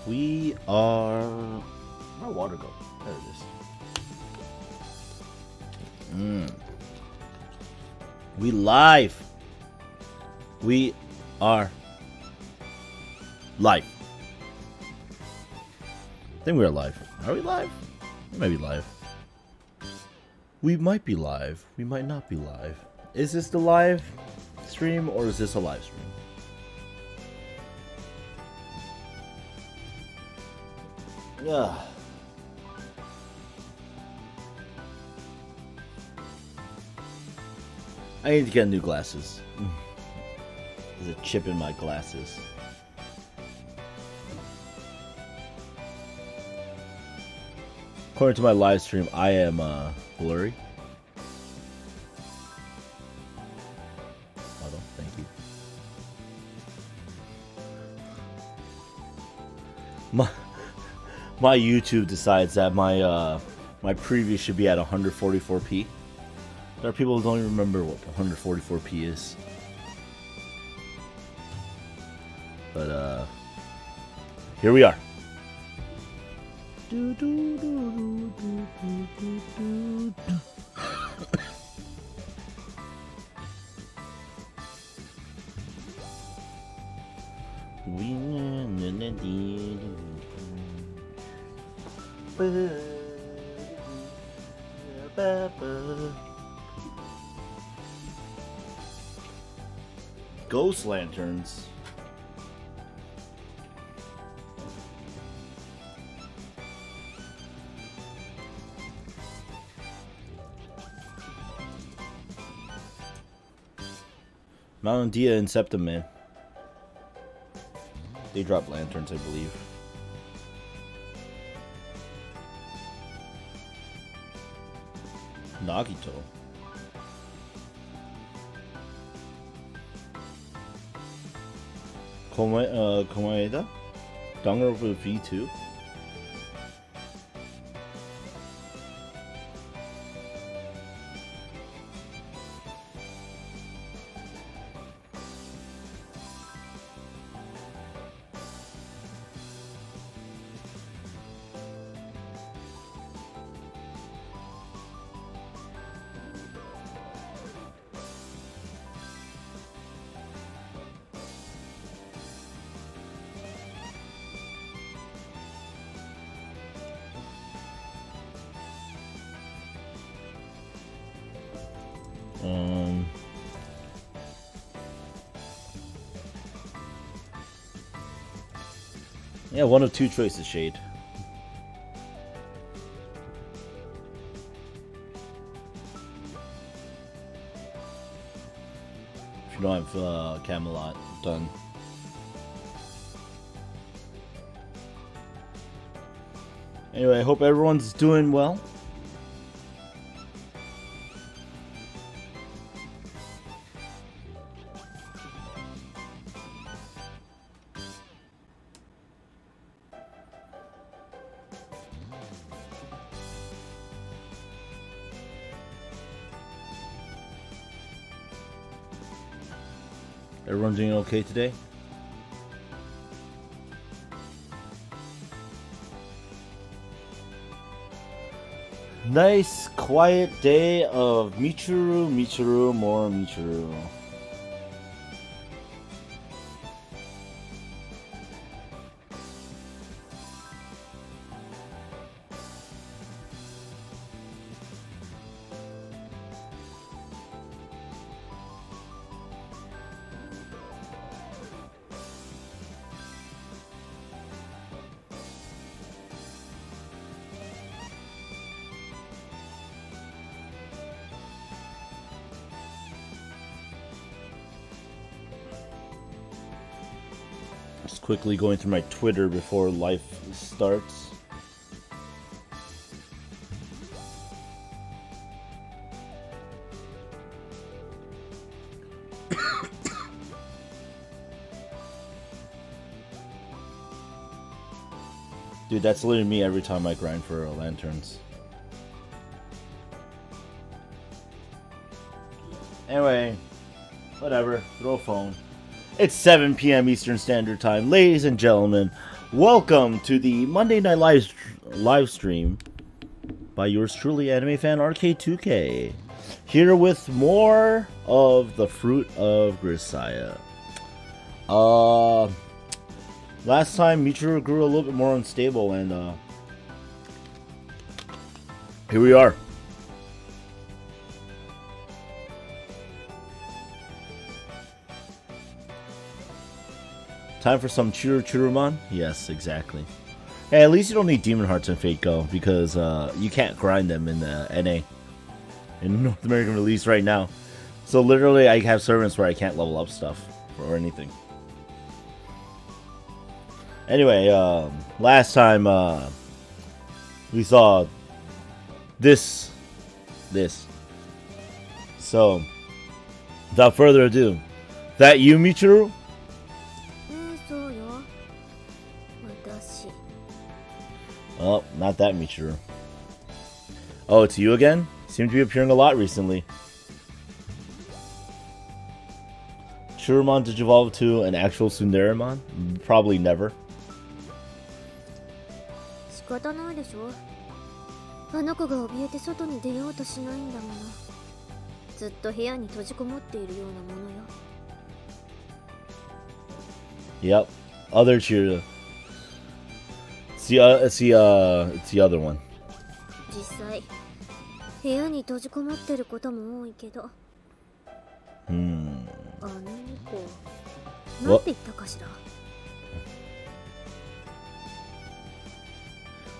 We are... Where'd my water go? There it is. We live. We are live. I think we're live. Are we live? We might be live. We might be live. We might not be live. Is this the live stream or is this a live stream? Yeah. I need to get new glasses. There's a chip in my glasses. According to my live stream, I am blurry. Hold on, thank you. My YouTube decides that my my preview should be at 144p. There are people who don't even remember what 144p is. But here we are. Ghost lanterns. Mountain Dia and Septum Man. They drop lanterns, I believe. Nagito. Komaeda? Danganronpa V2? Yeah, one of two choices, Shade. If you don't have Camelot done. Anyway, I hope everyone's doing well. Everyone doing okay today? Nice, quiet day of Michiru, Michiru, more Michiru. Quickly going through my Twitter before life starts. Dude, that's literally me every time I grind for lanterns. Anyway, whatever. Throw a phone. It's 7 p.m. Eastern Standard Time. Ladies and gentlemen, Welcome to the Monday Night Livestream by yours truly, animefanrk2k. Here with more of the Fruit of Grisaia. Last time Michiru grew a little bit more unstable, and here we are. Time for some Churumon? Yes, exactly. Hey, at least you don't need Demon Hearts in Fate Go, because you can't grind them in the NA. In North American release right now. So literally I have servants where I can't level up stuff or anything. Anyway, last time we saw this. So, without further ado, that you, Michiru? Oh, not that Michiru. Oh, it's you again? Seem to be appearing a lot recently. Churumon to evolve to an actual Sundarimon? Probably never. Yep. Other Churu. It's the other one. What?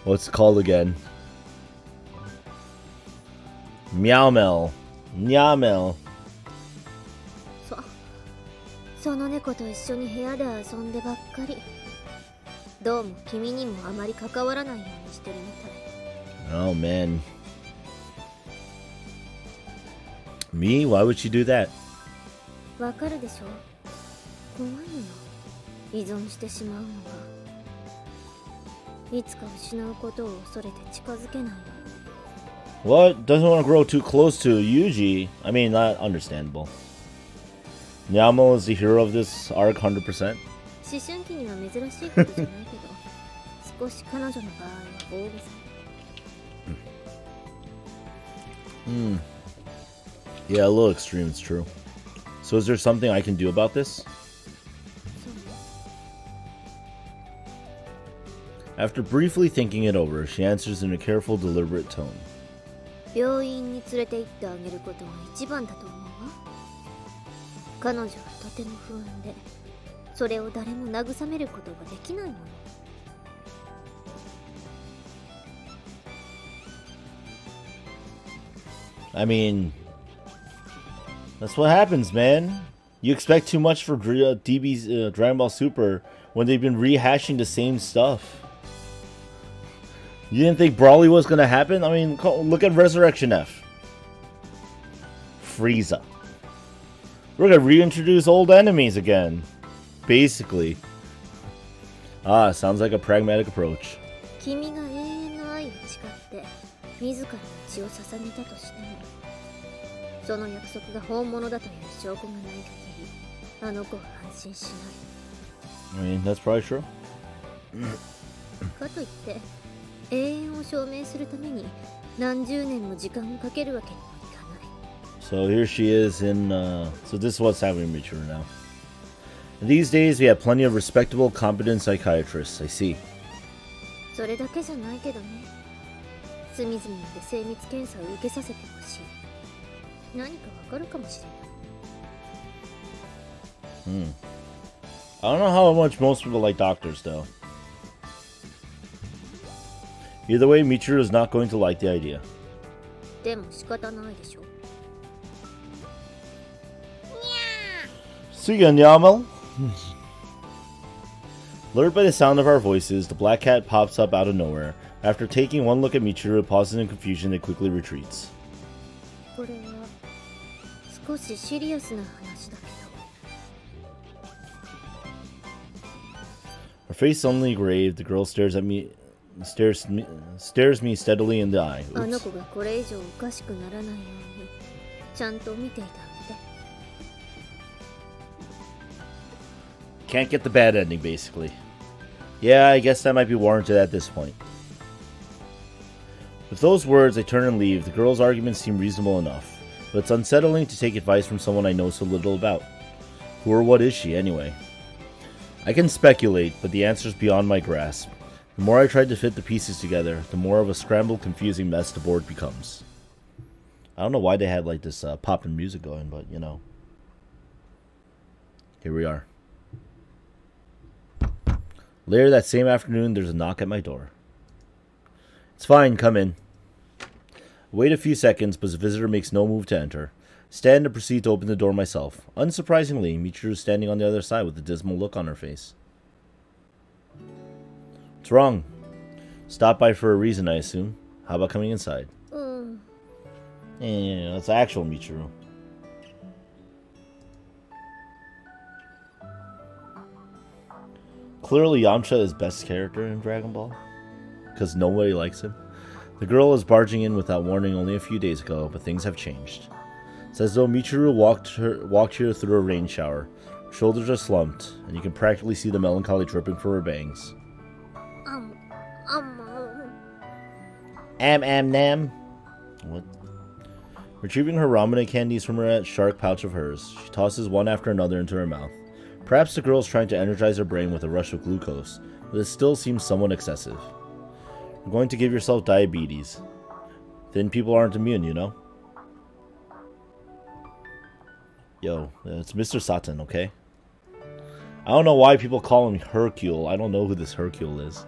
What's it called again? Meowmel. Meowmel. その猫と一緒に部屋で遊んでばっかり。どうも君にもあまり関わらないようにしてるみたい。 Oh man. Me? Why would she do that? わかるでしょ。怖いのよ。依存してしまうのが。いつか失うことを恐れて近づけないの。 What? Doesn't want to grow too close to Yuji? I mean, not understandable. Nyamo is the hero of this arc 100%. 思春期には珍しいことじゃないけど、少し彼女の場合は大げさ。Yeah, a little extreme, it's true. So is there something I can do about this? After briefly thinking it over, she answers in a careful, deliberate tone. 病院に連れて行ってあげることが一番だと思うわ。彼女はとても不安で、それを誰も慰めることができないもの。I mean, that's what happens, man. You expect too much for DB's Dragon Ball Super when they've been rehashing the same stuff. You didn't think Brawly was gonna happen? I mean, look at Resurrection F. Frieza. We're gonna reintroduce old enemies again. Basically. Ah, sounds like a pragmatic approach. 君が永遠の愛を誓って自らの血を捧げたとしても、その約束が本物だという証拠がない限り、あの子は安心しない。 I mean, that's probably true. かといって永遠を証明するために何十年も時間をかけるわけにはいかない。 So here she is in, so this is what's happening to Michiru now. These days we have plenty of respectable, competent psychiatrists, I see. それだけじゃないけどね。隅々まで精密検査を受けさせてほしい。何かわかるかもしれない。I don't know how much most people like doctors, though. Either way, Michiru is not going to like the idea. でも仕方ないでしょ。 See ya, Nyamel. Lured by the sound of our voices, the black cat pops up out of nowhere. After taking one look at Michiru, it pauses in confusion and quickly retreats. これは少しシリアスな話だけど。 Her face suddenly grave, the girl stares me steadily in the eye. Oops. あの子がこれ以上おかしくならないようにちゃんと見ていてあげて。 Can't get the bad ending, basically. Yeah, I guess that might be warranted at this point. With those words, I turn and leave. The girl's arguments seem reasonable enough, but it's unsettling to take advice from someone I know so little about. Who or what is she, anyway? I can speculate, but the answer's beyond my grasp. The more I try to fit the pieces together, the more of a scrambled, confusing mess the board becomes. I don't know why they had like this poppin' music going, but you know. Here we are. Later that same afternoon, there's a knock at my door. It's fine, come in. Wait a few seconds, but the visitor makes no move to enter. Stand and proceed to open the door myself. Unsurprisingly, Michiru is standing on the other side with a dismal look on her face. What's wrong? Stop by for a reason, I assume. How about coming inside? Yeah, that's actual Michiru. Clearly, Yamcha is best character in Dragon Ball, because nobody likes him. The girl is barging in without warning only a few days ago, but things have changed. It's as though Michiru walked here through a rain shower. Her shoulders are slumped, and you can practically see the melancholy dripping from her bangs. Nam. What? Retrieving her ramen candies from her shark pouch of hers, she tosses one after another into her mouth. Perhaps the girl is trying to energize her brain with a rush of glucose, but it still seems somewhat excessive. You're going to give yourself diabetes. Thin people aren't immune, you know? Yo, it's Mr. Satan, okay? I don't know why people call him Hercule. I don't know who this Hercule is.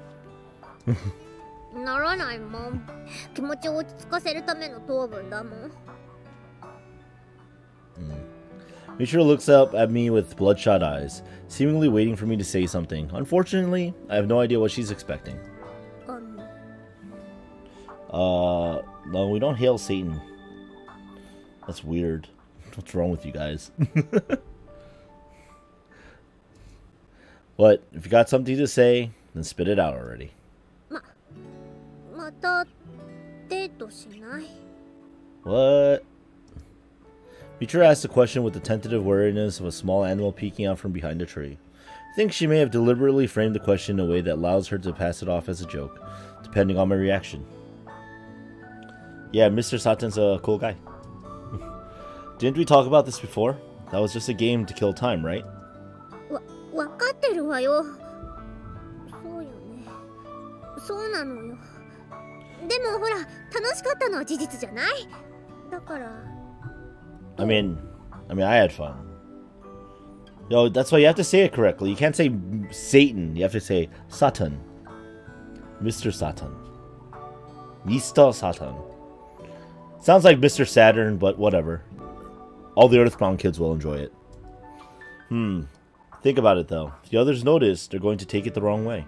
Michiru looks up at me with bloodshot eyes, seemingly waiting for me to say something. Unfortunately, I have no idea what she's expecting. No, we don't hail Satan. That's weird. What's wrong with you guys? But if you got something to say, then spit it out already. What? Michiru asked the question with the tentative wariness of a small animal peeking out from behind a tree. I think she may have deliberately framed the question in a way that allows her to pass it off as a joke, depending on my reaction. Yeah, Mr. Satan's a cool guy. Didn't we talk about this before? That was just a game to kill time, right? I mean, I had fun. Yo, that's why you have to say it correctly. You can't say Satan. You have to say Satan. Mr. Satan. Mr. Satan. Sounds like Mr. Saturn, but whatever. All the Earthbound kids will enjoy it. Think about it, though. If the others notice, they're going to take it the wrong way.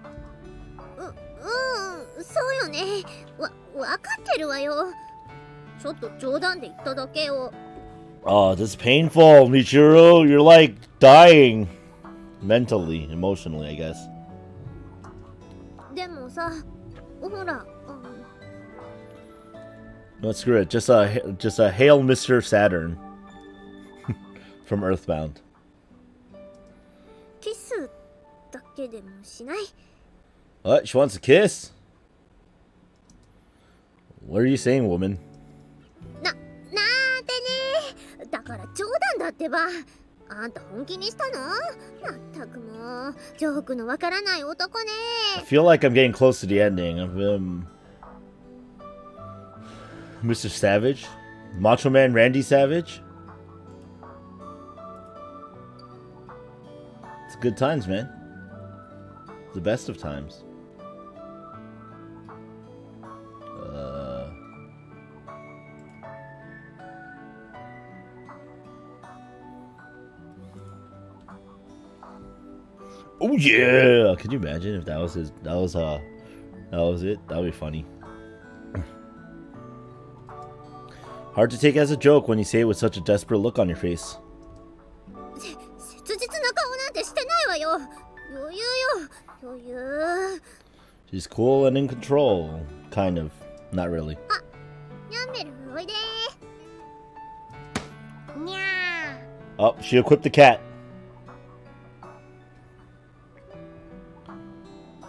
Oh, this is painful, Michiru. You're like dying. Mentally, emotionally, I guess. No, screw it. Just a hail Mr. Saturn. From Earthbound. What? She wants a kiss? What are you saying, woman? I feel like I'm getting close to the ending of Mr. Savage? Macho Man Randy Savage? It's good times, man. The best of times. Oh yeah! Could you imagine if that was it? That'd be funny. Hard to take as a joke when you say it with such a desperate look on your face. She's cool and in control. Kind of. Not really. Oh, she equipped the cat.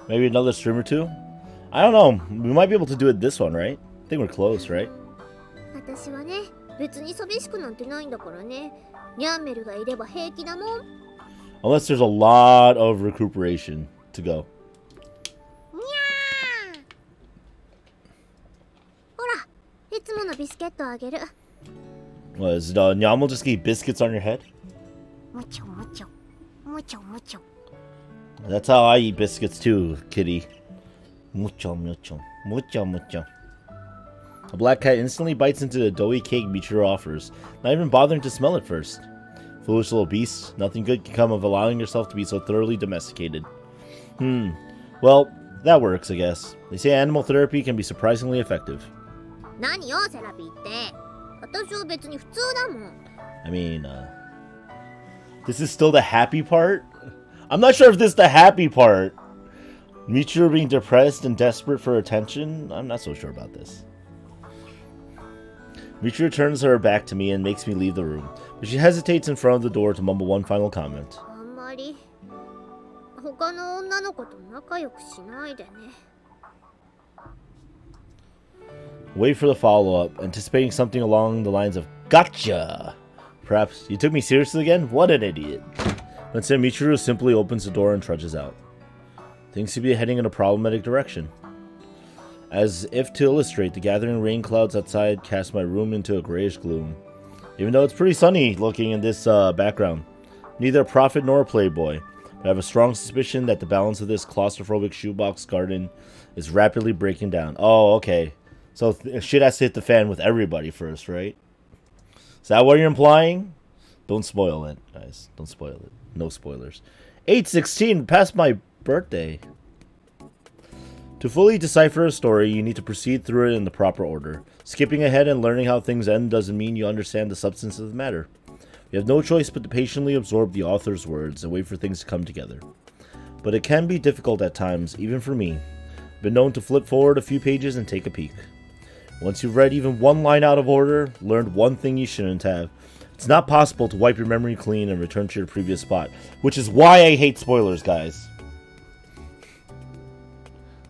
Maybe another stream or two? I don't know. We might be able to do it this one, right? I think we're close, right? 私はね、別に寂しくなんてないんだからね。ニャンメルがいれば平気だもん。Unless there's a lot of recuperation to go. にゃー。ほら、いつものビスケットあげる。What, is it Nyam will just get biscuits on your head? もちょもちょ。もちょもちょ。 That's how I eat biscuits too, kitty. Mucho, mucho. Mucho, mucho. A black cat instantly bites into the doughy cake Michiru offers, not even bothering to smell it first. Foolish little beast, nothing good can come of allowing yourself to be so thoroughly domesticated. Well, that works, I guess. They say animal therapy can be surprisingly effective. I mean, this is still the happy part? I'm not sure if this is the happy part. Michiru being depressed and desperate for attention? I'm not so sure about this. Michiru turns her back to me and makes me leave the room, but she hesitates in front of the door to mumble one final comment. Wait for the follow-up, anticipating something along the lines of "Gotcha!" Perhaps, you took me seriously again? What an idiot. But instead, Michiru simply opens the door and trudges out. Things seem to be heading in a problematic direction. As if to illustrate, the gathering rain clouds outside cast my room into a grayish gloom. Even though it's pretty sunny looking in this background. Neither a prophet nor a playboy, but I have a strong suspicion that the balance of this claustrophobic shoebox garden is rapidly breaking down. Oh, okay. So shit has to hit the fan with everybody first, right? Is that what you're implying? Don't spoil it, guys. Don't spoil it. No spoilers. 8/16, past my birthday. To fully decipher a story, you need to proceed through it in the proper order. Skipping ahead and learning how things end doesn't mean you understand the substance of the matter. You have no choice but to patiently absorb the author's words and wait for things to come together. But it can be difficult at times, even for me. I've been known to flip forward a few pages and take a peek. Once you've read even one line out of order, learned one thing you shouldn't have, it's not possible to wipe your memory clean and return to your previous spot. Which is why I hate spoilers, guys.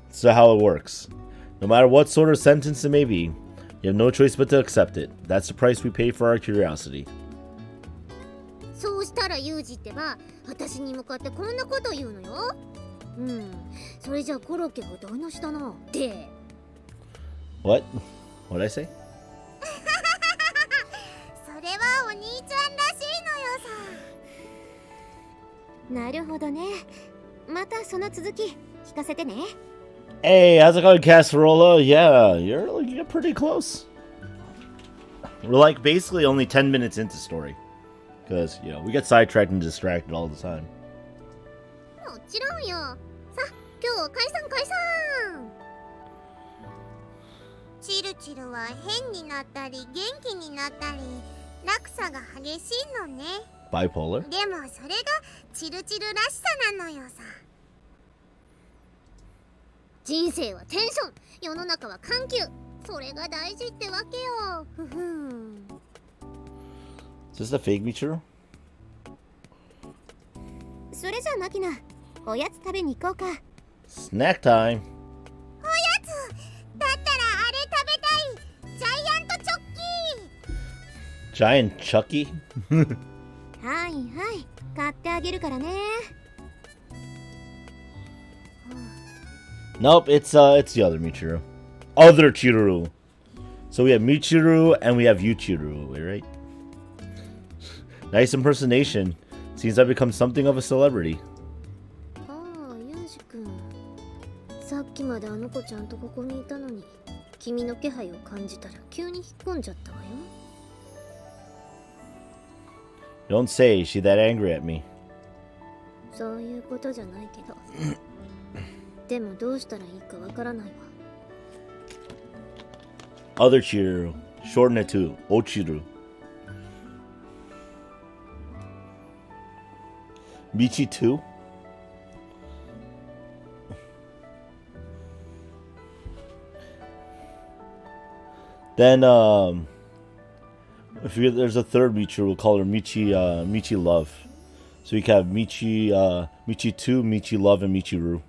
That's how it works. No matter what sort of sentence it may be, you have no choice but to accept it. That's the price we pay for our curiosity. そうしたらユージってば、私に向かってこんなこと言うのよ。それじゃコロッケが台無しだな。で。What? What did I say? それはお兄ちゃんらしいのよさ。なるほどね。またその続き聞かせてね。Hey, how's it going, Casserola? Yeah, you're pretty close. We're like basically only 10 minutes into story. Because, you know, we get sidetracked and distracted all the time. もちろんよ。さ、今日解散解散。チルチルは変になったり元気になったり落差が激しいのね。Bipolar? でもそれがチルチルらしさなのよさ。人生はテンション、世の中は緩急、それが大事ってわけよ。ふふん。Is this a fake Michiru? それじゃマキナ、おやつ食べに行こうか。Snack time. おやつだったらあれ食べたい。ジャイアントチョッキー。Giant Chucky? はいはい、買ってあげるからね。Nope, it's the other Michiru. Other Chiruru. So we have Michiru and we have Yuchiru, right? Nice impersonation. Seems I've become something of a celebrity. ああ、ユージ君。さっきまであの子ちゃんとここにいたのに、君の気配を感じたら急に引っ込んじゃったわよ。Don't say, is she that angry at me? そういうことじゃないけど。でもどうしたらいいかわからないわ。Other Chiruru. Shorten it to Ochiru. Michi 2? Then, if there's a third Michiru, we'll call her Michi Love. So you can have Michi 2, Michi Love, and Michiru.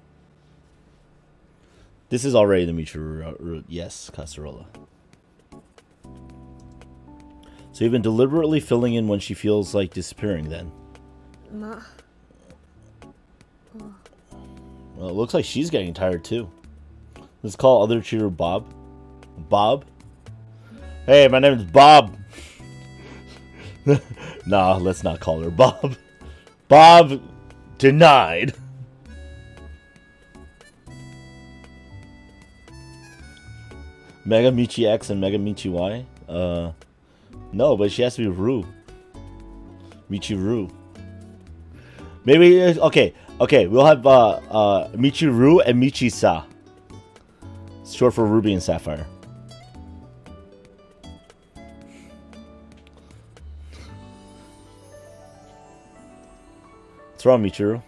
This is already the Michiru route. Yes, Casarola. So you've been deliberately filling in when she feels like disappearing then? Well, it looks like she's getting tired too. Let's call other cheater Bob. Bob? Hey, my name is Bob. Nah, let's not call her Bob. Bob denied. Mega Michi X and Mega Michi Y? No, but she has to be Ru. Michiru. Maybe, okay, we'll have Michiru and Michi-sa. It's short for Ruby and Sapphire. What's wrong, Michiru?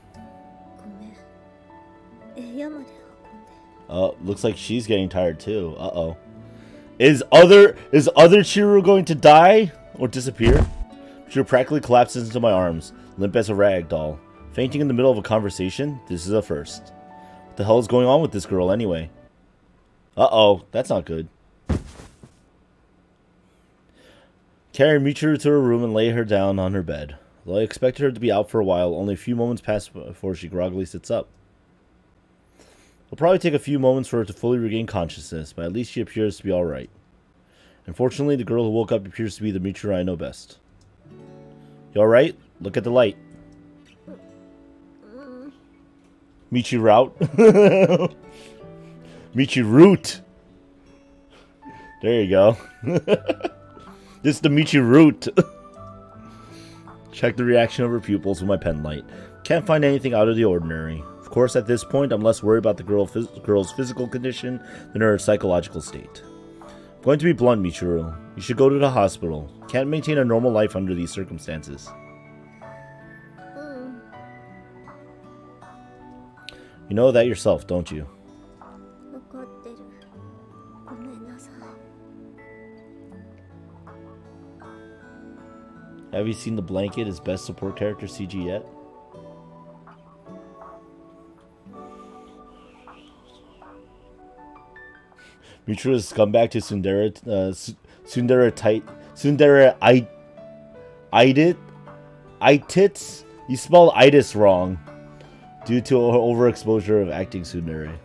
Looks like she's getting tired too. Uh-oh. Is other Chiru going to die or disappear? Chiru practically collapses into my arms, limp as a rag doll. Fainting in the middle of a conversation? This is a first. What the hell is going on with this girl anyway? Uh-oh, that's not good. Carry Michiru to her room and lay her down on her bed. Though I expected her to be out for a while, only a few moments pass before she groggily sits up. It'll probably take a few moments for her to fully regain consciousness, but at least she appears to be alright. Unfortunately, the girl who woke up appears to be the Michiru I know best. You alright? Look at the light. Michi route. Michi root. There you go. This is the Michi root. Check the reaction of her pupils with my pen light. Can't find anything out of the ordinary. Of course, at this point, I'm less worried about the girl's physical condition than her psychological state. I'm going to be blunt, Michiru. You should go to the hospital. Can't maintain a normal life under these circumstances. You know that yourself, don't you? Have you seen the blanket as best support character CG yet? Michiru has come back to Itits? You spelled itis wrong due to overexposure of acting tsundere.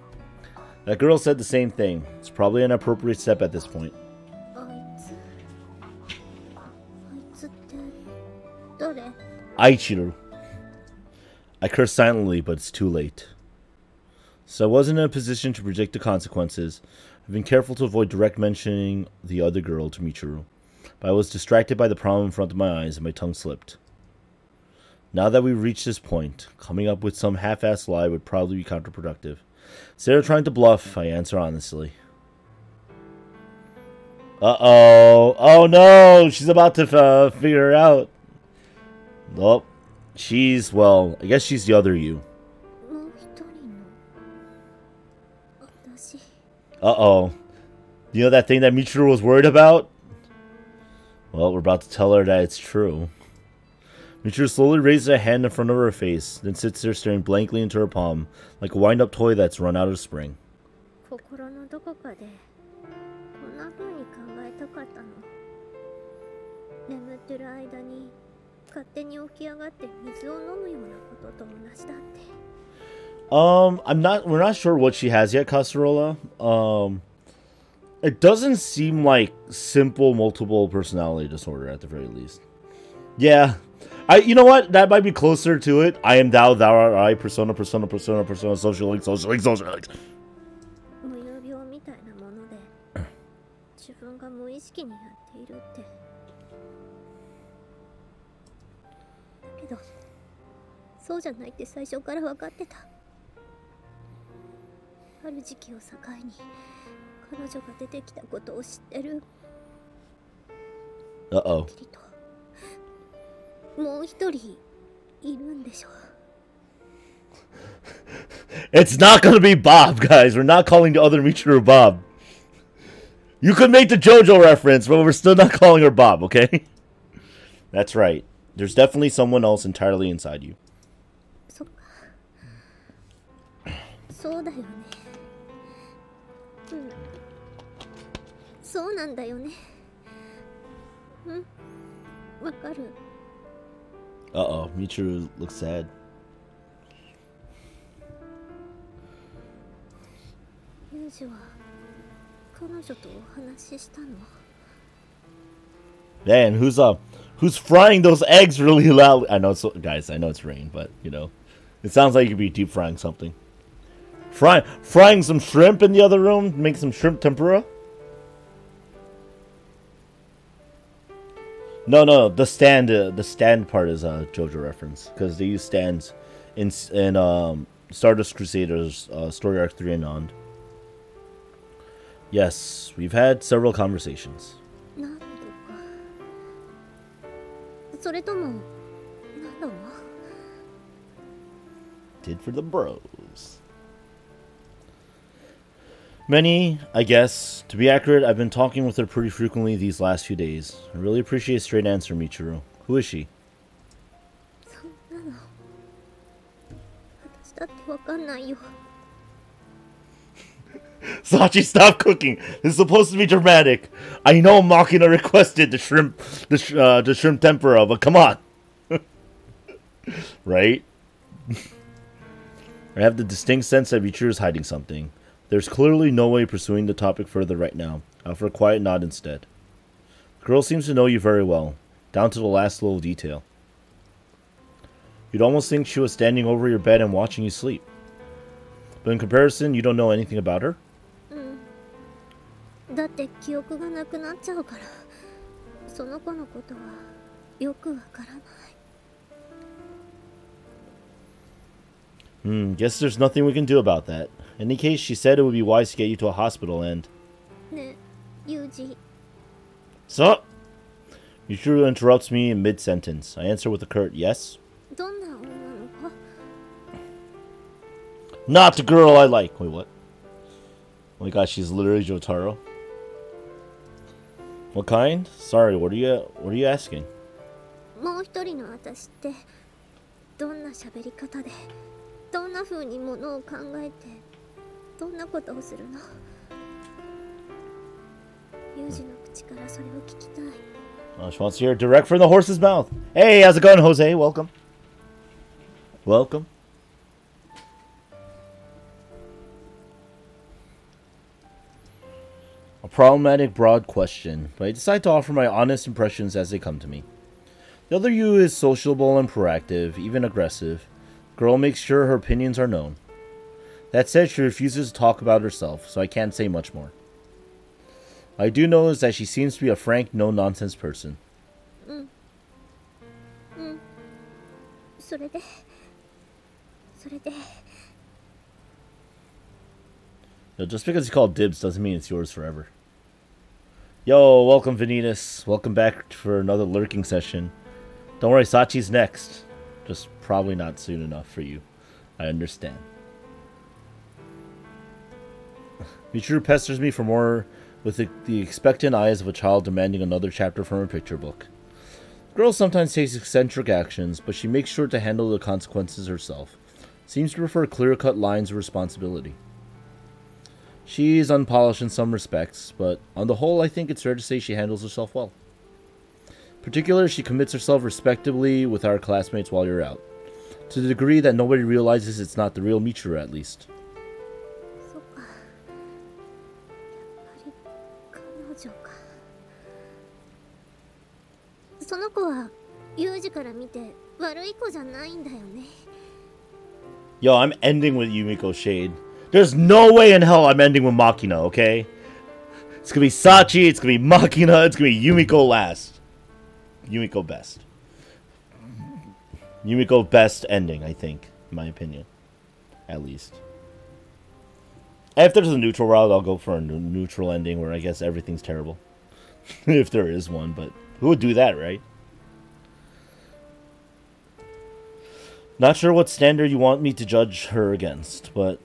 That girl said the same thing. It's probably an appropriate step at this point. Aichiru. I curse silently, but it's too late. So I wasn't in a position to predict the consequences. I've been careful to avoid direct mentioning the other girl to Michiru, but I was distracted by the problem in front of my eyes and my tongue slipped. Now that we've reached this point, coming up with some half-assed lie would probably be counterproductive. Instead of trying to bluff, I answer honestly. Uh-oh. Oh no! She's about to figure it out. Nope. She's, well, I guess she's the other you. Uh-oh. You know that thing that Michiru was worried about? Well, we're about to tell her that it's true. Michiru slowly raises a hand in front of her face, then sits there staring blankly into her palm, like a wind-up toy that's run out of spring. We're not sure what she has yet, Casarola. It doesn't seem like simple multiple personality disorder at the very least. Yeah. You know what? That might be closer to it. I am thou, thou art I, persona, social link. Uh-oh. It's not gonna be Bob, guys. We're not calling the other Michiru Bob. You could make the JoJo reference, but we're still not calling her Bob, okay? That's right. There's definitely someone else entirely inside you. そうなんだよね。わかる。Uh-oh, Michiru looks sad. ユージは彼女とお話ししたの。 Man, who's frying those eggs really loud? I know, guys. I know it's rain, but you know, it sounds like you could be deep frying something. Frying some shrimp in the other room. Make some shrimp tempura. No. The stand part is a JoJo reference because they use stands in Stardust Crusaders story arc 3 and on. Yes, we've had several conversations. それともなんだろう Did for the bros. Many, I guess. To be accurate, I've been talking with her pretty frequently these last few days. I really appreciate a straight answer, Michiru. Who is she? そんなの私だってわかんないよ Sachi, stop cooking. This is supposed to be dramatic. I know Makina requested the shrimp tempura, but come on. Right? I have the distinct sense that Michiru is hiding something. There's clearly no way pursuing the topic further right now. I'll offer a quiet nod instead. The girl seems to know you very well, down to the last little detail. You'd almost think she was standing over your bed and watching you sleep. But in comparison, you don't know anything about her? だって記憶がなくなっちゃうからその子のことはよくわからない Guess there's nothing we can do about that. In any case, she said it would be wise to get you to a hospital and... ねえユージ So? Michiru interrupts me in mid-sentence. I answer with a curt yes. どんな女の子 Not the girl I like. Wait, what? Oh my gosh, she's literally Jotaro. What kind? Sorry, what are you asking? もう一人の私ってどんな喋り方でどんな風にものを考えてどんなことをするのユージの口からそれを聞きたい She wants to hear direct from the horse's mouth. Hey, how's it going, Jose? Welcome. Welcome. A problematic broad question, but I decide to offer my honest impressions as they come to me. The other you is sociable and proactive, even aggressive. Girl makes sure her opinions are known. That said, she refuses to talk about herself, so I can't say much more. What I do know is that she seems to be a frank, no-nonsense person. それで Yo, just because you call dibs doesn't mean it's yours forever. Yo, welcome Vanitas. Welcome back for another lurking session. Don't worry, Sachi's next. Just probably not soon enough for you. I understand. Michiru pesters me for more with the expectant eyes of a child demanding another chapter from her picture book. The girl sometimes takes eccentric actions, but she makes sure to handle the consequences herself. Seems to prefer clear-cut lines of responsibility. She is unpolished in some respects, but on the whole I think it's fair to say she handles herself well. In particular, she commits herself respectably with our classmates while you're out. To the degree that nobody realizes it's not the real Michiru, at least. そっかやっぱり彼女かその子はユージから見て悪い子じゃないんだよね Yo, I'm ending with Yumiko Shade. There's no way in hell I'm ending with Makina, okay? It's gonna be Sachi, it's gonna be Makina, it's gonna be Yumiko last. Yumiko best. Yumiko best ending, I think, in my opinion. At least. If there's a neutral route, I'll go for a neutral ending where I guess everything's terrible. If there is one, but who would do that, right? Not sure what standard you want me to judge her against, but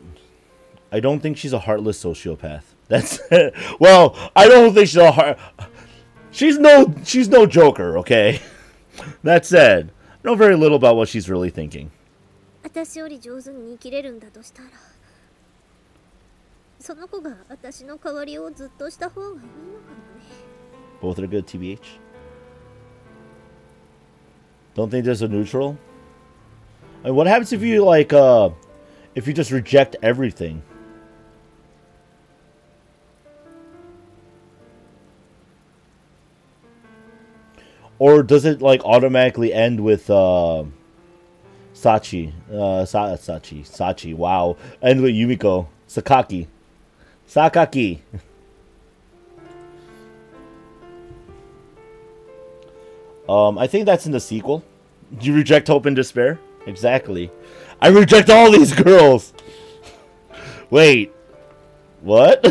I don't think she's a heartless sociopath. That's well, I don't think she's a she's no Joker, okay? That said, I know very little about what she's really thinking. 私より上手に生きれるんだとしたらその子が私の代わりをずっとした方がいいのかもね。Both are good, TBH. Don't think there's a neutral? I mean, what happens if you, like, if you just reject everything? Or does it, like, automatically end with, Sachi? Sachi, wow. End with Yumiko. Sakaki. Sakaki. I think that's in the sequel. You reject hope and despair? Exactly. I reject all these girls! Wait. What?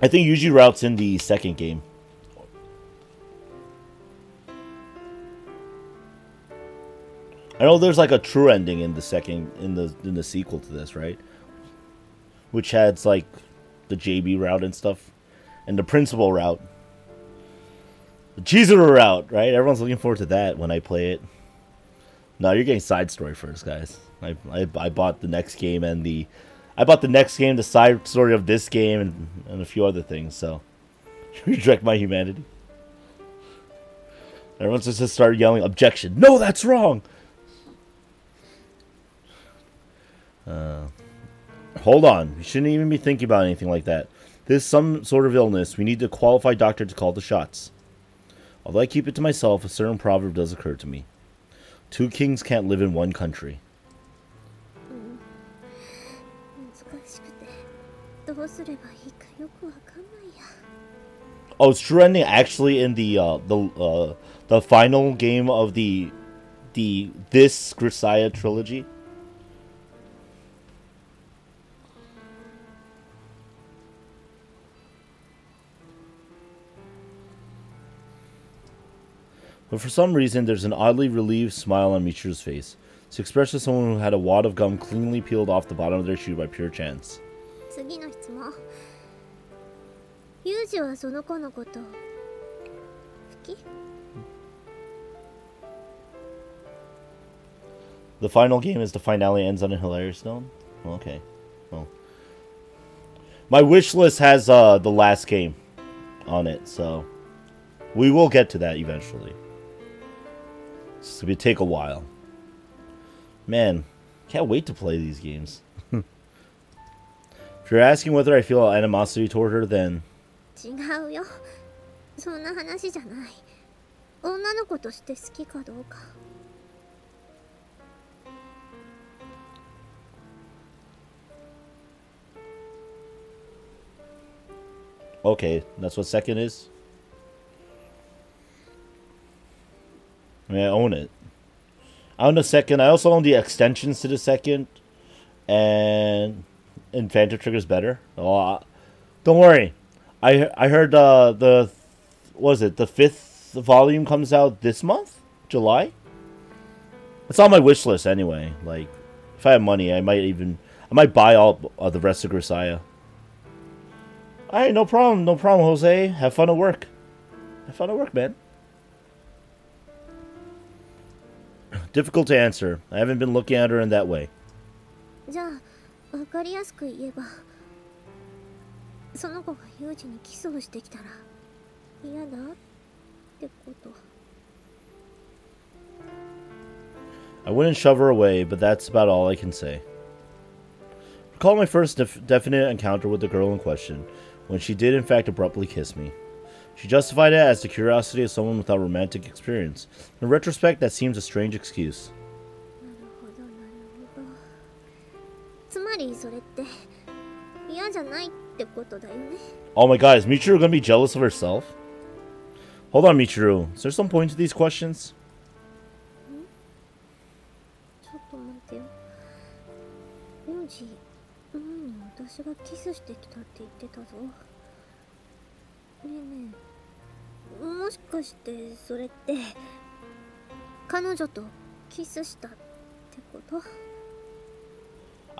I think Yuji Route's in the second game. I know there's like a true ending in the second in the sequel to this, right? Which has like the JB route and stuff. And the principal route. The Chizuru route, right? Everyone's looking forward to that when I play it. No, you're getting side story first, guys. I bought the next game and the side story of this game and a few other things, so reject my humanity. Everyone's just started yelling objection. No, that's wrong. Hold on. You shouldn't even be thinking about anything like that. This is some sort of illness. We need a qualified doctor to call the shots. Although I keep it to myself, a certain proverb does occur to me. 2 kings can't live in 1 country. Oh, is true ending actually in the final game of this Grisaia trilogy? But for some reason, there's an oddly relieved smile on Michiru's face. It's the expression of someone who had a wad of gum cleanly peeled off the bottom of their shoe by pure chance. The final game is the finale ends on a hilarious note? Okay. Well. My wish list has the last game on it, so we will get to that eventually. It's going to take a while. Man, can't wait to play these games. If you're asking whether I feel animosity toward her, then... Okay, that's what second is? I mean, I own it. I own the second. I also own the extensions to the second. And Phantom Trigger's better. Oh, don't worry. I heard the 5th volume comes out this month? July? It's on my wish list anyway. Like, if I have money, I might buy all the rest of Grisaia. Alright, no problem, Jose. Have fun at work. Have fun at work, man. Difficult to answer. I haven't been looking at her in that way. I wouldn't shove her away, but that's about all I can say. Recall my first definite encounter with the girl in question, when she did in fact abruptly kiss me. She justified it as the curiosity of someone without romantic experience. In retrospect, that seems a strange excuse. Oh my god, is Michiru gonna be jealous of herself? Hold on, Michiru. Is there some point to these questions?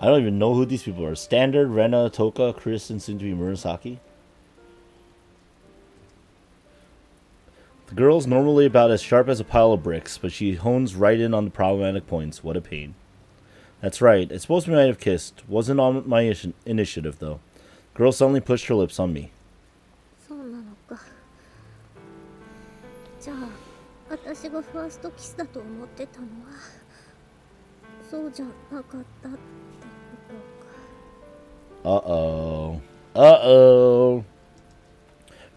I don't even know who these people are. Standard, Rena, Toka, Chris, and soon to be Murasaki. The girl's normally about as sharp as a pile of bricks, but she hones right in on the problematic points. What a pain. That's right. It's supposed to be might have kissed. Wasn't on my initiative, though. Girl suddenly pushed her lips on me. そうなのか。じゃあ、私がファーストキスだと思ってたのは、そうじゃなかったってことか。Uh-oh. Uh-oh.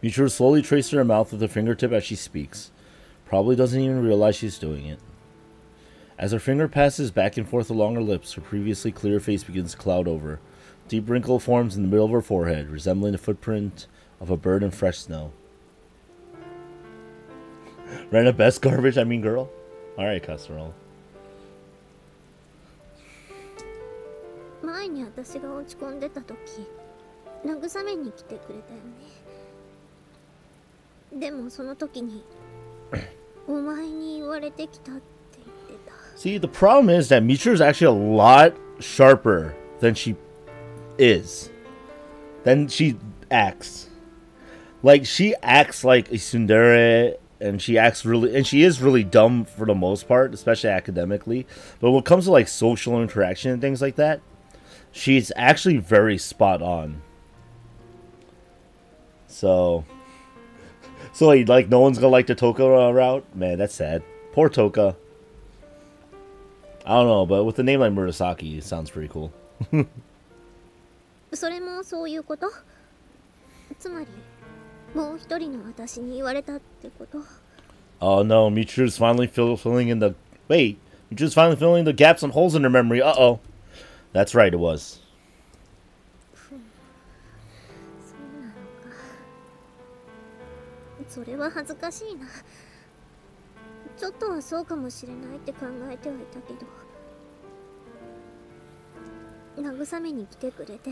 Michiru slowly traces her mouth with her fingertip as she speaks. Probably doesn't even realize she's doing it. As her finger passes back and forth along her lips, her previously clear face begins to cloud over. Deep wrinkle forms in the middle of her forehead, resembling the footprint of a bird in fresh snow. Ran a best garbage, I mean girl? Alright, Casserole. 前に私が落ち込んでた時、慰めに来てくれたよね。でもその時に、お前に言われてきたって言ってた。See, the problem is that Michiru is actually a lot sharper than she is. Than she acts. Like, she acts like a tsundere, and she acts really, and she is really dumb for the most part, especially academically. But when it comes to like social interaction and things like that, she's actually very spot on. So like no one's gonna like the Toka route? Man, that's sad. Poor Toka. I don't know, but with a name like Murasaki, it sounds pretty cool. それもそういうこと？つまり、もう一人の私に言われたってこと？ Oh no, Michiru's finally filling in the... Wait, Michiru's finally filling the gaps and holes in her memory. Uh-oh. That's right, it was. そうなのか。それは恥ずかしいな。ちょっとはそうかもしれないって考えてはいたけど、慰めに来てくれて、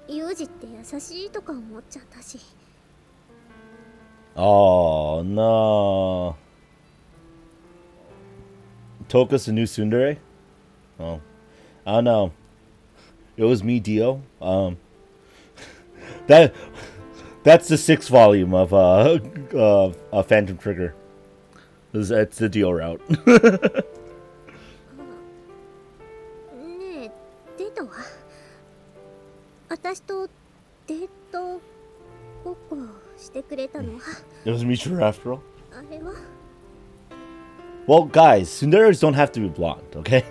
ユージって優しいとか思っちゃったし。Oh no. Toka's the new tsundere? Oh. I don't know. It was me, Dio. That's the 6th volume of Phantom Trigger. That's the Dio route. ねえ、デートは？私とデートごっこしてくれたのは？ It was Michiru after all. あれは？ Well, guys, tsunderes don't have to be blonde, okay?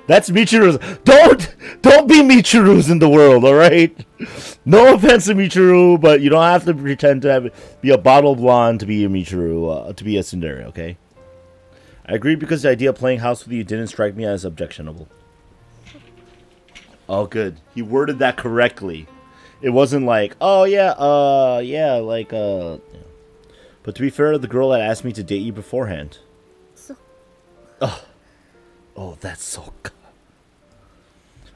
That's Michiru's. Don't be Michiru's in the world, all right? No offense to Michiru, but you don't have to pretend to be a bottle blonde to be a Michiru, to be a tsundere, okay? I agree because the idea of playing house with you didn't strike me as objectionable. Oh, good. He worded that correctly. It wasn't like, oh yeah, like. Yeah. But to be fair, the girl had asked me to date you beforehand. Oh, that's so good.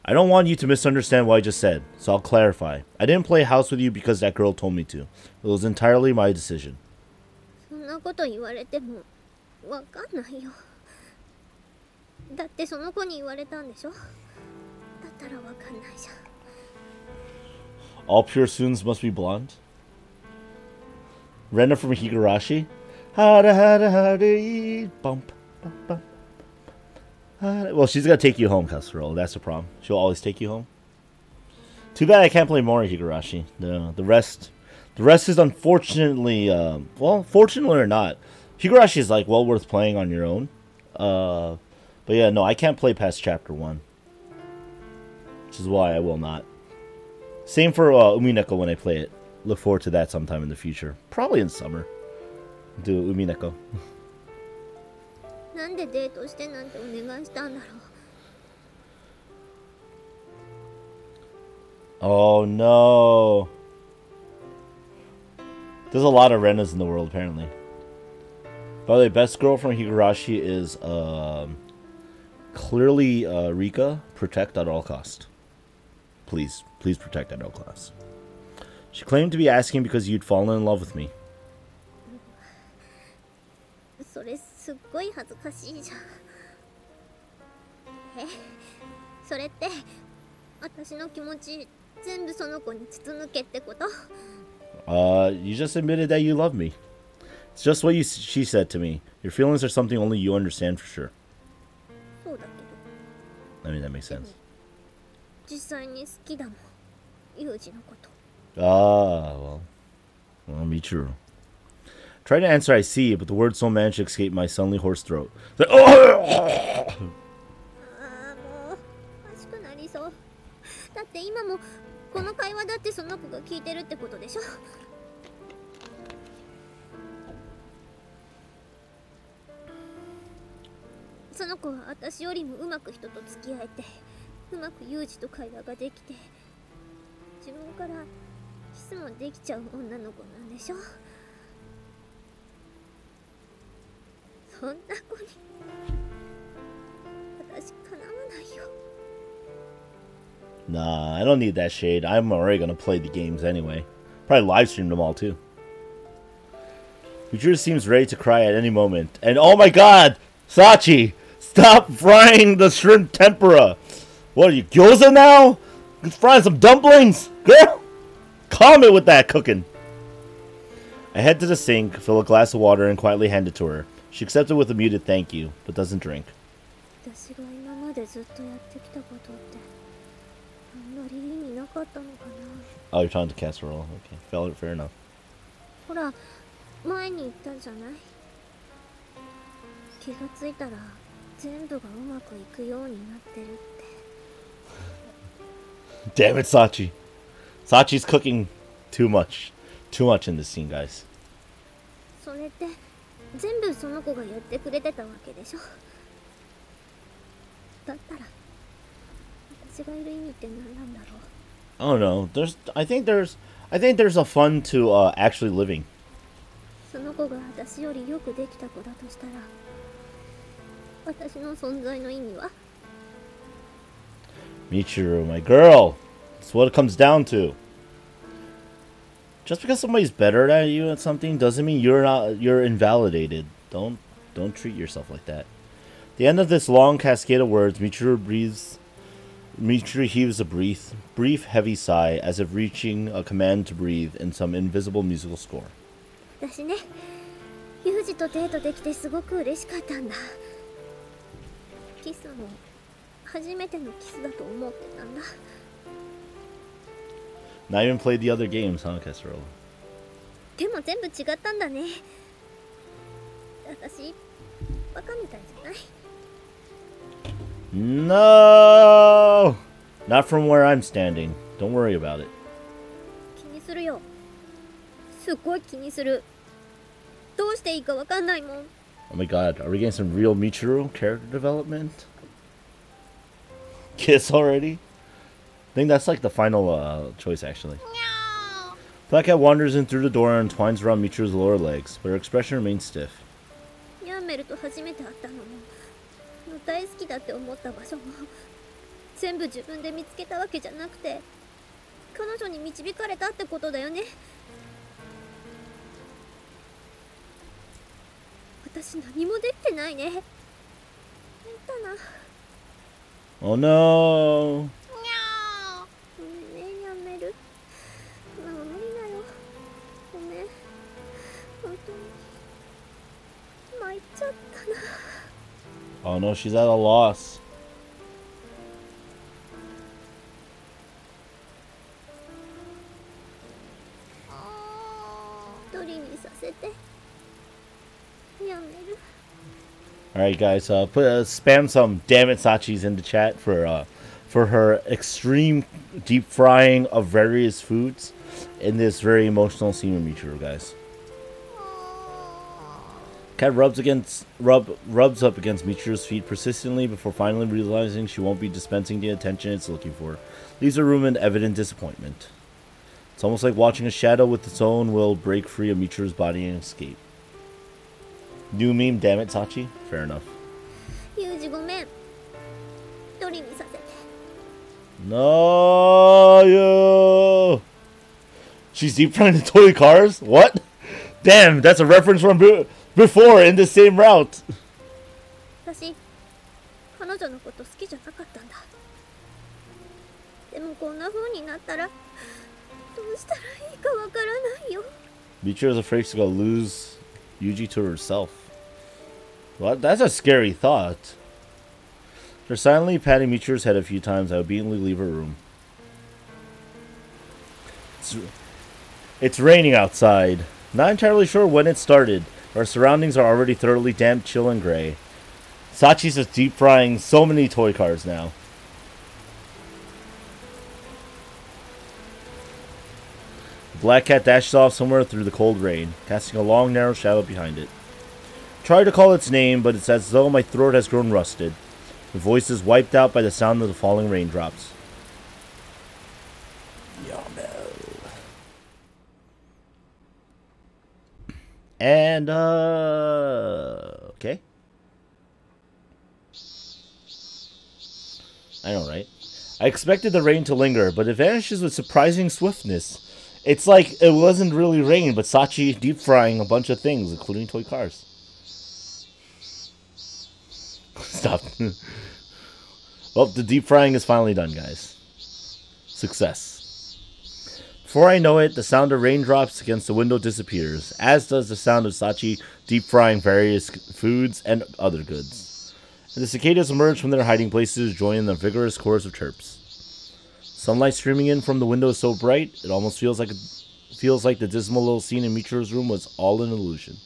I don't want you to misunderstand what I just said, so I'll clarify. I didn't play house with you because that girl told me to. It was entirely my decision. そんなこと言われてもわかんないよ。だってその子に言われたんでしょ。だったらわかんないじゃん。All pure students must be blonde? Rena from Higurashi? Hada bump. Well, she's gonna take you home, Casserole. That's the problem. She'll always take you home. Too bad I can't play more Higurashi. The rest is unfortunately, well, fortunately or not, Higurashi is like well worth playing on your own. But yeah, no, I can't play past chapter 1, which is why I will not. Same for Umineko when I play it. Look forward to that sometime in the future, probably in summer. Do Umineko. なんでデートしてなんてお願いしたんだろう。 Oh no. There's a lot of Renas in the world apparently. By the way, best girl from Higurashi is clearly Rika. Protect at all cost. Please protect at all costs. She claimed to be asking because you'd fallen in love with me. それすっごい恥ずかしいじゃん。それって私の気持ち全部その子に筒抜けってこと？ You just admitted that you love me. It's just what she said to me. Your feelings are something only you understand for sure. そうだけ I mean, that makes sense. 実際に好きだもん、ユージのこと。Ah, well, Michiru. Try to answer I see, but the words don't manage to escape my suddenly hoarse throat. It's like, ああ、もうおかしくなりそう。だって今もこの会話だってその子が聞いてるってことでしょ。その子は私よりもうまく人と付き合えて、うまくユージと会話ができて、自分からキスもできちゃう女の子なんでしょ。そんな子に私かなわないよ。Nah, I don't need that shade. I'm already gonna play the games anyway. Probably live stream them all too. Michiru seems ready to cry at any moment. And oh my god! Sachi! Stop frying the shrimp tempura! What are you, gyoza now? You frying some dumplings? Girl! Calm it with that cooking! I head to the sink, fill a glass of water, and quietly hand it to her. She accepts it with a muted thank you, but doesn't drink. 私が今までずっとやってきたことってあんまり意味なかったのかな。 Oh, you're talking to casserole. Okay, fair enough. ほら、前に言ったんじゃない。気がついたら全部がうまくいくようになってるって。 Damn it, Sachi. Sachi's cooking too much. Too much in this scene, guys. それって全部その子がやってくれてたわけでしょ。だったら私がいる意味って何なんだろう。 I don't know. I think there's a fun to actually living. その子が私よりよくできた子だとしたら、私の存在の意味は？ Michiru, my girl. That's what it comes down to. Just because somebody's better than you at something doesn't mean you're invalidated. Don't treat yourself like that. At the end of this long cascade of words, Michiru heaves a brief, heavy sigh, as if reaching a command to breathe in some invisible musical score. 私ね、ユージとデートできてすごく嬉しかったんだ。キスも初めてのキスだと思ってたんだ。Not even played the other games, huh, Casserole? でも全部違ったんだね。私バカみたいじゃない？ No! Not from where I'm standing. Don't worry about it. 気にするよ。すっごい気にする。どうしていいかわかんないもん。 Oh my god, are we getting some real Michiru character development? Kiss already? I think that's like the final choice, actually. No! Black Cat wanders in through the door and twines around Michiru's lower legs, but her expression remains stiff. ヤンメルと初めて会ったのも、大好きだって思った場所も、全部自分で見つけたわけじゃなくて、彼女に導かれたってことだよね。私何もできてないね。変だな。Oh no! ごめんね、やめる。今は無理だよ。ごめん。本当に参っちゃったな。 Oh no, she's at a loss. 一人にさせて。やめる。 Alright, guys, spam some damn it Sachis in the chat for her extreme deep frying of various foods in this very emotional scene with Michiru, guys. Cat rubs up against Michiru's feet persistently before finally realizing she won't be dispensing the attention it's looking for. Leaves her room in evident disappointment. It's almost like watching a shadow with its own will break free of Michiru's body and escape. New meme, damn it, Sachi? Fair enough. ユージごめん。一人にさせて。 No, you. She's deep frying the toy cars? What? Damn, that's a reference from before in the same route. 私、彼女のこと好きじゃなかったんだ。でもこんな風になったら、どうしたらいいかわからないよ。 Michiru is afraid she's gonna lose Yuji to herself. Well, that's a scary thought. After silently patting Michiru's head a few times, I obediently leave her room. It's raining outside. Not entirely sure when it started. Our surroundings are already thoroughly damp, chill, and gray. Sachi's just deep frying so many toy cars now. The black cat dashes off somewhere through the cold rain, casting a long, narrow shadow behind it. I try to call its name, but it's as though my throat has grown rusted. The voice is wiped out by the sound of the falling raindrops. And, okay. I know, right? I expected the rain to linger, but it vanishes with surprising swiftness. It's like it wasn't really rain, but Sachi deep frying a bunch of things, including toy cars. Stop. Well, the deep frying is finally done, guys. Success. Before I know it, the sound of raindrops against the window disappears, as does the sound of Sachi deep frying various foods and other goods. And the cicadas emerge from their hiding places, joining the vigorous chorus of chirps. Sunlight streaming in from the window is so bright, it almost feels like the dismal little scene in Michiru's room was all an illusion.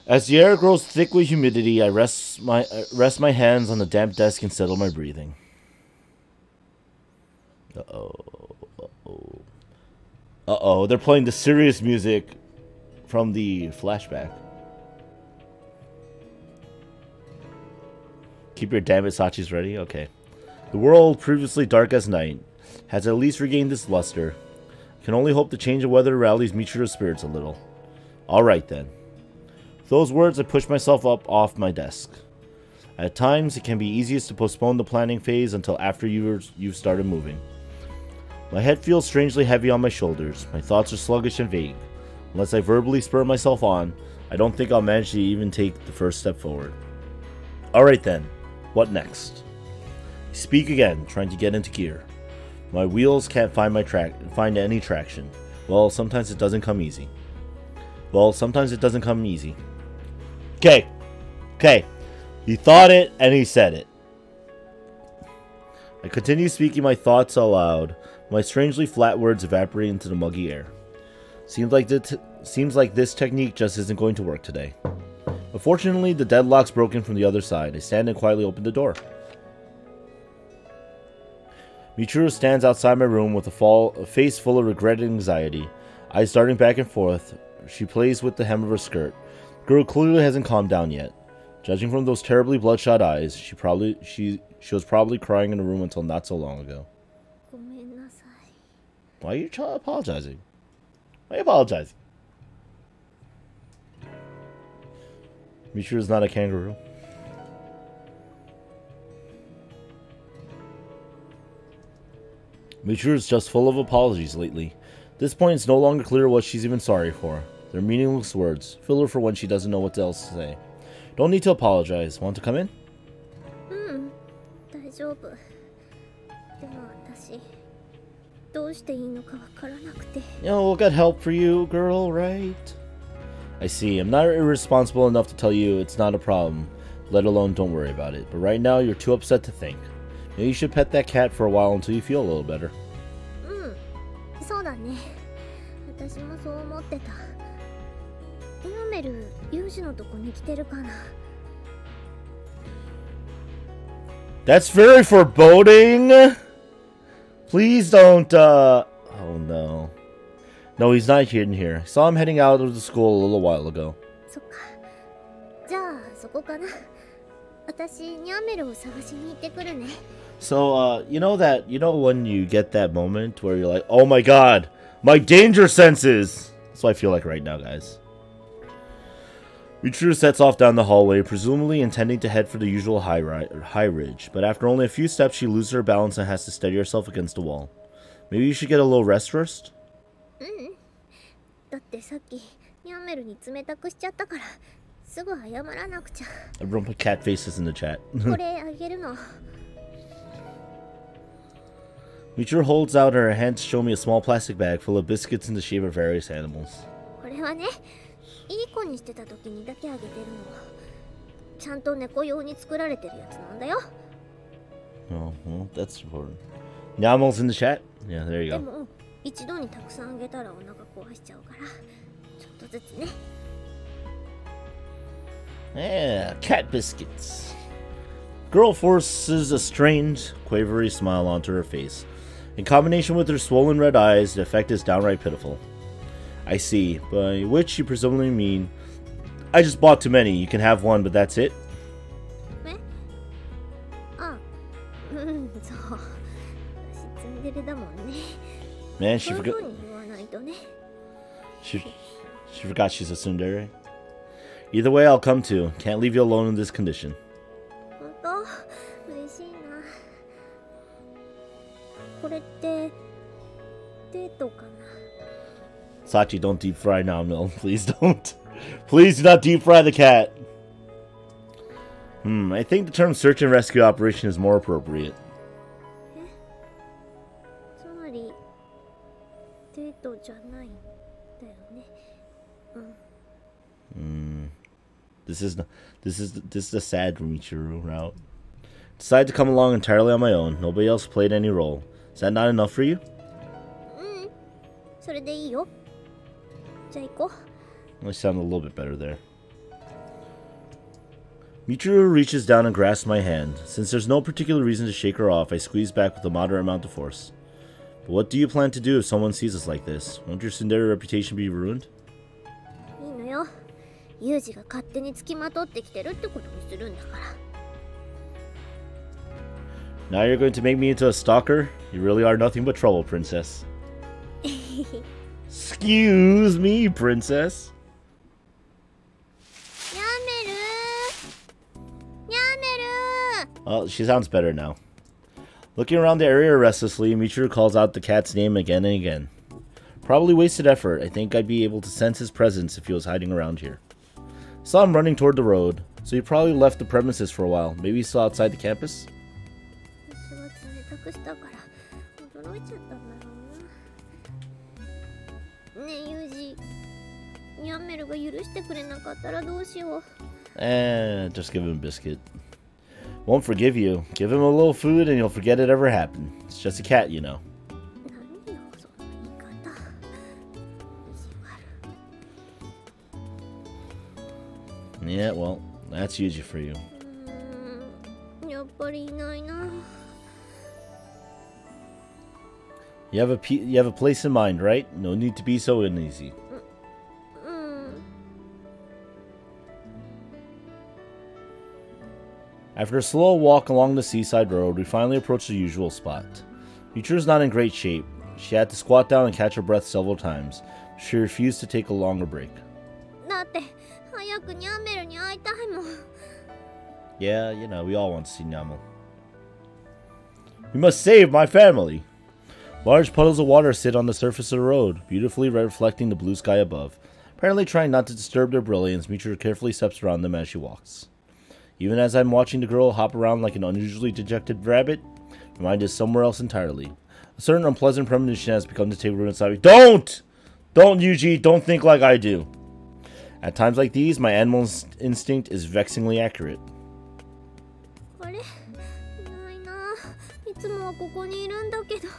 As the air grows thick with humidity, I rest my hands on the damp desk and settle my breathing. Uh-oh, they're playing the serious music from the flashback. Keep your damn it Sachis ready? Okay. The world, previously dark as night, has at least regained its luster. I can only hope the change of weather rallies Michiru's spirits a little. Alright then. With those words, I push myself up off my desk. At times, it can be easiest to postpone the planning phase until after you've started moving. My head feels strangely heavy on my shoulders. My thoughts are sluggish and vague. Unless I verbally spur myself on, I don't think I'll manage to even take the first step forward. Alright then, what next? I speak again, trying to get into gear. My wheels can't find any traction. Well, sometimes it doesn't come easy. Okay. He thought it, and he said it. I continue speaking my thoughts aloud. My strangely flat words evaporate into the muggy air. Seems like this technique just isn't going to work today. But fortunately, the deadlock's broken from the other side. I stand and quietly open the door. Michiru stands outside my room with a face full of regret and anxiety. Eyes darting back and forth. She plays with the hem of her skirt. The girl clearly hasn't calmed down yet. Judging from those terribly bloodshot eyes, she was probably crying in the room until not so long ago. Why are you apologizing? Why are you apologizing? Michiru's not a kangaroo. Michiru's just full of apologies lately. At this point, it's no longer clear what she's even sorry for. They're meaningless words, filler for when she doesn't know what else to say. Don't need to apologize. Want to come in? We'll get help for you, girl, right? I see. I'm not irresponsible enough to tell you it's not a problem, let alone don't worry about it. But right now, you're too upset to think. Maybe you should pet that cat for a while until you feel a little better. That's very foreboding! Please don't, oh no. No, he's not in here. I saw him heading out of the school a little while ago. So, you know when you get that moment where you're like, oh my god, my danger senses! That's what I feel like right now, guys. Michiru sets off down the hallway, presumably intending to head for the usual high ridge, but after only a few steps she loses her balance and has to steady herself against the wall. Maybe you should get a little rest first? Everyone put cat faces in the chat. Michiru holds out her hand to show me a small plastic bag full of biscuits in the shape of various animals. ちゃんと猫用に作られてるやつなんだよ。 Oh, well, that's important. Nyamel's in the chat? Yeah, there you で go. も一度にたくさんあげたらお腹壊しちゃうからちょっとずつね。 Yeah, cat biscuits. Girl forces a strained, quavery smile onto her face. In combination with her swollen red eyes, the effect is downright pitiful. I see, by which you presumably mean, I just bought too many. You can have one, but that's it? え？あ、そう。私ツンデレだもんね。 Man, she そういう forgot. 風に言わないとね。 She forgot she's a tsundere. Either way, I'll come to. Can't leave you alone in this condition. 本当？嬉しいな。これってデートかな。 Sachi, don't deep fry now, no. Please don't. Please do not deep fry the cat. I think the term search and rescue operation is more appropriate. え？つまりデートじゃないんだよね。This is the sad Michiru route. Decided to come along entirely on my own. Nobody else played any role. Is that not enough for you? それでいいよ。じゃあ行こう。 I sound a little bit better there. Michiru reaches down and grasps my hand. Since there's no particular reason to shake her off, I squeeze back with a moderate amount of force. But what do you plan to do if someone sees us like this? Won't your tsundere reputation be ruined? いいのよ。ユージが勝手に付きまとってきてるってことにするんだから。 Now you're going to make me into a stalker? You really are nothing but trouble, princess. Excuse me, princess. やめるー。やめるー。 Oh, she sounds better now. Looking around the area restlessly, Michiru calls out the cat's name again and again. Probably wasted effort. I think I'd be able to sense his presence if he was hiding around here. Saw him running toward the road, so he probably left the premises for a while. Maybe he's still outside the campus? 私は冷たくしたから驚いちゃったんだろうな。ねえユージ、ニャンメルが許してくれなかったらどうしよう。 Just give him a biscuit. Won't forgive you. Give him a little food and you'll forget it ever happened. It's just a cat, you know. 何よその言い方。意地悪。 Yeah, well, that's Yuji for you. やっぱりいないな。 You have a place in mind, right? No need to be so uneasy. After a slow walk along the seaside road, we finally approach the usual spot. Michiru's not in great shape. She had to squat down and catch her breath several times. She refused to take a longer break. だって早くニャンメルに会いたいもん。 Yeah, you know, we all want to see Nyamel. We must save my family! Large puddles of water sit on the surface of the road, beautifully reflecting the blue sky above. Apparently trying not to disturb their brilliance, Michiru carefully steps around them as she walks. Even as I'm watching the girl hop around like an unusually dejected rabbit, my mind is somewhere else entirely. A certain unpleasant premonition has begun to take root inside me. Don't! Don't, Yuji! Don't think like I do! At times like these, my animal instinct is vexingly accurate. あれ、いないな。いつもはここにいるんだけど。ニャメ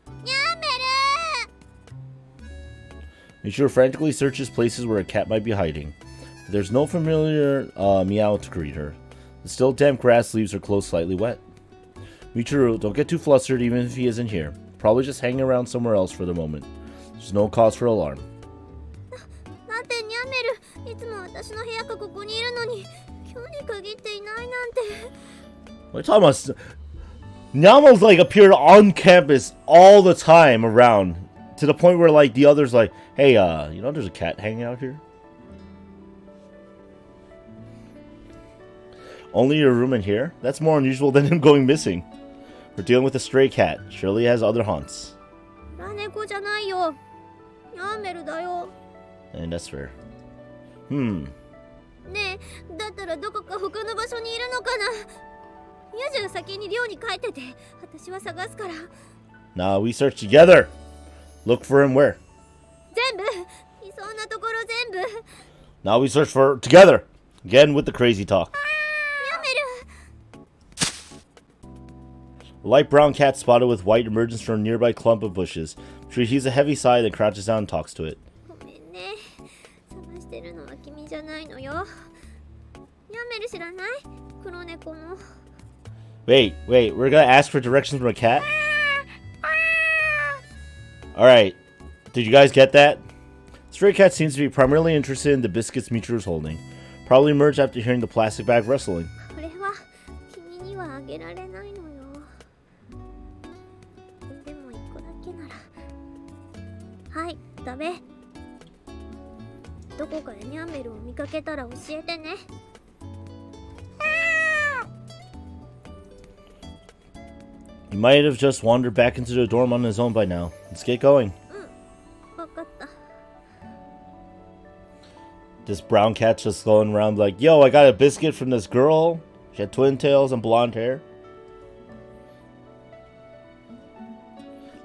ル！ニャメル！ Michiru frantically searches places where a cat might be hiding. But there's no familiar meow to greet her. The still damp grass leaves her clothes slightly wet. Michiru, don't get too flustered even if he isn't here. Probably just hanging around somewhere else for the moment. There's no cause for alarm. なんてニャメル、いつも私の部屋がここにいるのに、今日に限っていないなんて。 What are you talking about? Nyamel's like appeared on campus all the time around. To the point where like the others like, hey, you know there's a cat hanging out here? Only your room in here? That's more unusual than him going missing. We're dealing with a stray cat. Surely he has other haunts. ラネコじゃないよ。ニャメルだよ。 And that's fair. ねえ、だったらどこか他の場所にいるのかな。ユジが先に寮に帰ってて、私は探すから。 Nah, we search together. Look for him where? 全部いそうなところ全部。Now we search for together. Again with the crazy talk. A light brown cat spotted with white emerges from a nearby clump of bushes. She heaves a heavy sigh, then crouches down and talks to it. Wait, we're gonna ask for directions from a cat? Alright, did you guys get that? Stray Cat seems to be primarily interested in the biscuits Michiru is holding. Probably emerged after hearing the plastic bag rustling. He might have just wandered back into the dorm on his own by now. Let's get going. This brown cat's just going around like, yo, I got a biscuit from this girl. She had twin tails and blonde hair.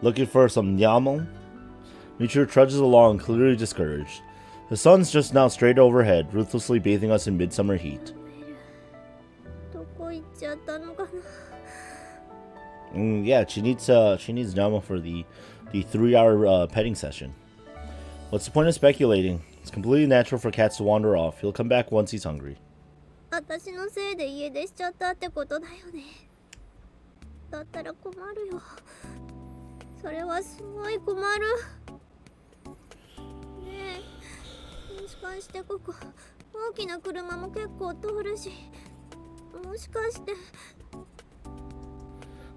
Looking for some nyamon? Michiru trudges along, clearly discouraged. The sun's just now straight overhead, ruthlessly bathing us in midsummer heat. Yeah, she needs nyamon for the 3-hour petting session. What's the point of speculating? It's completely natural for cats to wander off. He'll come back once he's hungry.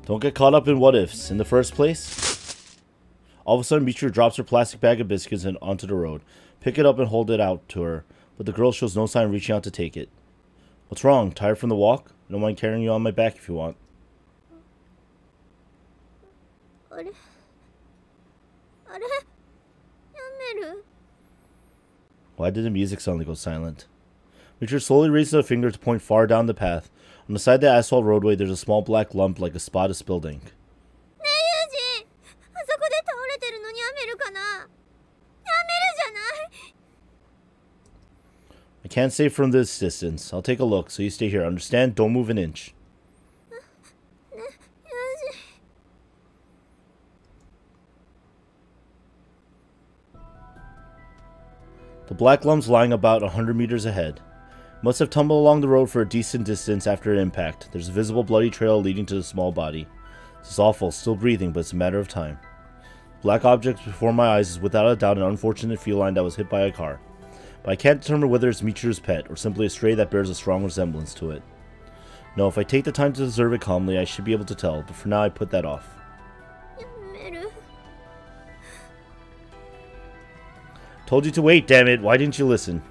Don't get caught up in what ifs. In the first place, all of a sudden Michiru drops her plastic bag of biscuits onto the road. Pick it up and hold it out to her, but the girl shows no sign of reaching out to take it. What's wrong? Tired from the walk? I don't mind carrying you on my back if you want. Why did the music suddenly go silent? Michiru slowly raises a finger to point far down the path. On the side of the asphalt roadway, there's a small black lump like a spot of spilled ink. I can't say from this distance. I'll take a look, so you stay here. Understand? Don't move an inch. The black lump's lying about 100 meters ahead. Must have tumbled along the road for a decent distance after impact. There's a visible bloody trail leading to the small body. This is awful, still breathing, but it's a matter of time. Black object before my eyes is without a doubt an unfortunate feline that was hit by a car. But I can't determine whether it's Michiru's pet, or simply a stray that bears a strong resemblance to it. No, if I take the time to observe it calmly, I should be able to tell, but for now I put that off. Told you to wait, damn it! Why didn't you listen?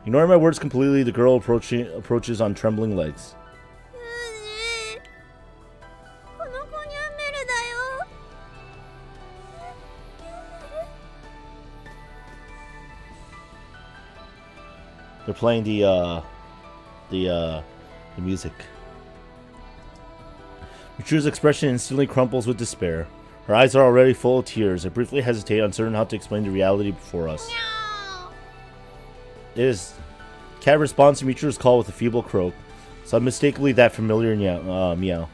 Ignoring my words completely, the girl approaches on trembling legs. They're playing the music. Michiru's expression instantly crumples with despair. Her eyes are already full of tears. I briefly hesitate, uncertain how to explain the reality before us. It is. Cat responds to Michiru's call with a feeble croak. It's unmistakably that familiar meow.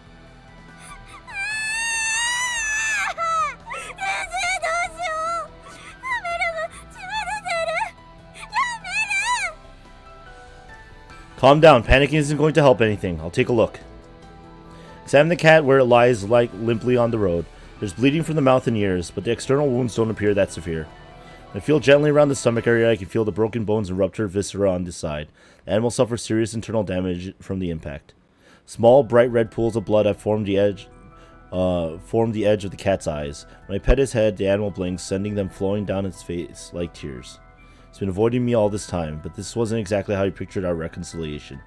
Calm down. Panicking isn't going to help anything. I'll take a look. Examine the cat where it lies limply on the road. There's bleeding from the mouth and ears, but the external wounds don't appear that severe. When I feel gently around the stomach area, I can feel the broken bones and ruptured viscera on this side. The animal suffers serious internal damage from the impact. Small, bright red pools of blood have formed the edge of the cat's eyes. When I pet his head, the animal blinks, sending them flowing down its face like tears. It's been avoiding me all this time, but this wasn't exactly how he pictured our reconciliation.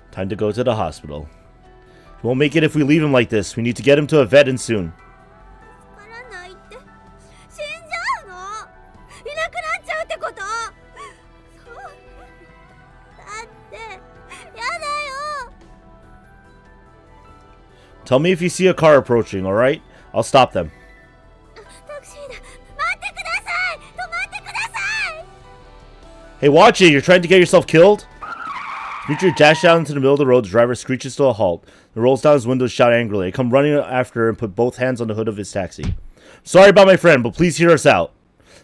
Time to go to the hospital. We won't make it if we leave him like this. We need to get him to a vet and soon. Tell me if you see a car approaching, alright? I'll stop them. Hey, watch it! You're trying to get yourself killed? Michiru dashed out into the middle of the road. The driver screeches to a halt. He rolls down his window and shouts angrily. I come running after her and put both hands on the hood of his taxi. Sorry about my friend, but please hear us out.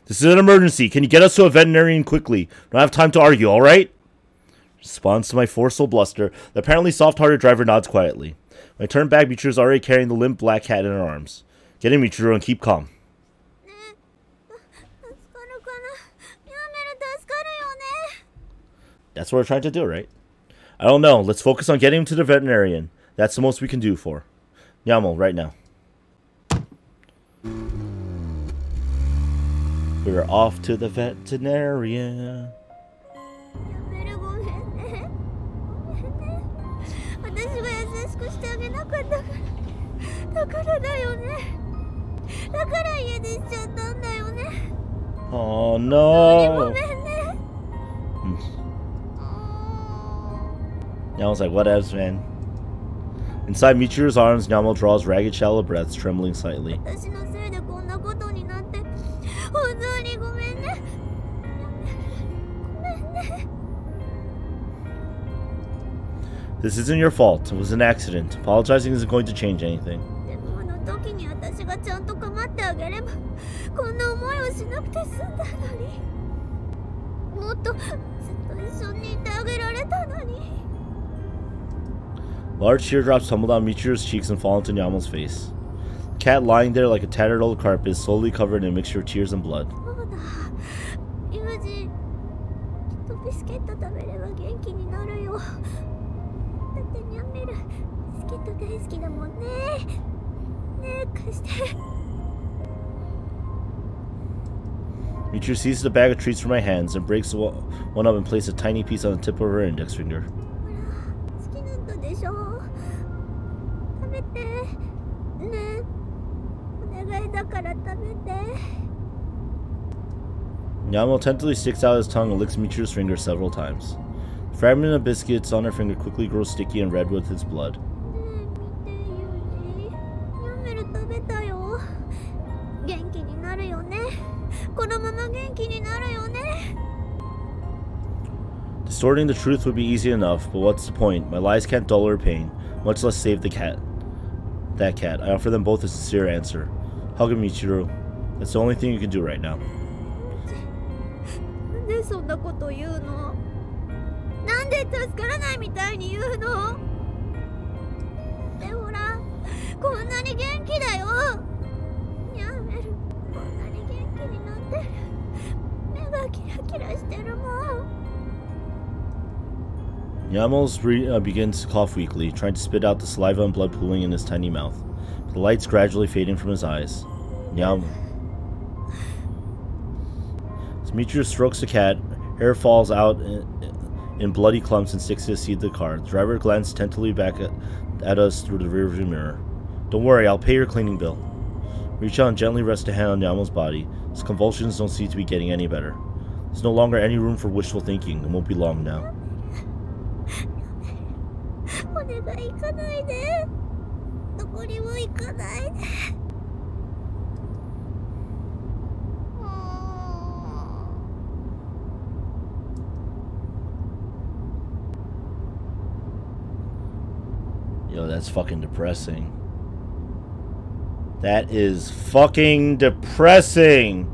This is an emergency. Can you get us to a veterinarian quickly? Don't have time to argue, alright? Responds to my forceful bluster. The apparently soft-hearted driver nods quietly. When I turn back, Michiru's already carrying the limp black cat in her arms. Get in, Michiru, and keep calm. That's what we're trying to do, right? I don't know. Let's focus on getting him to the veterinarian. That's the most we can do for Nyamo right now. We're off to the veterinarian. Oh no. Nyamo's like, whatevs, man. Inside Michiru's arms, Nyamo draws ragged, shallow breaths, trembling slightly. This isn't your fault. It was an accident. Apologizing isn't going to change anything. Large teardrops tumble down Michiru's cheeks and fall into Nyamo's face. The cat lying there like a tattered old carpet is slowly covered in a mixture of tears and blood. Michiru seizes the bag of treats from my hands and breaks one up and places a tiny piece on the tip of her index finger. Nyamo tentatively sticks out his tongue and licks Michiru's finger several times. The fragment of biscuits on her finger quickly grows sticky and red with its blood. Distorting the truth would be easy enough, but what's the point? My lies can't dull her pain, much less save the cat. That cat. I offer them both a sincere answer. Hug him, Michiru. That's the only thing you can do right now. Nyamo begins to cough weakly, trying to spit out the saliva and blood pooling in his tiny mouth. The light's gradually fading from his eyes. Nyamo. As Michiru strokes the cat, hair falls out in bloody clumps and sticks to the seat of the car. The driver glances tentatively back at us through the rearview mirror. Don't worry, I'll pay your cleaning bill. Reach out and gently rest a hand on Nyamo's body. His convulsions don't seem to be getting any better. There's no longer any room for wishful thinking. It won't be long now. Yo, that's fucking depressing. That is fucking depressing!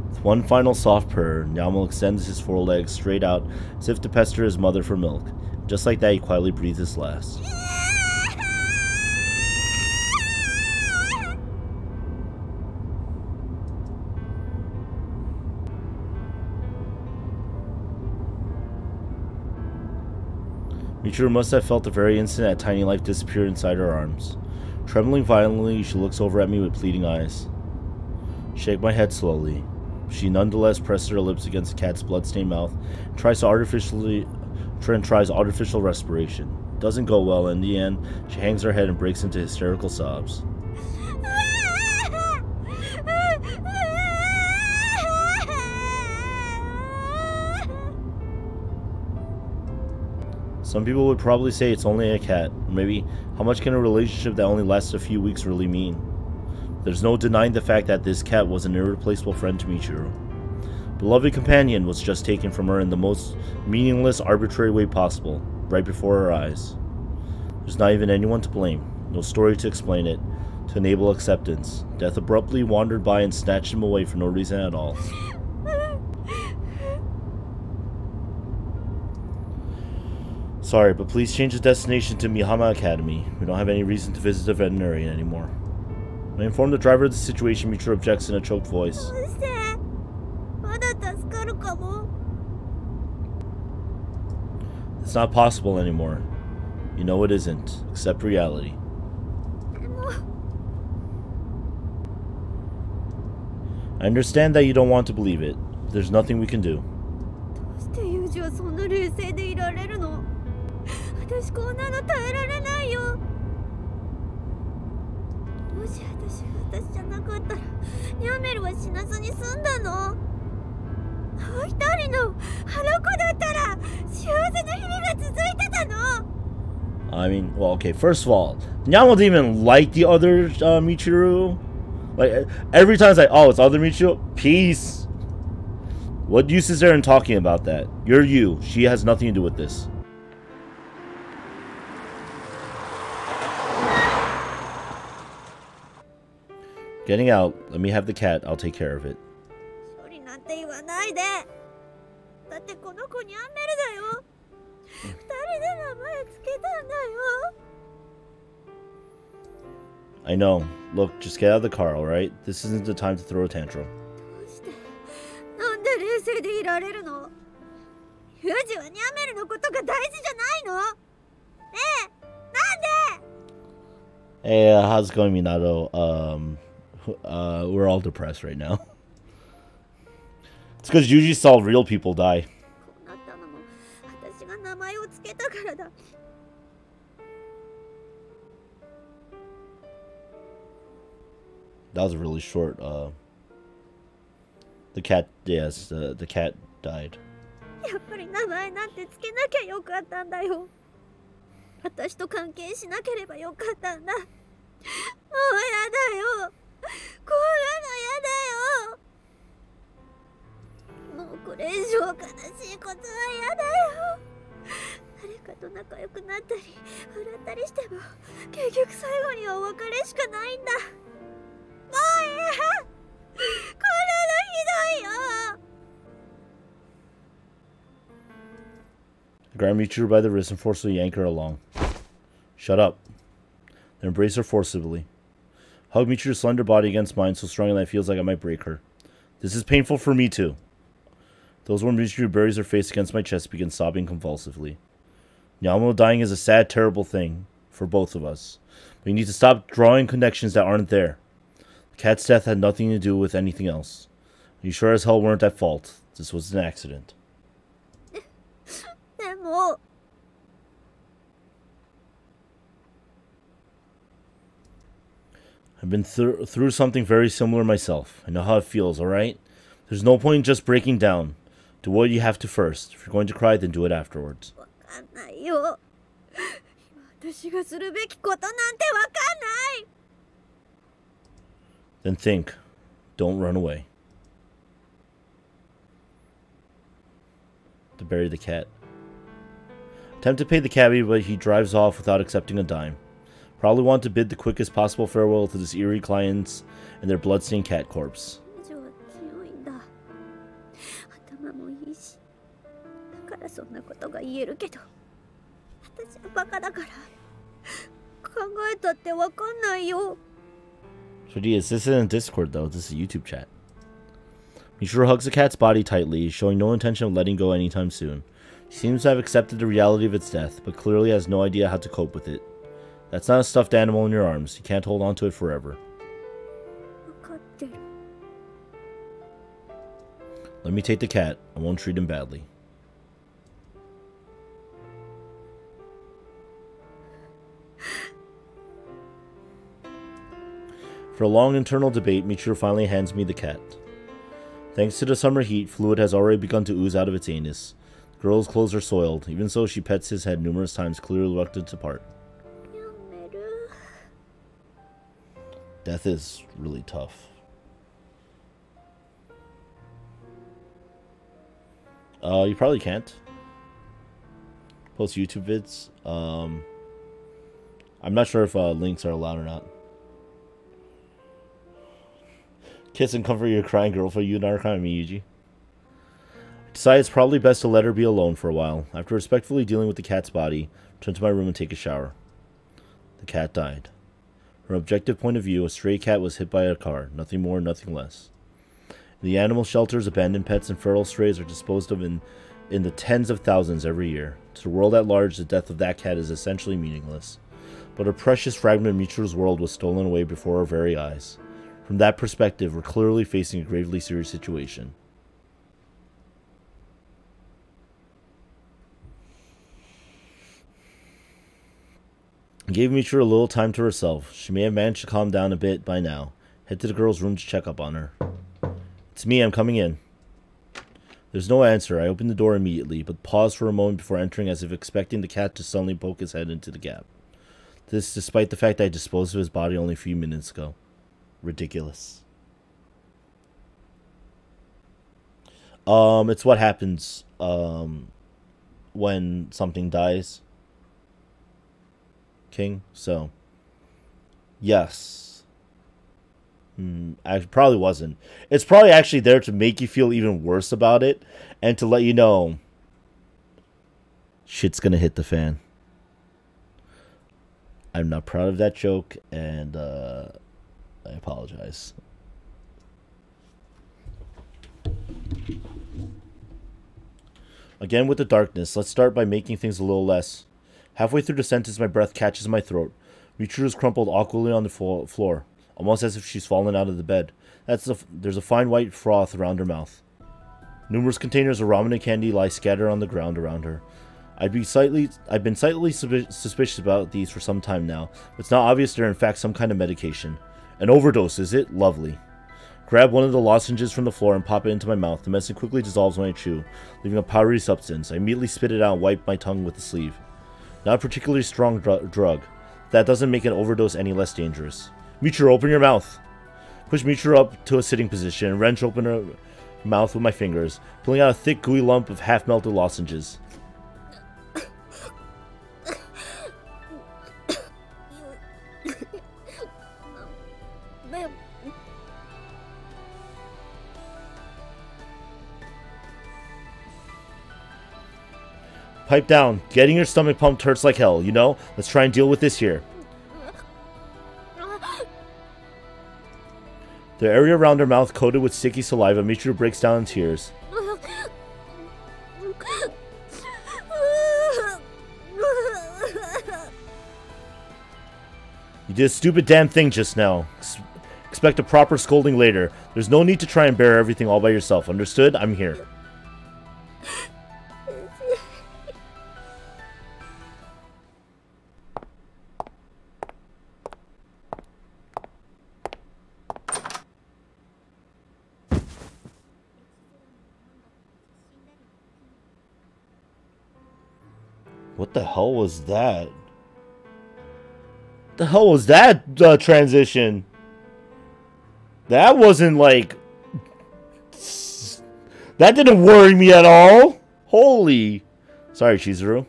With one final soft purr, Nyamo extends his forelegs straight out as if to pester his mother for milk. Just like that, he quietly breathes his last. Michiru must have felt the very instant that tiny life disappeared inside her arms. Trembling violently, she looks over at me with pleading eyes. Shake my head slowly. She nonetheless presses her lips against the cat's bloodstained mouth and tries artificial respiration. Doesn't go well, and in the end, she hangs her head and breaks into hysterical sobs. Some people would probably say it's only a cat. Or maybe, how much can a relationship that only lasts a few weeks really mean? There's no denying the fact that this cat was an irreplaceable friend to Michiru. Beloved companion was just taken from her in the most meaningless, arbitrary way possible, right before her eyes. There's not even anyone to blame, no story to explain it, to enable acceptance. Death abruptly wandered by and snatched him away for no reason at all. Sorry, but please change the destination to Mihama Academy. We don't have any reason to visit the veterinarian anymore. When I inform the driver of the situation, Michiru objects in a choked voice. It's not possible anymore. You know it isn't. Accept reality. I understand that you don't want to believe it. There's nothing we can do. I mean, well, okay, first of all, Nyamo didn't even like the other Michiru. Like, every time it's like, oh, it's other Michiru? Peace. What use is there in talking about that? You're you. She has nothing to do with this. Getting out. Let me have the cat. I'll take care of it. I know. Look, just get out of the car, alright? This isn't the time to throw a tantrum. Hey, how's it going, Minato? We're all depressed right now. It's because Yuji saw real people die. That was really short. The cat, yes, the cat died. Grab Michiru by the wrist and forcibly yank her along. Shut up. Then embrace her forcibly. Hug Michiru's slender body against mine so strongly that it feels like I might break her. This is painful for me too. Those when Michiru buries her face against my chest begins sobbing convulsively. Yamo dying is a sad, terrible thing for both of us. But you need to stop drawing connections that aren't there. The cat's death had nothing to do with anything else. You sure as hell weren't at fault. This was an accident. I've been through something very similar myself. I know how it feels, alright? There's no point in just breaking down. Do what you have to first. If you're going to cry, then do it afterwards. Then think. Don't run away. To bury the cat. Attempt to pay the cabbie, but he drives off without accepting a dime. Probably want to bid the quickest possible farewell to this eerie clients and their bloodstained cat corpse. This isn't in Discord though, this is YouTube chat. Michiru hugs the cat's body tightly, showing no intention of letting go anytime soon. She seems to have accepted the reality of its death, but clearly has no idea how to cope with it. That's not a stuffed animal in your arms. You can't hold on to it forever. Let me take the cat. I won't treat him badly. For a long internal debate, Michiru finally hands me the cat. Thanks to the summer heat, fluid has already begun to ooze out of its anus. The girl's clothes are soiled. Even so, she pets his head numerous times, clearly reluctant to part. Death is really tough. You probably can't. Post YouTube vids. I'm not sure if links are allowed or not. Kiss and comfort your crying girlfriend, you Narcon Miyuji. Decided it's probably best to let her be alone for a while. After respectfully dealing with the cat's body, turned to my room and take a shower. The cat died. From an objective point of view, a stray cat was hit by a car. Nothing more, nothing less. In the animal shelters, abandoned pets and feral strays are disposed of in the tens of thousands every year. To the world at large, the death of that cat is essentially meaningless. But a precious fragment of Michiru's world was stolen away before our very eyes. From that perspective, we're clearly facing a gravely serious situation. I gave Michiru a little time to herself. She may have managed to calm down a bit by now. Head to the girl's room to check up on her. It's me, I'm coming in. There's no answer. I opened the door immediately, but paused for a moment before entering as if expecting the cat to suddenly poke his head into the gap. This despite the fact I disposed of his body only a few minutes ago. Ridiculous. It's what happens when something dies, King. So yes. I probably wasn't. It's probably actually there to make you feel even worse about it and to let you know shit's gonna hit the fan. I'm not proud of that joke, and I apologize. Again with the darkness, let's start by making things a little less. Halfway through the sentence, my breath catches my throat. Michiru's crumpled awkwardly on the floor, almost as if she's fallen out of the bed. There's a fine white froth around her mouth. Numerous containers of ramen and candy lie scattered on the ground around her. I've been slightly suspicious about these for some time now, but it's not obvious they're in fact some kind of medication. An overdose, is it? Lovely. Grab one of the lozenges from the floor and pop it into my mouth. The medicine quickly dissolves when I chew, leaving a powdery substance. I immediately spit it out and wipe my tongue with the sleeve. Not a particularly strong drug. That doesn't make an overdose any less dangerous. Michiru, open your mouth. Push Michiru up to a sitting position and wrench open her mouth with my fingers, pulling out a thick, gooey lump of half-melted lozenges. Pipe down. Getting your stomach pumped hurts like hell, you know? Let's try and deal with this here. The area around her mouth coated with sticky saliva, Michiru breaks down in tears. You did a stupid damn thing just now. Expect a proper scolding later. There's no need to try and bear everything all by yourself. Understood? I'm here. What the hell was that? The hell was that transition? That wasn't like... That didn't worry me at all. Holy. Sorry, Chizuru.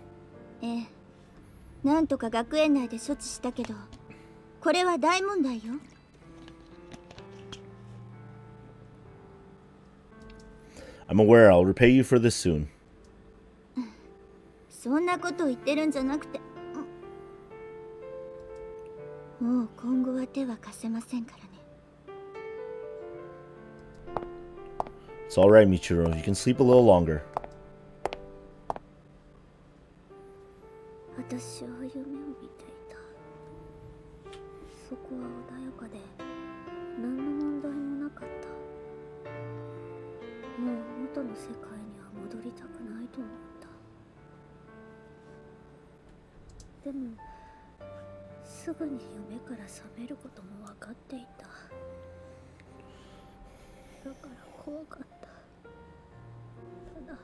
なんとか学園内で処置したけど、これは大問題よ。I'm aware I'll repay you for this soon. そんなこと言ってるんじゃなくて、もう今後は手は貸せませんからね。It's alright, Michiru. You can sleep a little longer. 私は夢を見ていた。そこは穏やかで何の問題もなかった。もう元の世界には戻りたくないと思った。でもすぐに夢から覚めることも分かっていた。だから怖かった。ただ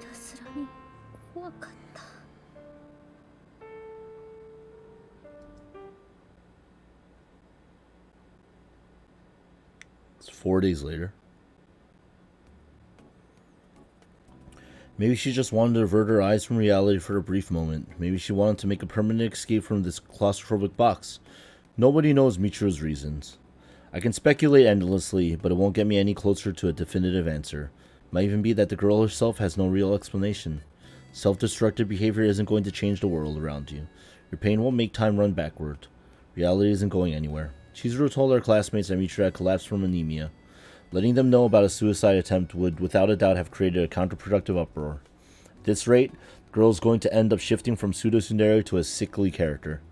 ひたすらに怖かった。It's 4 days later. Maybe she just wanted to avert her eyes from reality for a brief moment. Maybe she wanted to make a permanent escape from this claustrophobic box. Nobody knows Michiru's reasons. I can speculate endlessly, but it won't get me any closer to a definitive answer. It might even be that the girl herself has no real explanation. Self-destructive behavior isn't going to change the world around you. Your pain won't make time run backward. Reality isn't going anywhere. Chizuru told her classmates that Michiru had collapsed from anemia. Letting them know about a suicide attempt would without a doubt have created a counterproductive uproar. At this rate, the girl is going to end up shifting from pseudo-tsundere to a sickly character.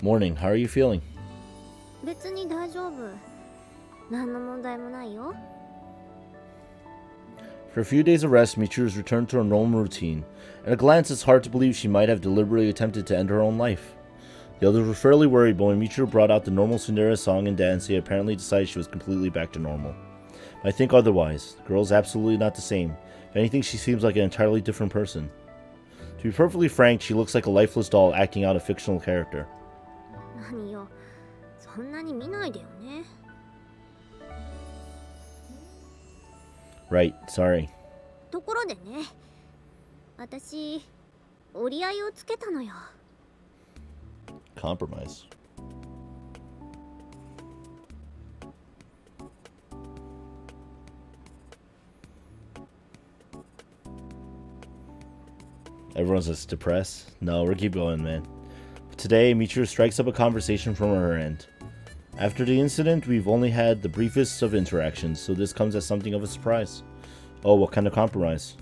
Morning, how are you feeling? For a few days of rest, Michiru has returned to her normal routine. At a glance, it's hard to believe she might have deliberately attempted to end her own life. The others were fairly worried, but when Michiru brought out the normal tsundere song and dance, they apparently decided she was completely back to normal. But I think otherwise. The girl is absolutely not the same. If anything, she seems like an entirely different person. To be perfectly frank, she looks like a lifeless doll acting out a fictional character. Right, sorry. Compromise. Everyone's just depressed? No, we're keep going, man. Today, Michiru strikes up a conversation from her end. After the incident, we've only had the briefest of interactions, so this comes as something of a surprise. Oh, what kind of compromise?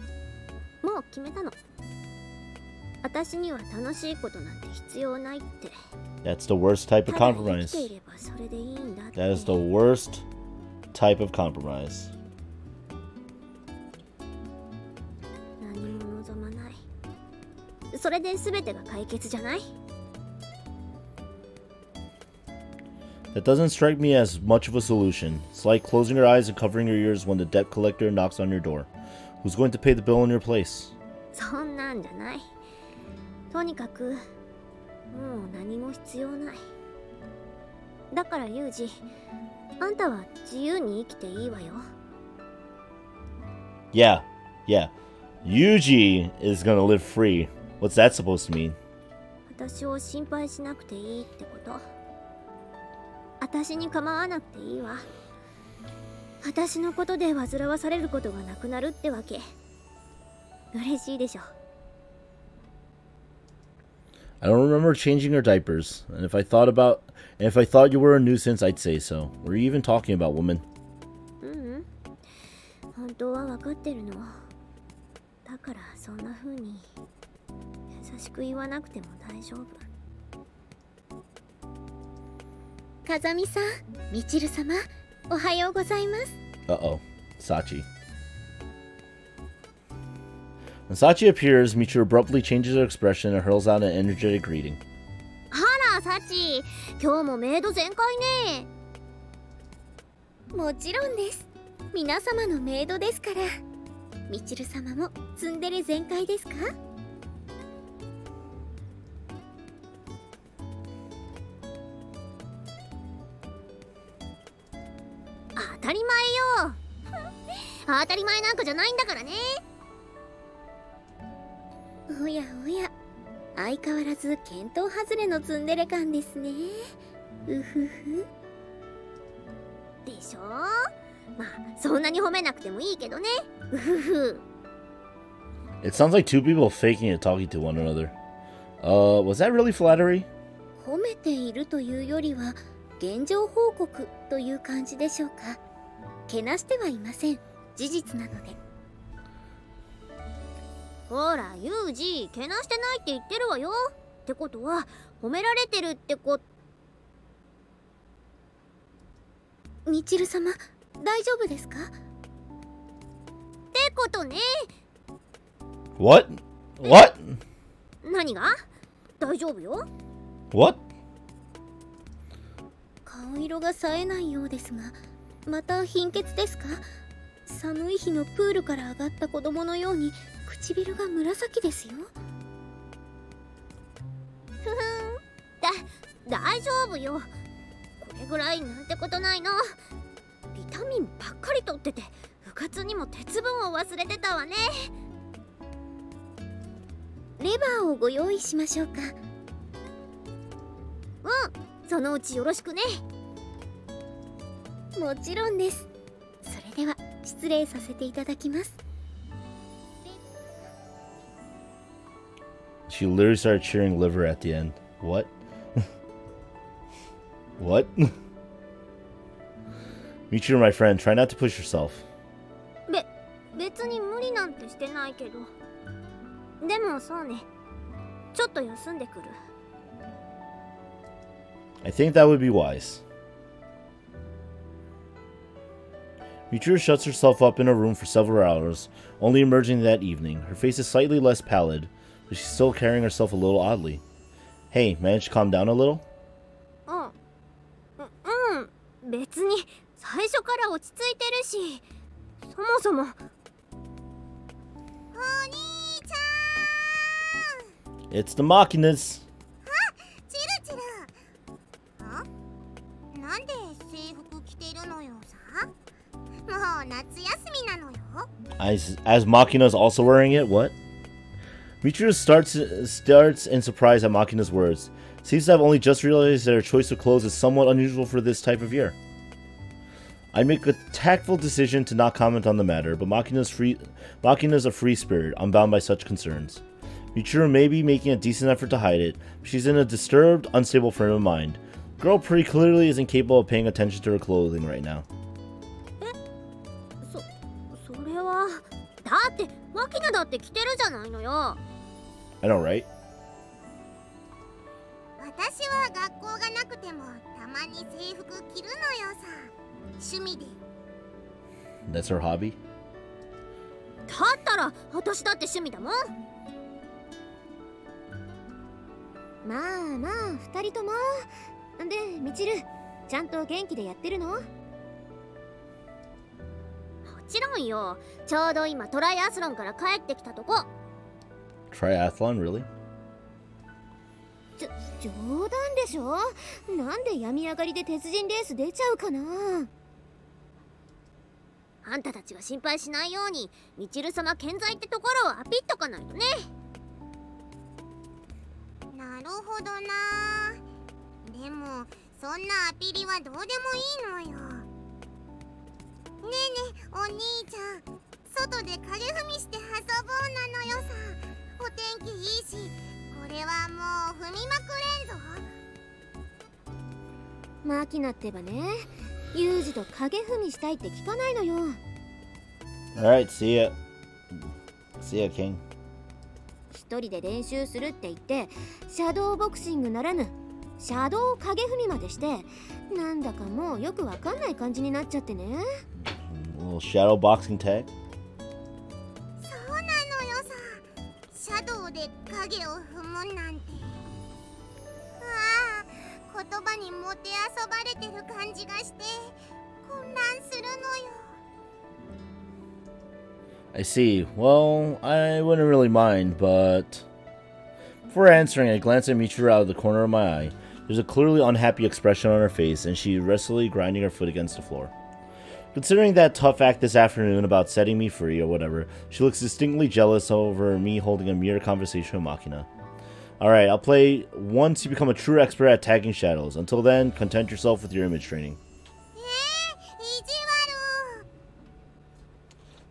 That's the worst type of compromise. That is the worst type of compromise. That doesn't strike me as much of a solution. It's like closing your eyes and covering your ears when the debt collector knocks on your door. Who's going to pay the bill in your place? Yeah. Yuji is gonna live free. What's that supposed to mean? I don't remember changing her diapers, and if I thought you were a nuisance, I'd say so. What are you even talking about, woman? Uh-oh. Sachi. When Sachi appears, Michiru abruptly changes her expression and hurls out an energetic greeting. It sounds like two people faking it talking to one another. Was that really flattery? What? What? What? 顔色が冴えないようですが、また貧血ですか？寒い日のプールから上がった子供のように唇が紫ですよ。ふふん、大丈夫よ。これぐらいなんてことないの。ビタミンばっかりとってて部活にも鉄分を忘れてたわね。レバーをご用意しましょうか。うん、そのうちよろしくね。もちろんです。それでは失礼させていただきます。 She literally started cheering liver at the end. What? What? Michiru, my friend, try not to push yourself. 別に無理なんてしてないけど。でもそうね。ちょっと休んでくる。I think that would be wise. Michiru shuts herself up in a room for several hours, only emerging that evening. Her face is slightly less pallid, but she's still carrying herself a little oddly. Hey, managed to calm down a little? 別に最初から落ち着いてるし、そもそも。お兄ちゃん。It's the Machinas. チルチル。なんで制服着てるのよさ。もう夏休みなのよ。As Machina's also wearing it? What? Michiru starts in surprise at Machina's words. Seems to have only just realized that her choice of clothes is somewhat unusual for this type of year. I make a tactful decision to not comment on the matter, but Machina's a free spirit, unbound by such concerns. Michiru may be making a decent effort to hide it, but she's in a disturbed, unstable frame of mind. The girl pretty clearly isn't capable of paying attention to her clothing right now. それはだってマキナだって着てるじゃないのよ。 I know, right? 私は学校がなくてもたまに制服着るのよさ。趣味で。 That's her hobby? だったら私だって趣味だもん。まあまあ二人とも。で、みちる、ちゃんと元気でやってるの？もちろんよ。ちょうど今トライアスロンから帰ってきたとこ。 Triathlon, really? 冗談でしょ。なんで病み上がりで鉄人レース出ちゃうかな。あんたたちが心配しないようにみちる様健在ってところをアピっとかないとね。なるほどな。でもそんなアピりはどうでもいいのよ。ねえねえお兄ちゃん、外で影踏みして遊ぼうなのよさ。お天気いいし、これはもう踏みまくれんぞ。マキナってばね、ユージと影踏みしたいって聞かないのよ。 Alright, see ya. See ya, King. 一人で練習するって言ってシャドーボクシングならぬシャドー影踏みまでして、なんだかもうよくわかんない感じになっちゃってね。 A little shadow boxing tag? そうなのよさ。シャドウで影を踏むなんて。ああ、言葉にもてあそばれてる感じがして混乱するのよ。 I see. Well, I wouldn't really mind, but... Before answering, I glance at Michiru out of the corner of my eye. There's a clearly unhappy expression on her face, and she's restlessly grinding her foot against the floor. Considering that tough act this afternoon about setting me free or whatever, she looks distinctly jealous over me holding a mere conversation with Machina. Alright, I'll play once you become a true expert at tagging shadows. Until then, content yourself with your image training.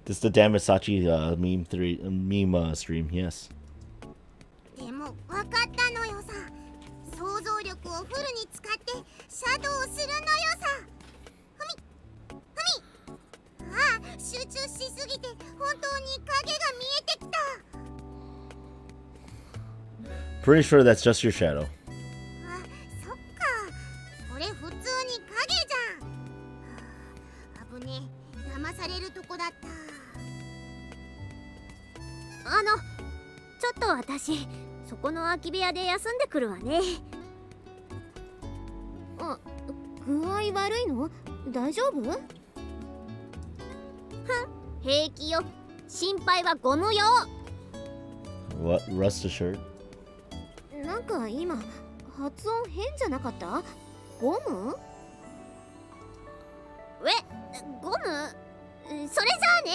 This is the Damasachi meme stream, yes. でも分かったのよさ。想像力をフルに使ってシャドウするのよさ。ああ、集中しすぎて本当に影が見えてきた。 Pretty sure that's just your shadow. あ、そっか。これ普通に影じゃん。危ねえ、騙されるとこだった。ちょっと私そこの空き部屋で休んでくるわね。あ、具合悪いの？大丈夫？平気よ。心配はゴムよ。 What? Rust assured? なんか今発音変じゃなかった？ゴム？ゴム？それじゃあね。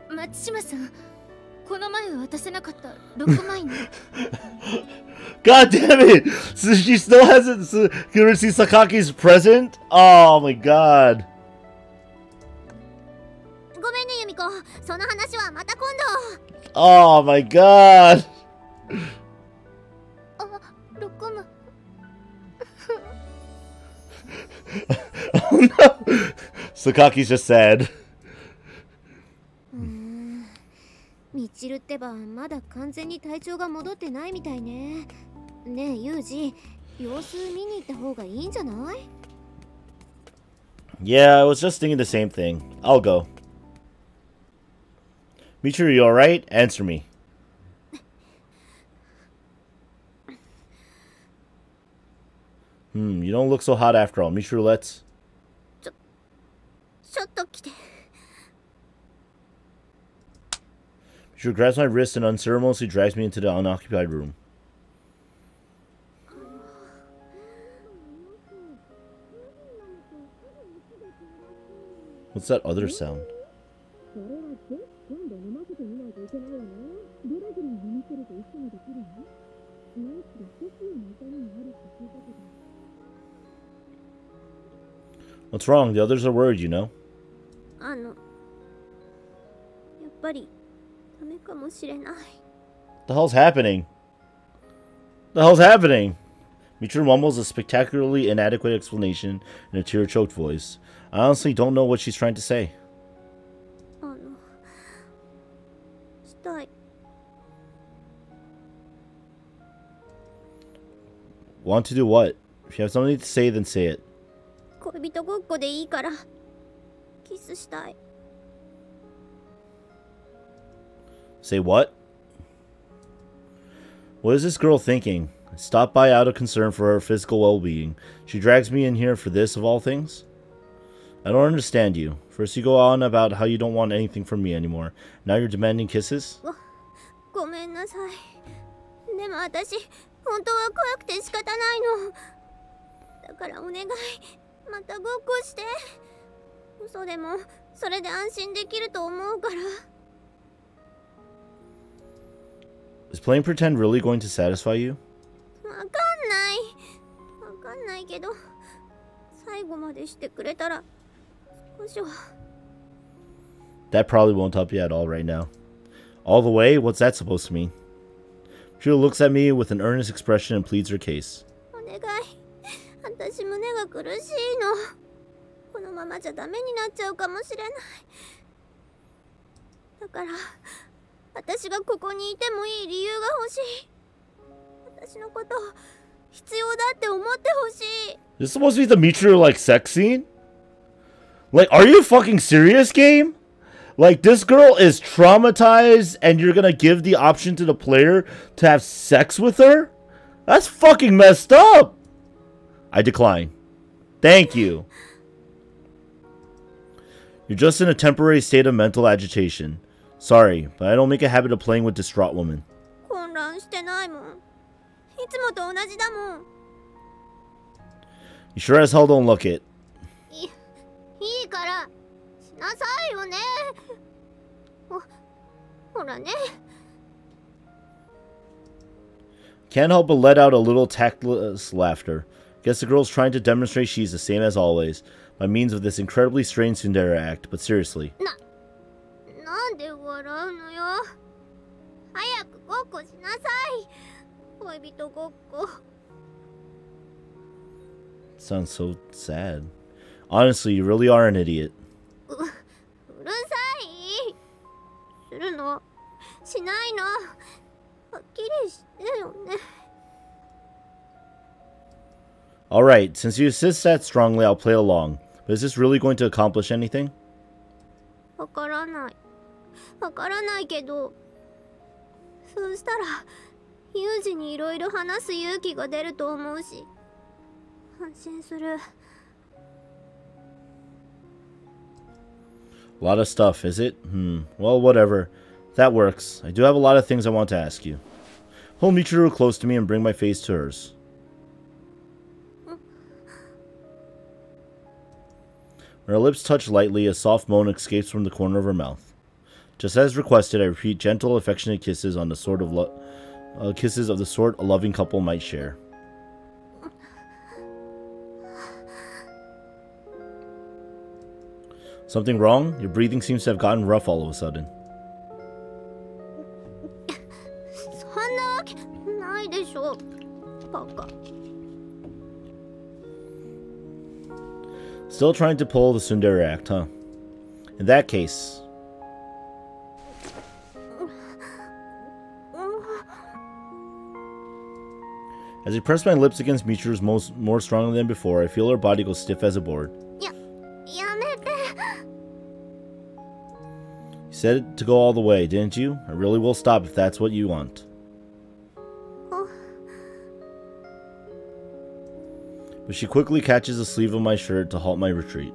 松島さん、この前渡せなかった6枚の。God damn it! So she still hasn't seen Sakaki's present? Oh my god. ごめんね、ユミコ。その話はまた今度。Oh my god. 6枚。Oh no! Sakaki's just sad. ミチルってばまだ完全に体調が戻ってないみたいね。ねえユージ、様子見に行った方がいいんじゃない？ Yeah, I was just thinking the same thing. I'll go. Michiru, you alright? Answer me. You don't look so hot after all. Michiru, let's... ちょっと来て。Michiru grabs my wrist and unceremoniously drags me into the unoccupied room. What's that other sound? What's wrong? The others are worried, you know. やっぱりダメかもしれない。 The hell's happening? The hell's happening? Michiru mumbles a spectacularly inadequate explanation in a tear-choked voice. I honestly don't know what she's trying to say. したい。 Want to do what? If you have something to say, then say it. 恋人ごっこでいいからキスしたい。 Say what? What is this girl thinking? I stopped by out of concern for her physical well-being. She drags me in here for this, of all things? I don't understand you. First you go on about how you don't want anything from me anymore. Now you're demanding kisses? ごめんなさい。でも私、本当は怖くて仕方ないの。だからお願い、またごっこして。嘘でも、それで安心できると思うから。 Is playing pretend really going to satisfy you? わかんないけど、最後までしてくれたら少しは。 That probably won't help you at all right now. All the way? What's that supposed to mean? Michiru looks at me with an earnest expression and pleads her case. お願い、私胸が苦しいの。このままじゃダメになっちゃうかもしれない。だから私がここにいてもいい理由が欲しい。私のこと必要だって思ってほしい。 This is supposed to be the Michiru like sex scene? Like, are you fucking serious, game? Like, this girl is traumatized and you're gonna give the option to the player to have sex with her? That's fucking messed up! I decline. Thank you. You're just in a temporary state of mental agitation. Sorry, but I don't make a habit of playing with distraught women. 混乱してないもん。いつもと同じだもん。 You sure as hell don't look it. いいからしなさいよね。ほらね。 Can't help but let out a little tactless laughter. Guess the girl's trying to demonstrate she's the same as always, by means of this incredibly strange tsundere act, but seriously. なんで笑うのよ。早くごっこしなさい。恋人ごっこ。 Sounds so sad. Honestly, you really are an idiot. うるさい。するのしないの。はっきりしてよね。 Alright, since you insist that strongly, I'll play along. But is this really going to accomplish anything? わからないけど、そうしたらユージにいろいろ話す勇気が出ると思うし、安心する。 A lot of stuff, is it? Well, whatever. That works. I do have a lot of things I want to ask you. Hold Michiru close to me and bring my face to hers. When her lips touch lightly, a soft moan escapes from the corner of her mouth. Just as requested, I repeat gentle, affectionate kisses on the sort of kisses of the sort a loving couple might share. Something wrong? Your breathing seems to have gotten rough all of a sudden. Still trying to pull the tsundere act, huh? In that case... As I press my lips against Michiru's more strongly than before, I feel her body go stiff as a board. You said to go all the way, didn't you? I really will stop if that's what you want. But she quickly catches the sleeve of my shirt to halt my retreat.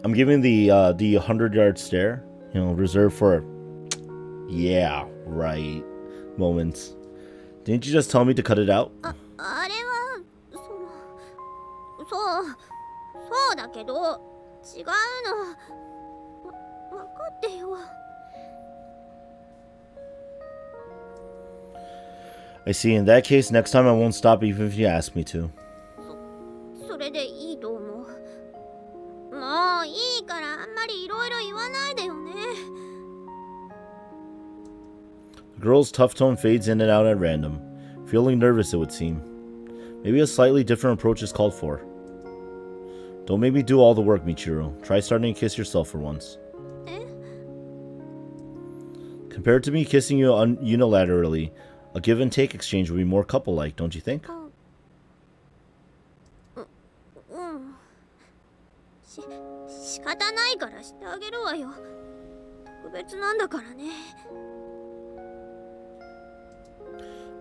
I'm giving the 100-yard stare, reserved for yeah, right moments. Didn't you just tell me to cut it out? I see. In that case, next time I won't stop even if you ask me to. The girl's tough tone fades in and out at random. Feeling nervous, it would seem. Maybe a slightly different approach is called for. Don't make me do all the work, Michiru. Try starting to kiss yourself for once. Compared to me kissing you unilaterally, a give-and-take exchange would be more couple-like, don't you think?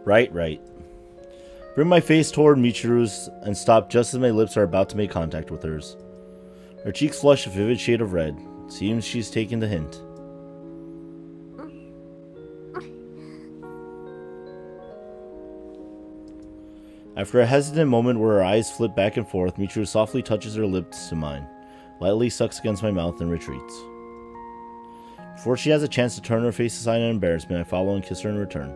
Right. Bring my face toward Michiru's and stop just as my lips are about to make contact with hers. Her cheeks flush a vivid shade of red. Seems she's taken the hint. After a hesitant moment where her eyes flip back and forth, Michiru softly touches her lips to mine, lightly sucks against my mouth, and retreats. Before she has a chance to turn her face aside in embarrassment, I follow and kiss her in return.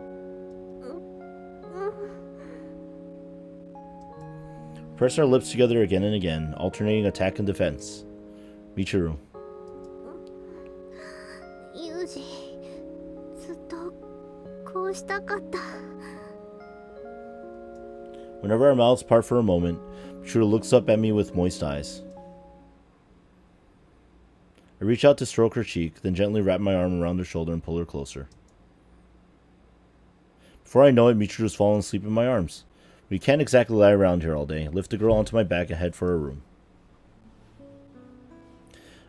Press our lips together again and again, alternating attack and defense. Michiru. Whenever our mouths part for a moment, Michiru looks up at me with moist eyes. I reach out to stroke her cheek, then gently wrap my arm around her shoulder and pull her closer. Before I know it, Michiru's fallen asleep in my arms. We can't exactly lie around here all day. Lift the girl onto my back and head for her room.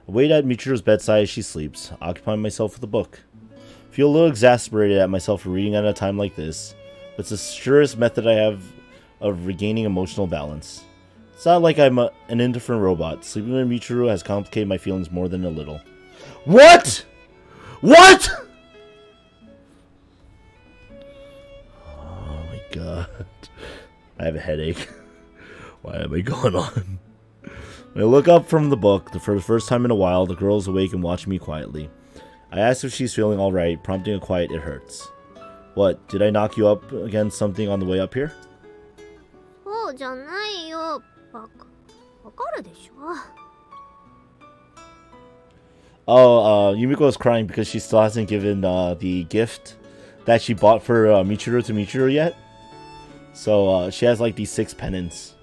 I wait at Michiru's bedside as she sleeps, occupying myself with a book. Feel a little exasperated at myself for reading at a time like this, but it's the surest method I have of regaining emotional balance. It's not like I'm an indifferent robot. Sleeping with Michiru has complicated my feelings more than a little. What? What? Oh my god. I have a headache. Why am I going on? When I look up from the book, for the first time in a while, the girl is awake and watching me quietly. I ask if she's feeling alright, prompting a quiet "it hurts." What, did I knock you up against something on the way up here? Oh, Yumiko is crying because she still hasn't given the gift that she bought for Michiru to Michiru yet. So she has like these 6 penance.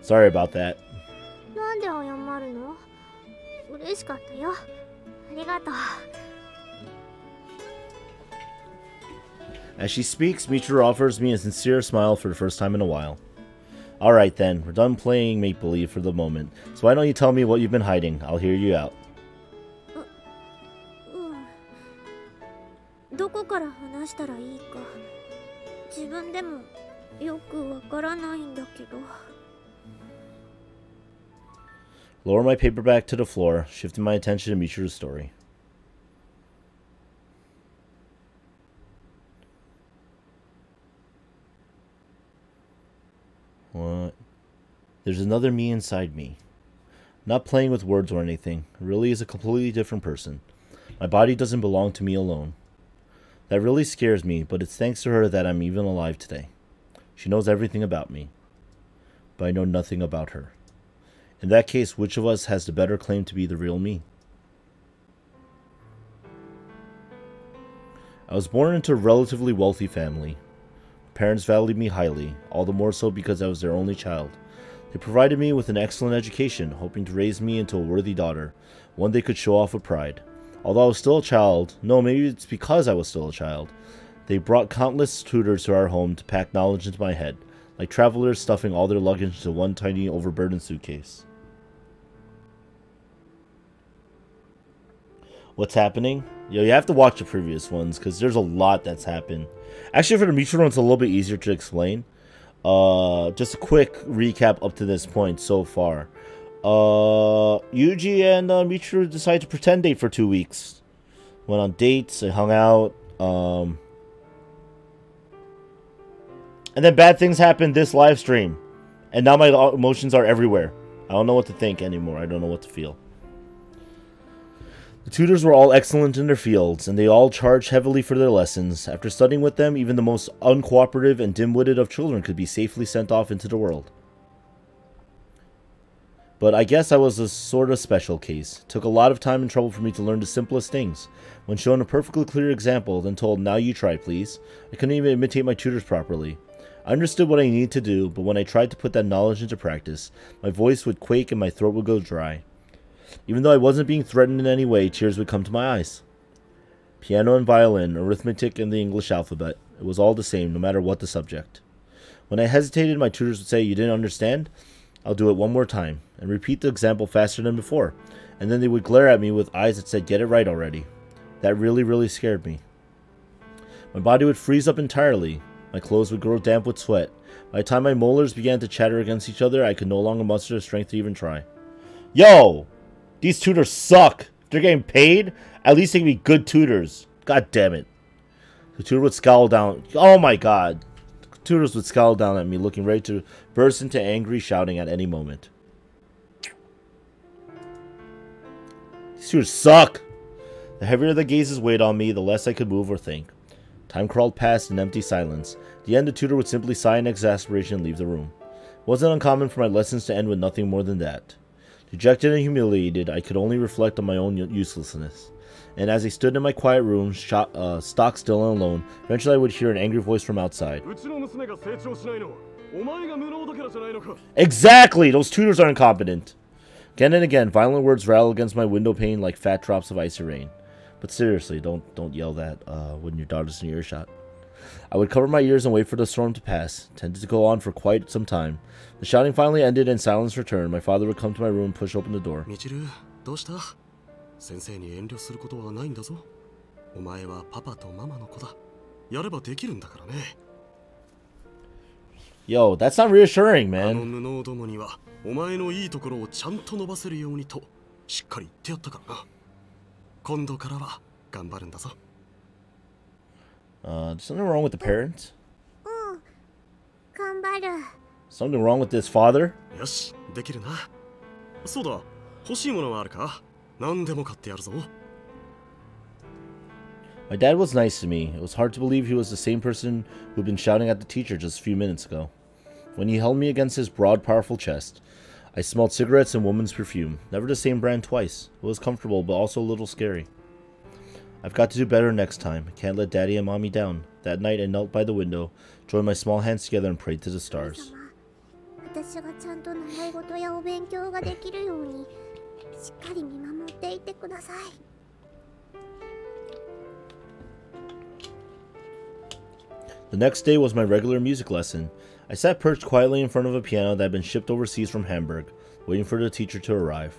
Sorry about that. As she speaks, Michiru offers me a sincere smile for the first time in a while. Alright then, we're done playing make-believe for the moment, so why don't you tell me what you've been hiding? I'll hear you out. Lower my paperback to the floor, shifting my attention to Michiru's story. What? There's another me inside me. Not playing with words or anything. It really is a completely different person. My body doesn't belong to me alone. That really scares me, but it's thanks to her that I'm even alive today. She knows everything about me, but I know nothing about her. In that case, which of us has the better claim to be the real me? I was born into a relatively wealthy family. Parents valued me highly, all the more so because I was their only child. They provided me with an excellent education, hoping to raise me into a worthy daughter, one they could show off with pride. Although I was still a child, no, maybe it's because I was still a child, they brought countless tutors to our home to pack knowledge into my head, like travelers stuffing all their luggage into one tiny overburdened suitcase. What's happening? Yo, you have to watch the previous ones, because there's a lot that's happened. Actually, for the Michiru one, it's a little bit easier to explain. Just a quick recap up to this point so far. Yuji and Michiru decided to pretend date for 2 weeks. Went on dates, they hung out, and then bad things happened this live stream. And now my emotions are everywhere. I don't know what to think anymore. I don't know what to feel. The tutors were all excellent in their fields, and they all charged heavily for their lessons. After studying with them, even the most uncooperative and dim-witted of children could be safely sent off into the world. But I guess I was a sort of special case. It took a lot of time and trouble for me to learn the simplest things. When shown a perfectly clear example, then told, "Now you try, please," I couldn't even imitate my tutors properly. I understood what I needed to do, but when I tried to put that knowledge into practice, my voice would quake and my throat would go dry. Even though I wasn't being threatened in any way, tears would come to my eyes. Piano and violin, arithmetic and the English alphabet, it was all the same, no matter what the subject. When I hesitated, my tutors would say, "You didn't understand? I'll do it one more time," and repeat the example faster than before. And then they would glare at me with eyes that said, "Get it right already." That really, really scared me. My body would freeze up entirely. My clothes would grow damp with sweat. By the time my molars began to chatter against each other, I could no longer muster the strength to even try. Yo! These tutors suck! If they're getting paid, at least they can be good tutors. God damn it. The tutor would scowl down. Oh my god. The tutors would scowl down at me, looking ready to burst into angry shouting at any moment. These tutors suck! The heavier the gazes weighed on me, the less I could move or think. Time crawled past in empty silence. At the end, the tutor would simply sigh in exasperation and leave the room. It wasn't uncommon for my lessons to end with nothing more than that. Dejected and humiliated, I could only reflect on my own uselessness. And as I stood in my quiet room, stock still and alone, eventually I would hear an angry voice from outside. Exactly! Those tutors are incompetent! Again and again, violent words rattle against my window pane like fat drops of icy rain. But seriously, don't yell that when your daughter's in earshot. I would cover my ears and wait for the storm to pass. It tended to go on for quite some time. The shouting finally ended and silence returned. My father would come to my room and push open the door. Michiru, どうした? 先生に遠慮することはないんだぞ。お前はパパとママの子だ。やればできるんだからね。Yo, that's not reassuring, man. あの無能どもにはお前のいいところをちゃんと伸ばせるようにとしっかり言ってやったからな。今度からは頑張るんだぞ。Something wrong with the parents? 頑張る。 Something wrong with this father? よし、できるな。そうだ、欲しいものはあるか？何でも買ってやるぞ。My dad was nice to me. It was hard to believe he was the same person who'd been shouting at the teacher just a few minutes ago. When he held me against his broad, powerful chest, I smelled cigarettes and woman's perfume. Never the same brand twice. It was comfortable, but also a little scary. I've got to do better next time. I can't let Daddy and Mommy down. That night, I knelt by the window, joined my small hands together, and prayed to the stars. 私がちゃんと習い事やお勉強ができるようにしっかり見守っていてください。The next day was my regular music lesson. I sat perched quietly in front of a piano that had been shipped overseas from Hamburg, waiting for the teacher to arrive.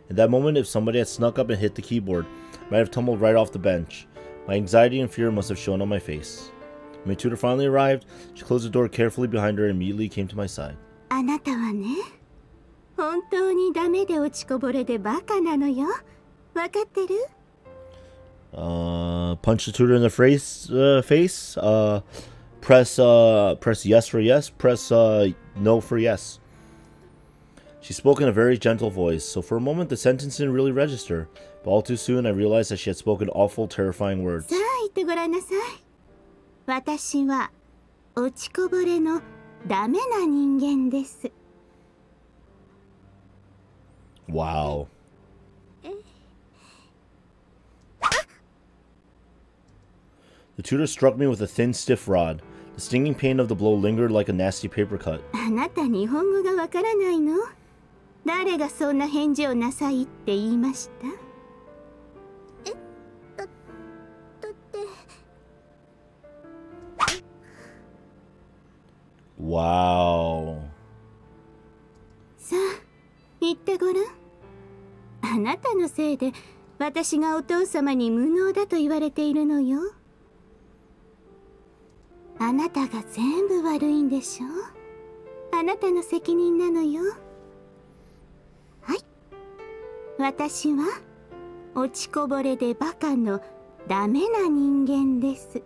In that moment, if somebody had snuck up and hit the keyboard, I might have tumbled right off the bench. My anxiety and fear must have shown on my face. When my tutor finally arrived, she closed the door carefully behind her and immediately came to my side. あなたはね、本当にダメで落ちこぼれでバカなのよ。わかってる？ Punch the tutor in the face. Press yes for yes. Press no for yes. She spoke in a very gentle voice, so for a moment the sentence didn't really register. But all too soon I realized that she had spoken awful, terrifying words. さあ言ってごらんなさい。私は落ちこぼれのダメな人間です。 Wow. The tutor struck me with a thin, stiff rod. The stinging pain of the blow lingered like a nasty paper cut. あなた日本語がわからないの？誰がそんな返事をなさいって言いました？だって。Wow. さあ、言ってごらん。あなたのせいで私がお父様に無能だと言われているのよ。あなたが全部悪いんでしょ。あなたの責任なのよ。はい。私は落ちこぼれでバカのダメな人間です。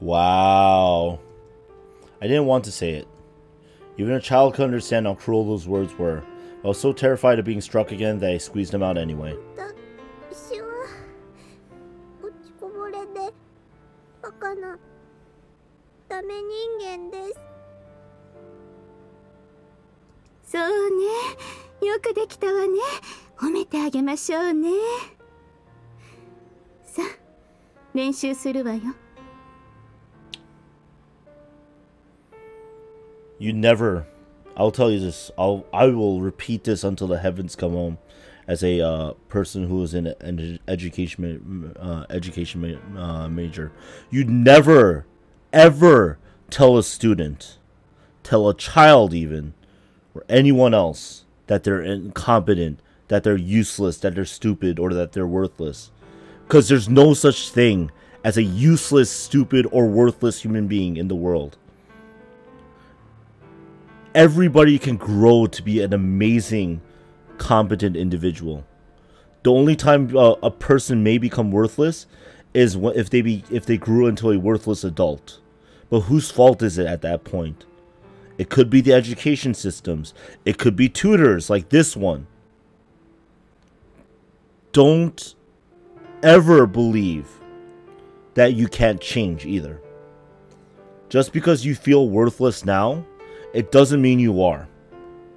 Wow. I didn't want to say it. Even a child could understand how cruel those words were. I was so terrified of being struck again that I squeezed them out anyway. 私は落ちこぼれでバカなダメ人間です。そうね、よくできたわね。褒めてあげましょうね。さあ、練習するわよ。You never. I'll tell you this. I will repeat this until the heavens come home. As a person who is in an education major, you never, ever tell a student, tell a child even, or anyone else that they're incompetent, that they're useless, that they're stupid, or that they're worthless. Because there's no such thing as a useless, stupid, or worthless human being in the world. Everybody can grow to be an amazing, competent individual. The only time a person may become worthless is if they grew into a worthless adult. But whose fault is it at that point? It could be the education systems. It could be tutors like this one. Don't ever believe that you can't change either. Just because you feel worthless now, it doesn't mean you are.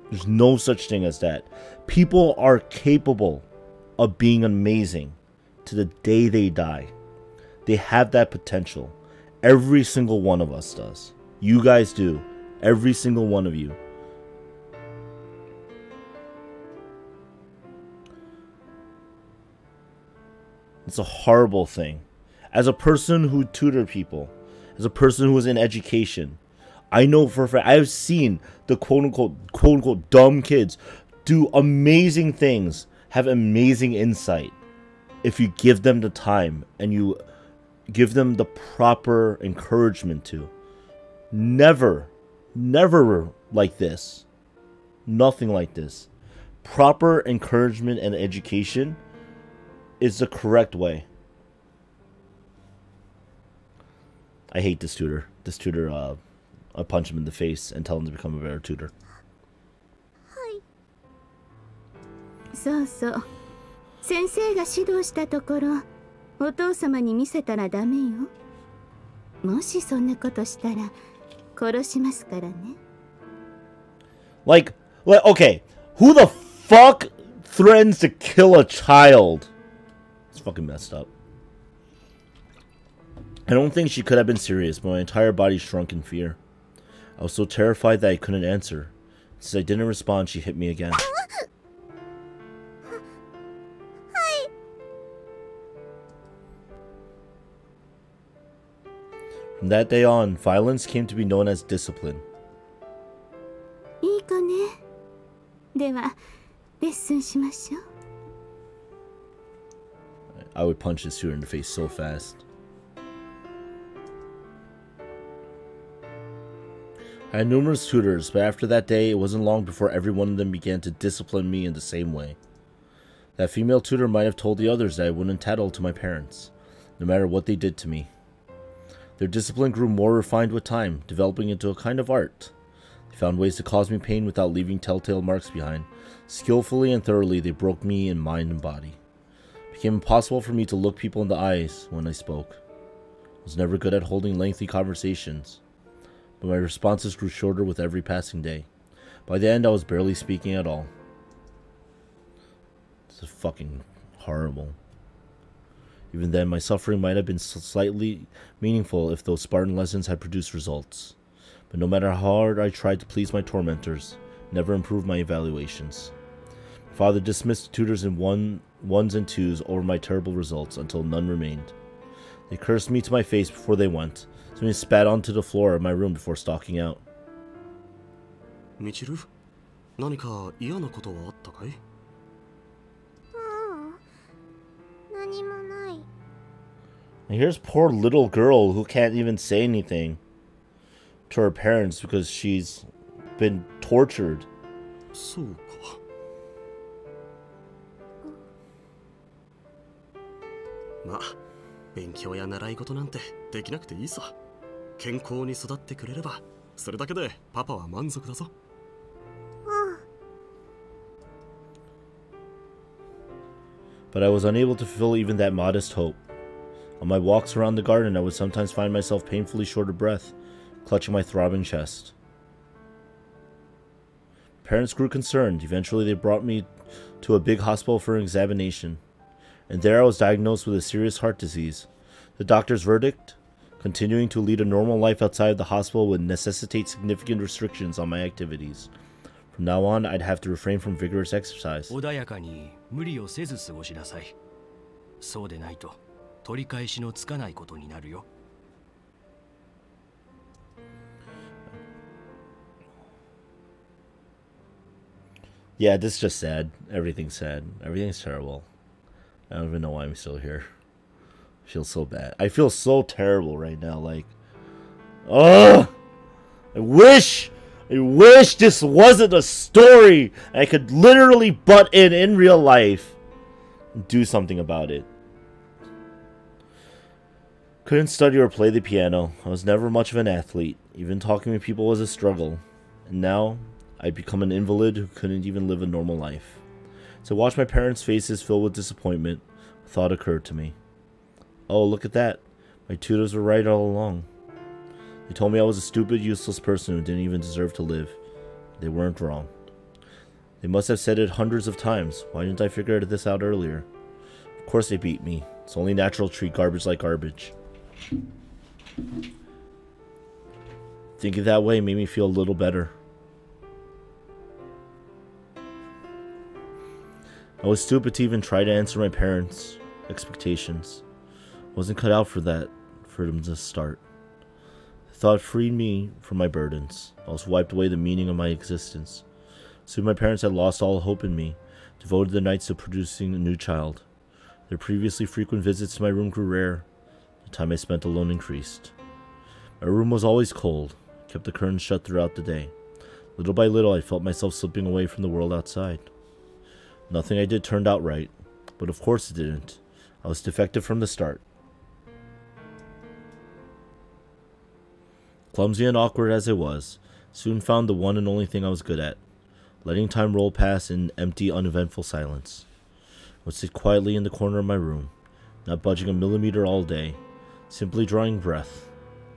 There's no such thing as that. People are capable of being amazing to the day they die. They have that potential. Every single one of us does. You guys do. Every single one of you. It's a horrible thing. As a person who tutored people, as a person who was in education, I know for a fact, I've seen the quote unquote dumb kids do amazing things, have amazing insight, if you give them the time and you give them the proper encouragement to. Never like this. Nothing like this. Proper encouragement and education is the correct way. I hate this tutor. This tutor, I'll punch him in the face and tell him to become a better tutor. そうそう。先生が指導したところ、お父様に見せたらダメよ。もしそんなことしたら殺しますからね。Like, okay, who the fuck threatens to kill a child? It's fucking messed up. I don't think she could have been serious, but my entire body shrunk in fear. I was so terrified that I couldn't answer. Since I didn't respond, she hit me again. From that day on, violence came to be known as discipline. いい子ね。では、レッスンしましょう。I would punch this tutor in the face so fast. I had numerous tutors, but after that day, it wasn't long before every one of them began to discipline me in the same way. That female tutor might have told the others that I wouldn't tattle to my parents, no matter what they did to me. Their discipline grew more refined with time, developing into a kind of art. They found ways to cause me pain without leaving telltale marks behind. Skillfully and thoroughly, they broke me in mind and body. It became impossible for me to look people in the eyes when I spoke. I was never good at holding lengthy conversations, but my responses grew shorter with every passing day. By the end, I was barely speaking at all. This is fucking horrible. Even then, my suffering might have been slightly meaningful if those Spartan lessons had produced results. But no matter how hard I tried to please my tormentors, it never improved my evaluations. My father dismissed tutors in ones and twos over my terrible results until none remained. They cursed me to my face before they went, so they spat onto the floor of my room before stalking out. Michiru, 何か嫌なことはあったかい? And here's poor little girl who can't even say anything to her parents because she's been tortured. そうか。まあ、勉強や習い事なんてできなくていいさ。健康に育ってくれれば、それだけでパパは満足だぞ。But I was unable to fulfill even that modest hope. On my walks around the garden, I would sometimes find myself painfully short of breath, clutching my throbbing chest. Parents grew concerned. Eventually, they brought me to a big hospital for an examination, and there I was diagnosed with a serious heart disease. The doctor's verdict? Continuing to lead a normal life outside of the hospital would necessitate significant restrictions on my activities. From now on, I'd have to refrain from vigorous exercise. 穏やかに無理をせず過ごしなさい。そうでないと取り返しのつかないことになるよ。Yeah, this is just sad. Everything's sad. Everything's terrible. I don't even know why I'm still here. I feel so bad. I feel so terrible right now. Like, ugh! I wish this wasn't a story. I could literally butt in real life and do something about it. Couldn't study or play the piano. I was never much of an athlete. Even talking to people was a struggle. And now, I'd become an invalid who couldn't even live a normal life. As I watched my parents' faces filled with disappointment, a thought occurred to me. Oh, look at that. My tutors were right all along. They told me I was a stupid, useless person who didn't even deserve to live. They weren't wrong. They must have said it hundreds of times. Why didn't I figure this out earlier? Of course they beat me. It's only natural to treat garbage like garbage. Thinking that way made me feel a little better. I was stupid to even try to answer my parents' expectations. I wasn't cut out for that, for them to start. The thought freed me from my burdens. I also wiped away the meaning of my existence. Soon my parents had lost all hope in me, devoted their nights to producing a new child. Their previously frequent visits to my room grew rare. The time I spent alone increased. My room was always cold, kept the curtains shut throughout the day. Little by little, I felt myself slipping away from the world outside. Nothing I did turned out right, but of course it didn't. I was defective from the start. Clumsy and awkward as I was, soon found the one and only thing I was good at, letting time roll past in empty, uneventful silence. I would sit quietly in the corner of my room, not budging a millimeter all day, simply drawing breath.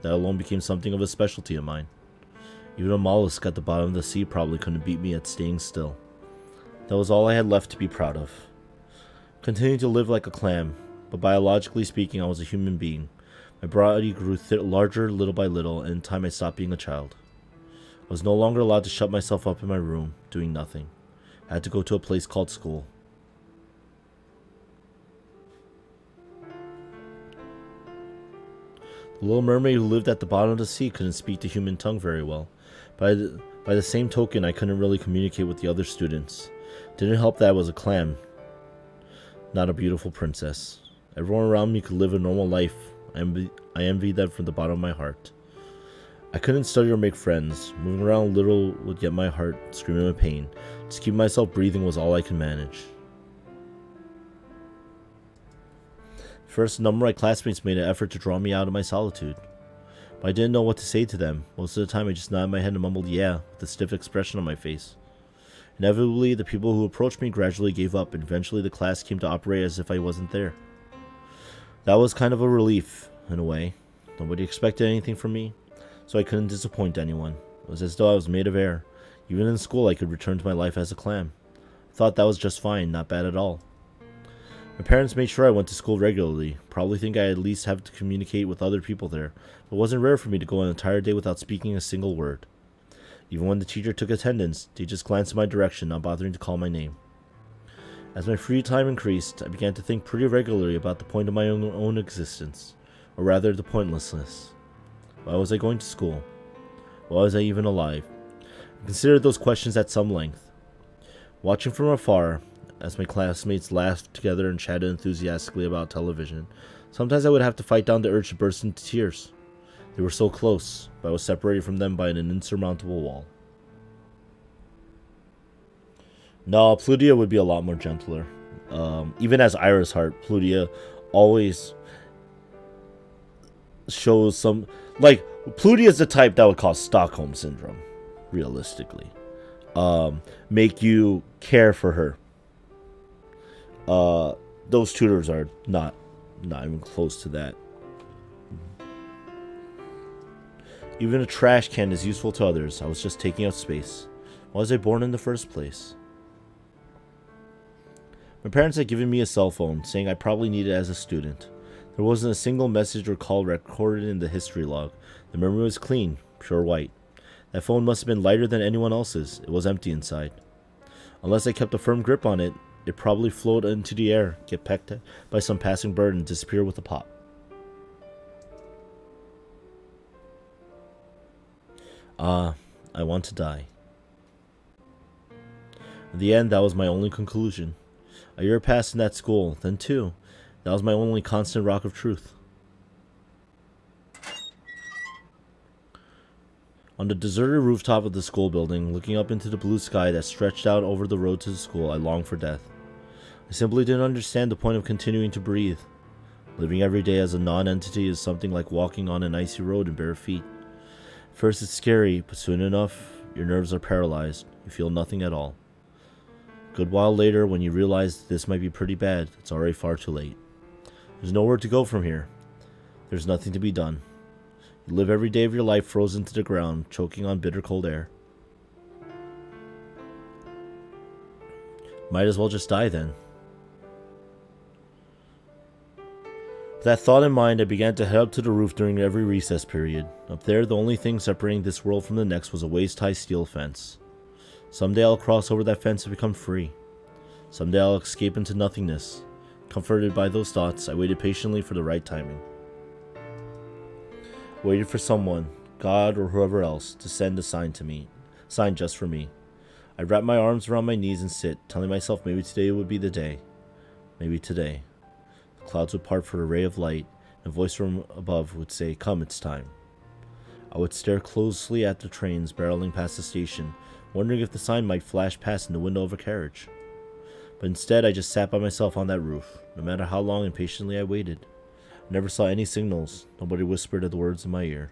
That alone became something of a specialty of mine. Even a mollusk at the bottom of the sea probably couldn't beat me at staying still. That was all I had left to be proud of. Continuing to live like a clam, but biologically speaking, I was a human being. My body grew larger little by little, and in time I stopped being a child. I was no longer allowed to shut myself up in my room, doing nothing. I had to go to a place called school. The little mermaid who lived at the bottom of the sea couldn't speak the human tongue very well. By the same token, I couldn't really communicate with the other students. Didn't help that I was a clam, not a beautiful princess. Everyone around me could live a normal life. I envied them from the bottom of my heart. I couldn't study or make friends. Moving around a little would get my heart screaming with pain. Just keeping myself breathing was all I could manage. First, a number of my classmates made an effort to draw me out of my solitude. But I didn't know what to say to them. Most of the time I just nodded my head and mumbled yeah, with a stiff expression on my face. Inevitably, the people who approached me gradually gave up, and eventually the class came to operate as if I wasn't there. That was kind of a relief, in a way. Nobody expected anything from me, so I couldn't disappoint anyone. It was as though I was made of air. Even in school, I could return to my life as a clam. I thought that was just fine, not bad at all. My parents made sure I went to school regularly, probably think I at least have to communicate with other people there, but it wasn't rare for me to go an entire day without speaking a single word. Even when the teacher took attendance, they just glanced in my direction, not bothering to call my name. As my free time increased, I began to think pretty regularly about the point of my own existence, or rather the pointlessness. Why was I going to school? Why was I even alive? I considered those questions at some length. Watching from afar, as my classmates laughed together and chatted enthusiastically about television, sometimes I would have to fight down the urge to burst into tears. They were so close, but I was separated from them by an insurmountable wall. No, Plutia would be a lot more gentler. Even as Iris Heart, Plutia always shows some... Like, Plutia is the type that would cause Stockholm Syndrome, realistically. Make you care for her. Those tutors are not even close to that. Even a trash can is useful to others. I was just taking up space. Why was I born in the first place? My parents had given me a cell phone, saying I probably needed it as a student. There wasn't a single message or call recorded in the history log. The memory was clean, pure white. That phone must have been lighter than anyone else's. It was empty inside. Unless I kept a firm grip on it, it probably floated into the air, get pecked by some passing bird, and disappear with a pop. I want to die. In the end, that was my only conclusion. A year passed in that school, then two. That was my only constant rock of truth. On the deserted rooftop of the school building, looking up into the blue sky that stretched out over the road to the school, I longed for death. I simply didn't understand the point of continuing to breathe. Living every day as a non-entity is something like walking on an icy road in bare feet. First it's scary, but soon enough, your nerves are paralyzed. You feel nothing at all. A good while later, when you realize this might be pretty bad, it's already far too late. There's nowhere to go from here. There's nothing to be done. You live every day of your life frozen to the ground, choking on bitter cold air. Might as well just die then. With that thought in mind, I began to head up to the roof during every recess period. Up there, the only thing separating this world from the next was a waist-high steel fence. Someday I'll cross over that fence and become free. Someday I'll escape into nothingness. Comforted by those thoughts, I waited patiently for the right timing. Waited for someone, God or whoever else, to send a sign to me. Sign just for me. I'd wrap my arms around my knees and sit, telling myself maybe today would be the day. Maybe today. The clouds would part for a ray of light, and a voice from above would say, "Come, it's time." I would stare closely at the trains barreling past the station, wondering if the sign might flash past in the window of a carriage. But instead, I just sat by myself on that roof. No matter how long and patiently I waited, I never saw any signals. Nobody whispered the words in my ear.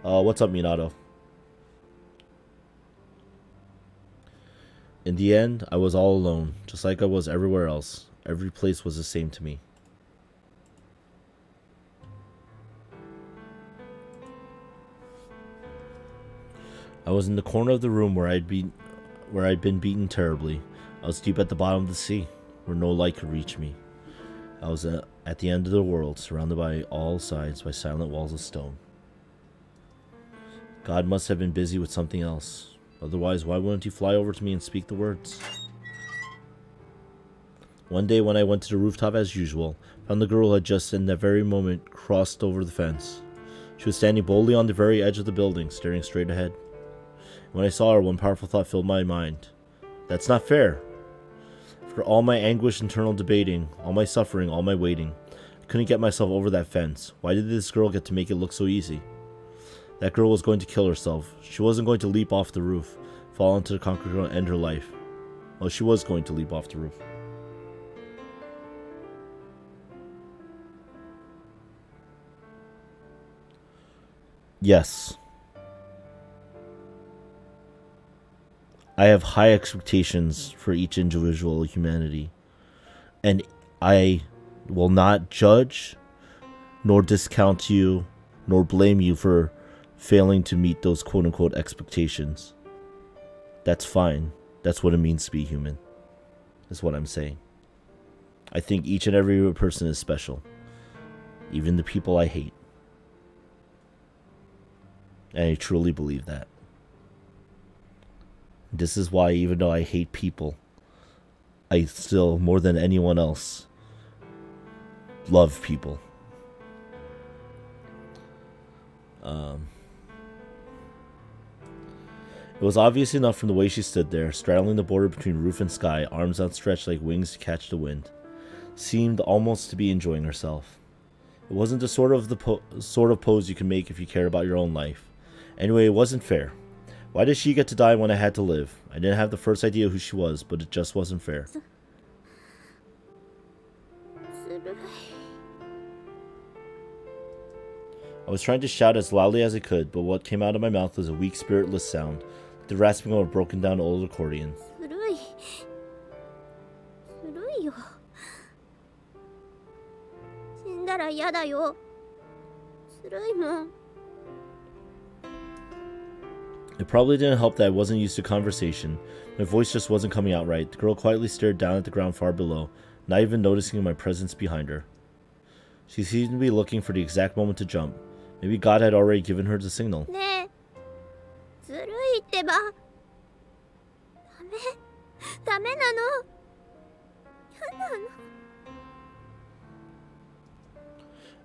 What's up, Minato? In the end, I was all alone, just like I was everywhere else. Every place was the same to me. I was in the corner of the room where I'd been beaten terribly. I was deep at the bottom of the sea, where no light could reach me. I was at the end of the world, surrounded by all sides by silent walls of stone. God must have been busy with something else. Otherwise, why wouldn't he fly over to me and speak the words? One day when I went to the rooftop as usual, I found the girl who had just in that very moment crossed over the fence. She was standing boldly on the very edge of the building, staring straight ahead. When I saw her, one powerful thought filled my mind. That's not fair. For all my anguish, internal debating, all my suffering, all my waiting, I Couldn't get myself over that fence. Why did this girl get to make it look so easy? That girl was going to kill herself. She wasn't going to leap off the roof, fall into the concrete and end her life. Well, she was going to leap off the roof. Yes. I have high expectations for each individual humanity. And I will not judge, nor discount you, nor blame you for failing to meet those quote-unquote expectations. That's fine. That's what it means to be human. That's what I'm saying. I think each and every person is special. Even the people I hate. And I truly believe that. This is why, even though I hate people, I still, more than anyone else, love people. It was obvious enough from the way she stood there, straddling the border between roof and sky, arms outstretched like wings to catch the wind. Seemed almost to be enjoying herself. It wasn't the sort of pose you can make if you care about your own life. Anyway, it wasn't fair. Why did she get to die when I had to live? I didn't have the first idea who she was, but it just wasn't fair. I was trying to shout as loudly as I could, but what came out of my mouth was a weak, spiritless sound, the rasping of a broken down old accordion. It probably didn't help that I wasn't used to conversation. My voice just wasn't coming out right. The girl quietly stared down at the ground far below, not even noticing my presence behind her. She seemed to be looking for the exact moment to jump. Maybe God had already given her the signal. I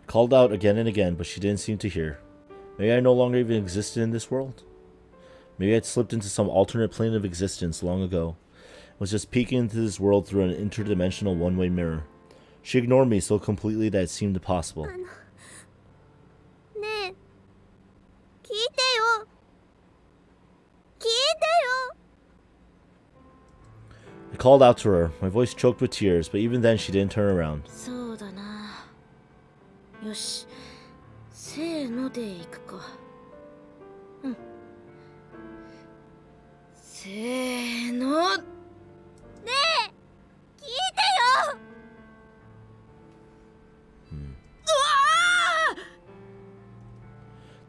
called out again and again, but she didn't seem to hear. Maybe I no longer even existed in this world. Maybe I'd slipped into some alternate plane of existence long ago. I was just peeking into this world through an interdimensional one-way mirror. She ignored me so completely that it seemed impossible. I called out to her, my voice choked with tears, but even then she didn't turn around.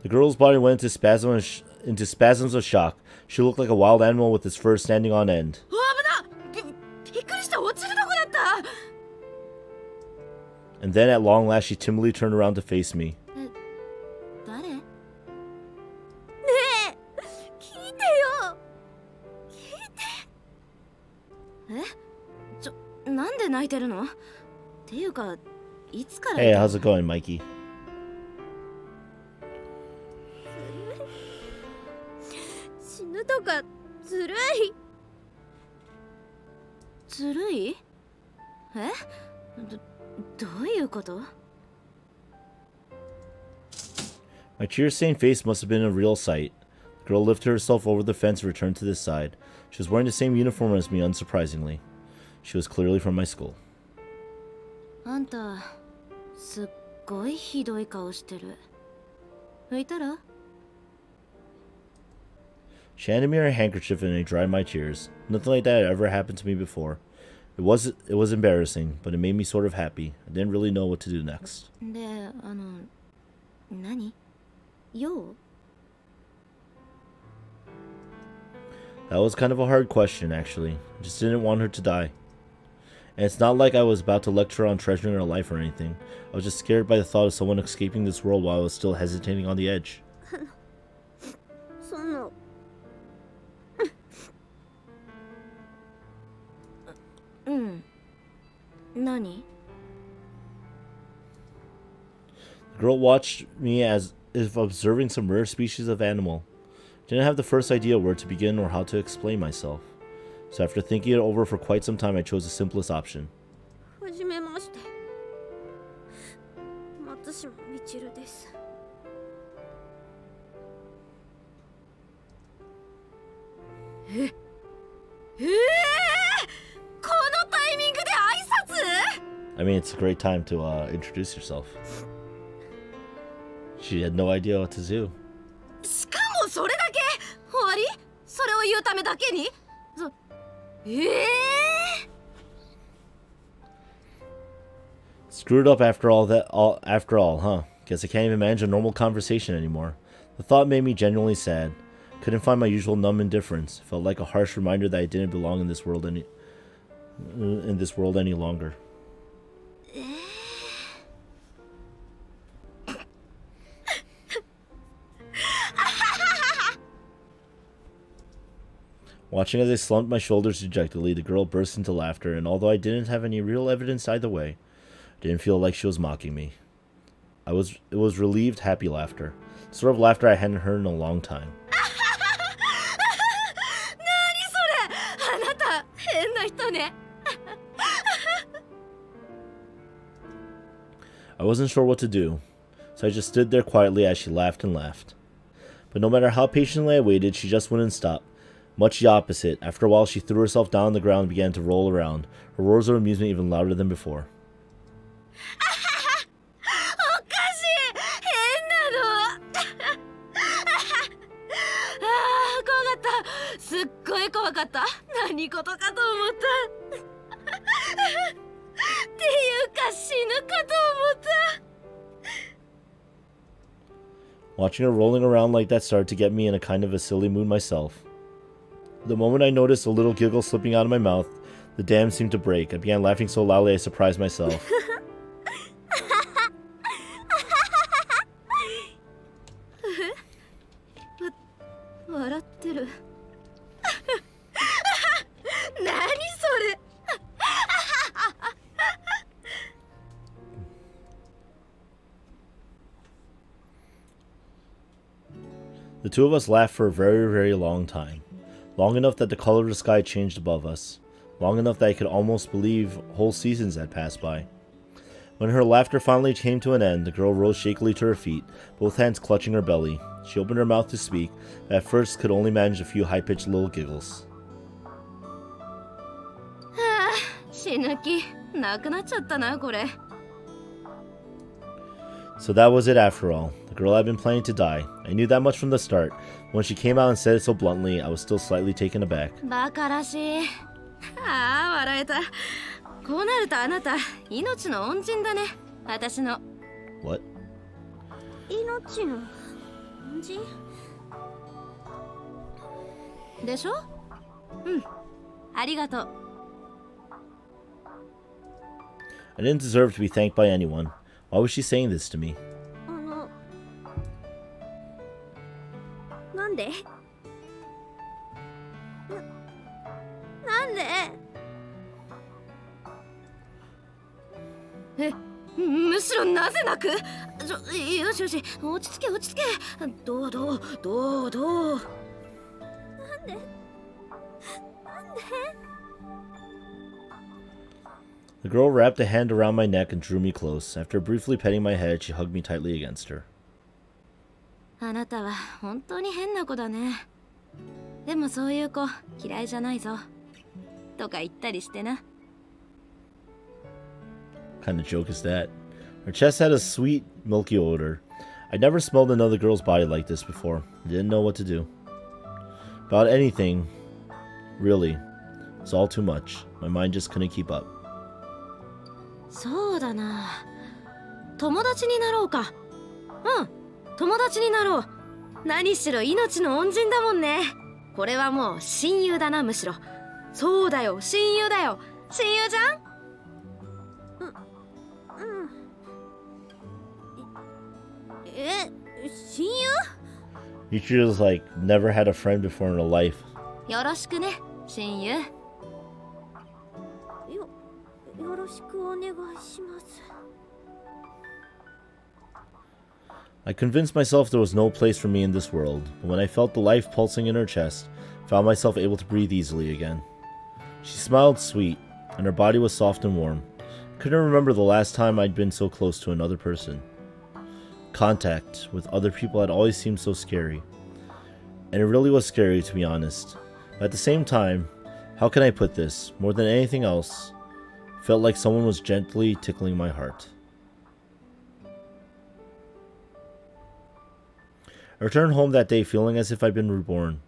The girl's body went into spasms of shock. She looked like a wild animal with its fur standing on end. And then at long last she timidly turned around to face me. Hey, how's it going, Mikey? My tear-stained face must have been a real sight. The girl lifted herself over the fence and returned to this side. She was wearing the same uniform as me, unsurprisingly. She was clearly from my school. She handed me her handkerchief and I dried my tears. Nothing like that had ever happened to me before. It was embarrassing, but it made me sort of happy. I didn't really know what to do next. That was kind of a hard question, actually. I just didn't want her to die. And it's not like I was about to lecture on treasuring her life or anything. I was just scared by the thought of someone escaping this world while I was still hesitating on the edge. The girl watched me as if observing some rare species of animal. Didn't have the first idea where to begin or how to explain myself. So after thinking it over for quite some time, I chose the simplest option. 島みちるです。このタイミングで挨拶？ I mean, it's a great time to introduce yourself. She had no idea what to do. しかもそれだけ？終わり？それを言うためだけに？Screwed up after all, huh? Guess I can't even manage a normal conversation anymore. The thought made me genuinely sad. Couldn't find my usual numb indifference. Felt like a harsh reminder that I didn't belong in this world any longer. Watching as I slumped my shoulders dejectedly, the girl burst into laughter, and although I didn't have any real evidence either way, I didn't feel like she was mocking me. It was relieved, happy laughter. The sort of laughter I hadn't heard in a long time. I wasn't sure what to do, so I just stood there quietly as she laughed and laughed. But no matter how patiently I waited, she just wouldn't stop. Much the opposite. After a while, she threw herself down on the ground and began to roll around, her roars of amusement even louder than before. Watching her rolling around like that started to get me in a kind of a silly mood myself. The moment I noticed a little giggle slipping out of my mouth, the dam seemed to break. I began laughing so loudly I surprised myself. The two of us laughed for a very, very long time. Long enough that the color of the sky changed above us. Long enough that I could almost believe whole seasons had passed by. When her laughter finally came to an end, the girl rose shakily to her feet, both hands clutching her belly. She opened her mouth to speak, but at first could only manage a few high-pitched little giggles. So that was it after all. The girl had been planning to die. I knew that much from the start. When she came out and said it so bluntly, I was still slightly taken aback. What? I didn't deserve to be thanked by anyone. Why was she saying this to me? The girl wrapped a hand around my neck and drew me close. After briefly petting my head, she hugged me tightly against her. Kind of joke is that? Her chest had a sweet, milky odor. I'd never smelled another girl's body like this before. I didn't know what to do. About anything, really. It was all too much. My mind just couldn't keep up. そうだな。友達になろうか。うん、友達になろう。何しろ命の恩人だもんね。これはもう親友だな、むしろ。そうだよ、親友だよ。親友じゃん？親友？ Michiru's like never had a friend before in her life. よろしくね、親友。よろしくお願いします。 I convinced myself there was no place for me in this world, but when I felt the life pulsing in her chest, I found myself able to breathe easily again. She smiled sweet, and her body was soft and warm. I couldn't remember the last time I'd been so close to another person. Contact with other people had always seemed so scary. And it really was scary, to be honest. But at the same time, how can I put this? More than anything else, felt like someone was gently tickling my heart. I returned home that day feeling as if I'd been reborn.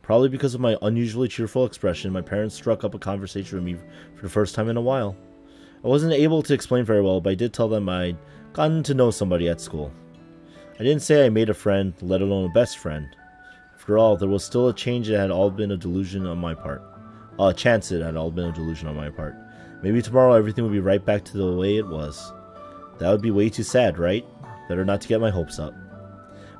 Probably because of my unusually cheerful expression, my parents struck up a conversation with me for the first time in a while. I wasn't able to explain very well, but I did tell them I'd gotten to know somebody at school. I didn't say I made a friend, let alone a best friend. After all, there was still a change that had all been a delusion on my part. A chance it had all been a delusion on my part. Maybe tomorrow everything would be right back to the way it was. That would be way too sad, right? Better not to get my hopes up.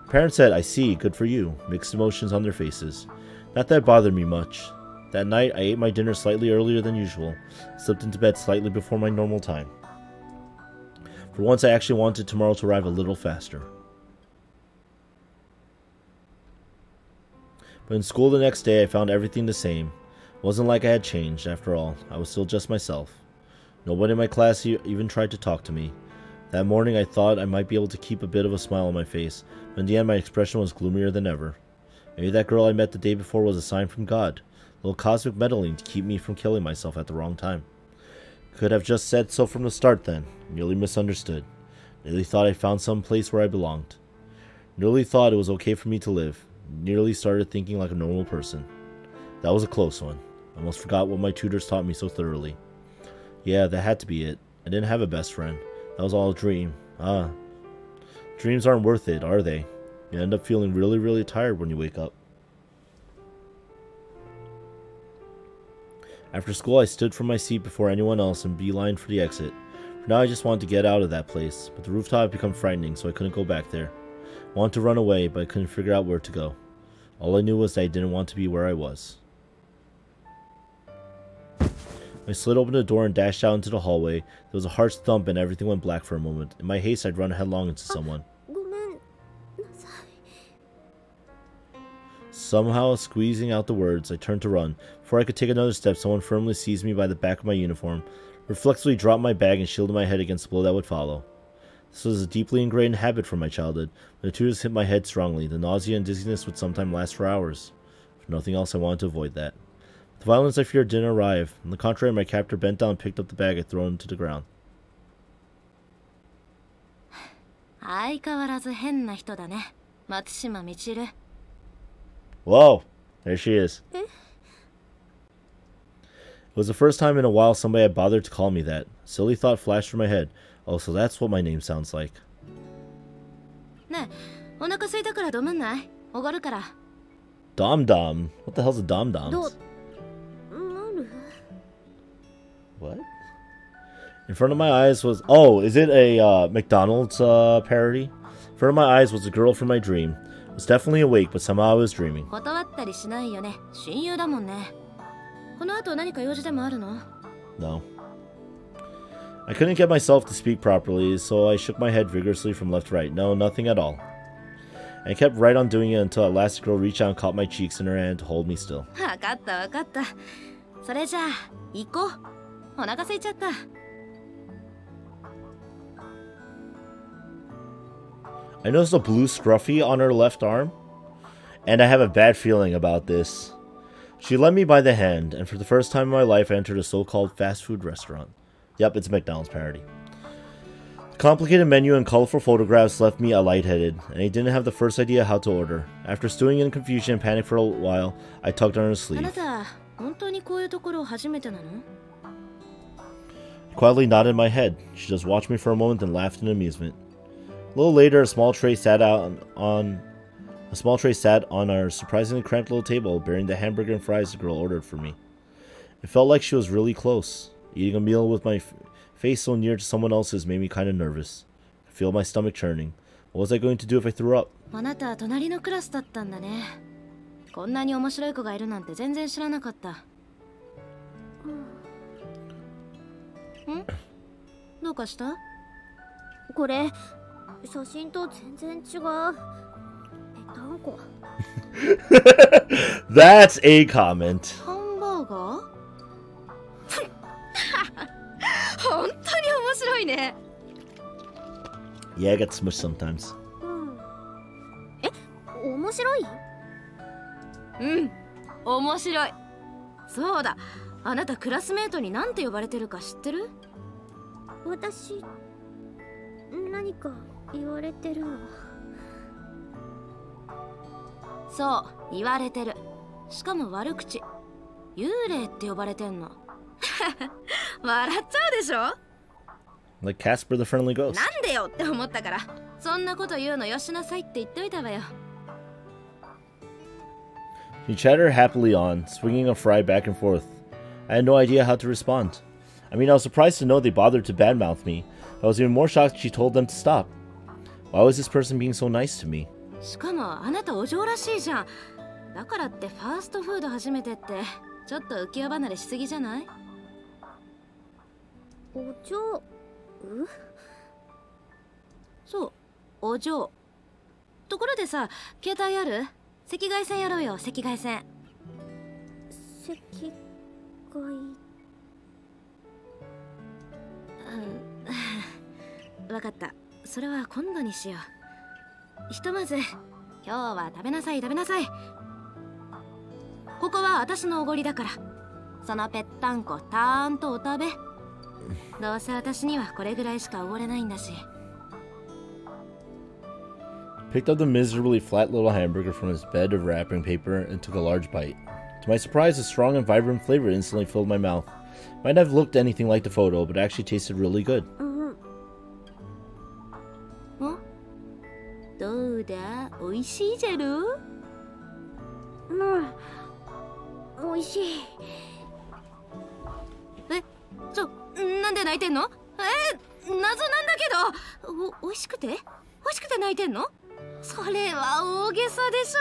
My parents said, I see, good for you, mixed emotions on their faces. Not that it bothered me much. That night, I ate my dinner slightly earlier than usual, slipped into bed slightly before my normal time. For once, I actually wanted tomorrow to arrive a little faster. But in school the next day, I found everything the same. It wasn't like I had changed, after all. I was still just myself. Nobody in my class even tried to talk to me. That morning, I thought I might be able to keep a bit of a smile on my face, but in the end, my expression was gloomier than ever. Maybe that girl I met the day before was a sign from God. A little cosmic meddling to keep me from killing myself at the wrong time. Could have just said so from the start then. Nearly misunderstood. Nearly thought I found some place where I belonged. Nearly thought it was okay for me to live. Nearly started thinking like a normal person. That was a close one. I almost forgot what my tutors taught me so thoroughly. Yeah, that had to be it. I didn't have a best friend. That was all a dream. Dreams aren't worth it, are they? You end up feeling really, really tired when you wake up. After school, I stood from my seat before anyone else and beelined for the exit. For now, I just wanted to get out of that place, but the rooftop had become frightening, so I couldn't go back there. I wanted to run away, but I couldn't figure out where to go. All I knew was that I didn't want to be where I was. I slid open the door and dashed out into the hallway. There was a harsh thump and everything went black for a moment. In my haste, I'd run headlong into someone. Somehow, squeezing out the words, I turned to run. Before I could take another step, someone firmly seized me by the back of my uniform, reflexively dropped my bag and shielded my head against the blow that would follow. This was a deeply ingrained habit from my childhood. When the tutors hit my head strongly, the nausea and dizziness would sometimes last for hours. For nothing else, I wanted to avoid that. The violence I feared didn't arrive. On the contrary, my captor bent down and picked up the bag I'd thrown to the ground. Whoa! There she is. It was the first time in a while somebody had bothered to call me that. A silly thought flashed through my head. Oh, so that's what my name sounds like. Dom-dom? What the hell's a dom-doms? What? In front of my eyes was... Oh, is it a McDonald's parody? In front of my eyes was a girl from my dream. I was definitely awake, but somehow I was dreaming. No. I couldn't get myself to speak properly, so I shook my head vigorously from left to right. No, nothing at all. And I kept right on doing it until at last the girl reached out and caught my cheeks in her hand to hold me still. I noticed a blue scruffy on her left arm, and I have a bad feeling about this. She led me by the hand, and for the first time in my life I entered a so-called fast food restaurant. Yep, it's a McDonald's parody. The complicated menu and colorful photographs left me lightheaded, and I didn't have the first idea how to order. After stewing in confusion and panic for a while, I tugged on her sleeve. I quietly nodded my head. She just watched me for a moment and laughed in amusement. A little later, a small tray sat on our surprisingly cramped little table, bearing the hamburger and fries the girl ordered for me. It felt like she was really close. Eating a meal with my face so near to someone else's made me kind of nervous. I feel my stomach churning. What was I going to do if I threw up? That's a comment. Yeah, I get smushed sometimes. え、面白い？うん、面白い。そうだ、あなたクラスメートに何て呼ばれてるか知ってる？私、何か言われてるの？そう、言われてる。しかも悪口。幽霊って呼ばれてんの。笑っちゃうでしょ？ Like Casper the Friendly Ghost. なんでよって思ったから、そんなこと言うのよしなさいって言っといたわよ。She chattered happily on, swinging a fry back and forth. I had no idea how to respond. I mean, I was surprised to know they bothered to badmouth me. I was even more shocked she told them to stop. Why was this person being so nice to me? しかもあなたお嬢らしいじゃん。だからってファーストフード初めてってちょっと浮世離れしすぎじゃない？お嬢？そう、お嬢。ところでさ、携帯ある？赤外線やろうよ、赤外線。赤外。わかった。それは今度にしよう。ひとまず今日は食べなさい食べなさい。ここは私のおごりだから。そのぺったんこたーんとお食べ。どうせ私にはこれぐらいしかおごれないんだし。Picked up the miserably flat little hamburger from his bed of wrapping paper and took a large bite. To my surprise, a strong and vibrant flavor instantly filled my mouth. Might not have looked anything like the photo, but it actually tasted really good. どうだ、美味しいじゃろ？美味しい。なんで泣いてんの？謎なんだけど。美味しくて泣いてんの？それは大げさでし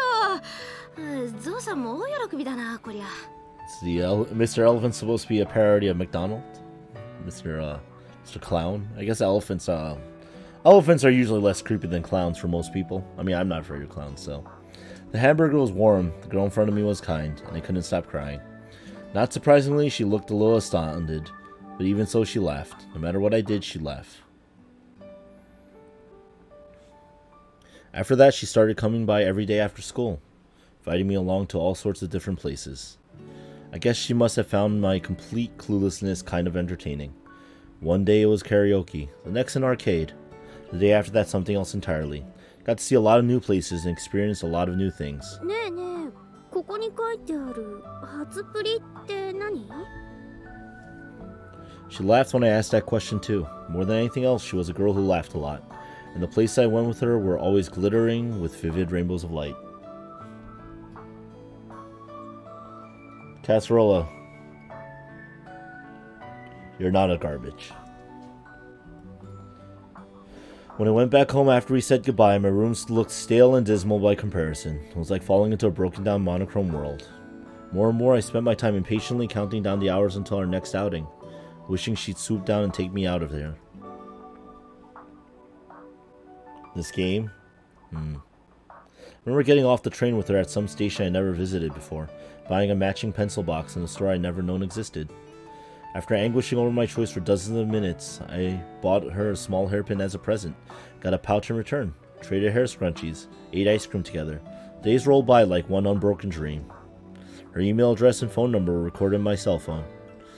ょ。ゾウさんも大喜びだな、こりゃ。Mr. Elephant's supposed to be a parody of McDonald? Mr. Clown? I guess elephants are usually less creepy than clowns for most people. I mean, I'm not afraid of clowns, so. The hamburger was warm, the girl in front of me was kind, and I couldn't stop crying. Not surprisingly, she looked a little astounded, but even so she laughed. No matter what I did, she'd laugh. After that, she started coming by every day after school, inviting me along to all sorts of different places. I guess she must have found my complete cluelessness kind of entertaining. One day it was karaoke, the next an arcade. The day after that, something else entirely. Got to see a lot of new places and experience a lot of new things. ねえねえ、ここに書いてある初プリって何？ She laughed when I asked that question too. More than anything else, she was a girl who laughed a lot. And the places I went with her were always glittering with vivid rainbows of light. Casserola. You're not a garbage. When I went back home after we said goodbye, my room looked stale and dismal by comparison. It was like falling into a broken down monochrome world. More and more, I spent my time impatiently counting down the hours until our next outing, wishing she'd swoop down and take me out of there. This game? I remember getting off the train with her at some station I never visited before, buying a matching pencil box in a store I'd never known existed. After anguishing over my choice for dozens of minutes, I bought her a small hairpin as a present, got a pouch in return, traded hair scrunchies, ate ice cream together. Days rolled by like one unbroken dream. Her email address and phone number were recorded in my cell phone.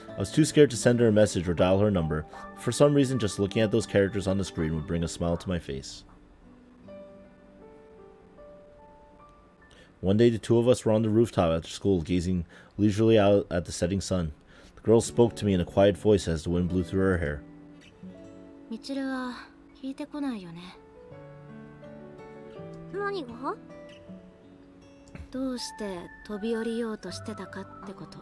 I was too scared to send her a message or dial her number. For some reason, just looking at those characters on the screen would bring a smile to my face. One day, the two of us were on the rooftop after school, gazing leisurely out at the setting sun. The girl spoke to me in a quiet voice as the wind blew through her hair. Michiru は聞いてこないよね。何が？どうして飛び降りようとしてたかってこと。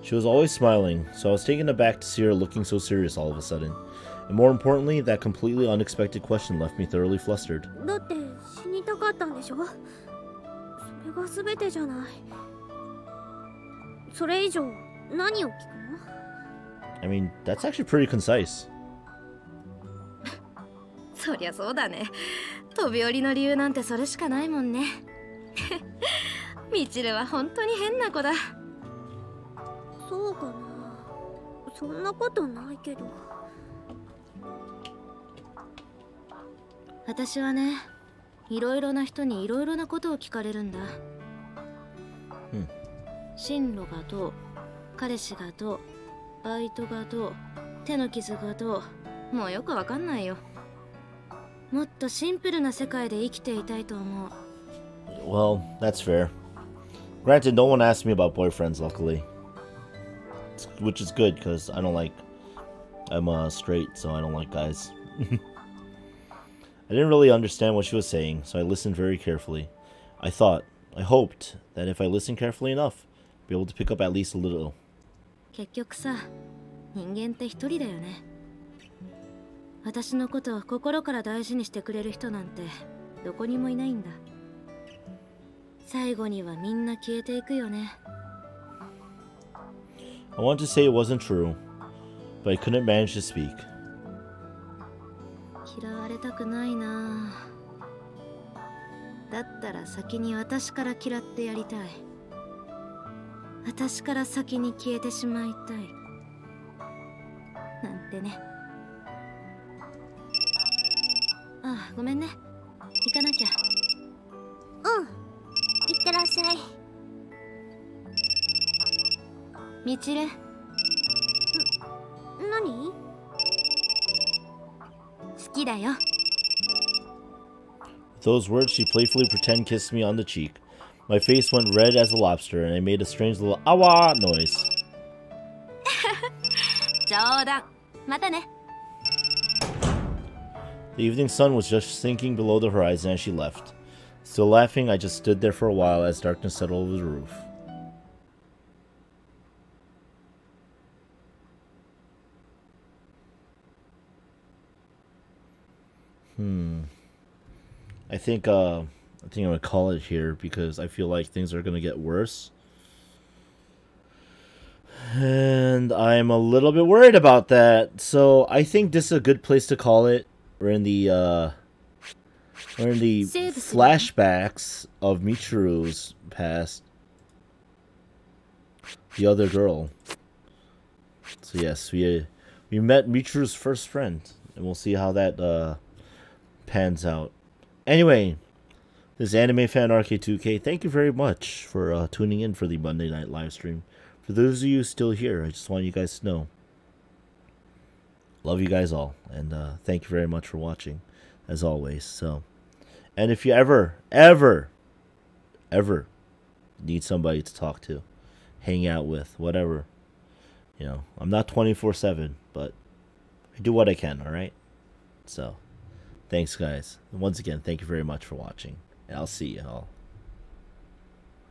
She was always smiling, so I was taken aback to see her looking so serious all of a sudden. And more importantly, that completely unexpected question left me thoroughly flustered. だって死にたかったんでしょ？それが全てじゃない。それ以上何を聞くの？ I mean, that's actually pretty concise. そりゃそうだね。飛び降りの理由なんてそれしかないもんね。ミチルは本当に変な子だ。そうかな。そんなことないけど。私はね、いろいろな人にいろいろなことを聞かれるんだ。進路がどう、彼氏がどう、バイトがどう、手の傷がどう、もうよくわかんないよ。もっとシンプルな世界で生きていたいと思う。Well, that's fair. Granted, no one asked me about boyfriends, luckily. Which is good, because I don't like... I'm straight, so I don't like guys. I didn't really understand what she was saying, so I listened very carefully. I hoped, that if I listened carefully enough, I'd be able to pick up at least a little. 結局さ、人間って一人だよね。私のことを心から大事にしてくれる人なんてどこにもいないんだ。最後にはみんな消えていくよね。I wanted to say it wasn't true, but I couldn't manage to speak. 嫌われたくないな。だったら先に私から嫌ってやりたい。私から先に消えてしまいたい。なんてね。ああ、ごめんね。行かなきゃ。うん。いってらっしゃい。みちる。何？好きだよ。With those words, she playfully pretend kissed me on the cheek. My face went red as a lobster, and I made a strange little awa noise. 冗談。またね。The evening sun was just sinking below the horizon as she left. Still laughing, I just stood there for a while as darkness settled over the roof. I think I'm gonna call it here because I feel like things are gonna get worse. And I'm a little bit worried about that. So I think this is a good place to call it. We're in the flashbacks of Michiru's past. The other girl. So yes, we met Michiru's first friend, and we'll see how that pans out. Anyway, this is animefanrk2k. Thank you very much for tuning in for the Monday Night Livestream. For those of you still here, I just want you guys to know, love you guys all, and thank you very much for watching, as always. So, and if you ever need somebody to talk to, hang out with, whatever, you know, I'm not 24/7, but I do what I can. All right. So, thanks, guys. And once again, thank you very much for watching, and I'll see you all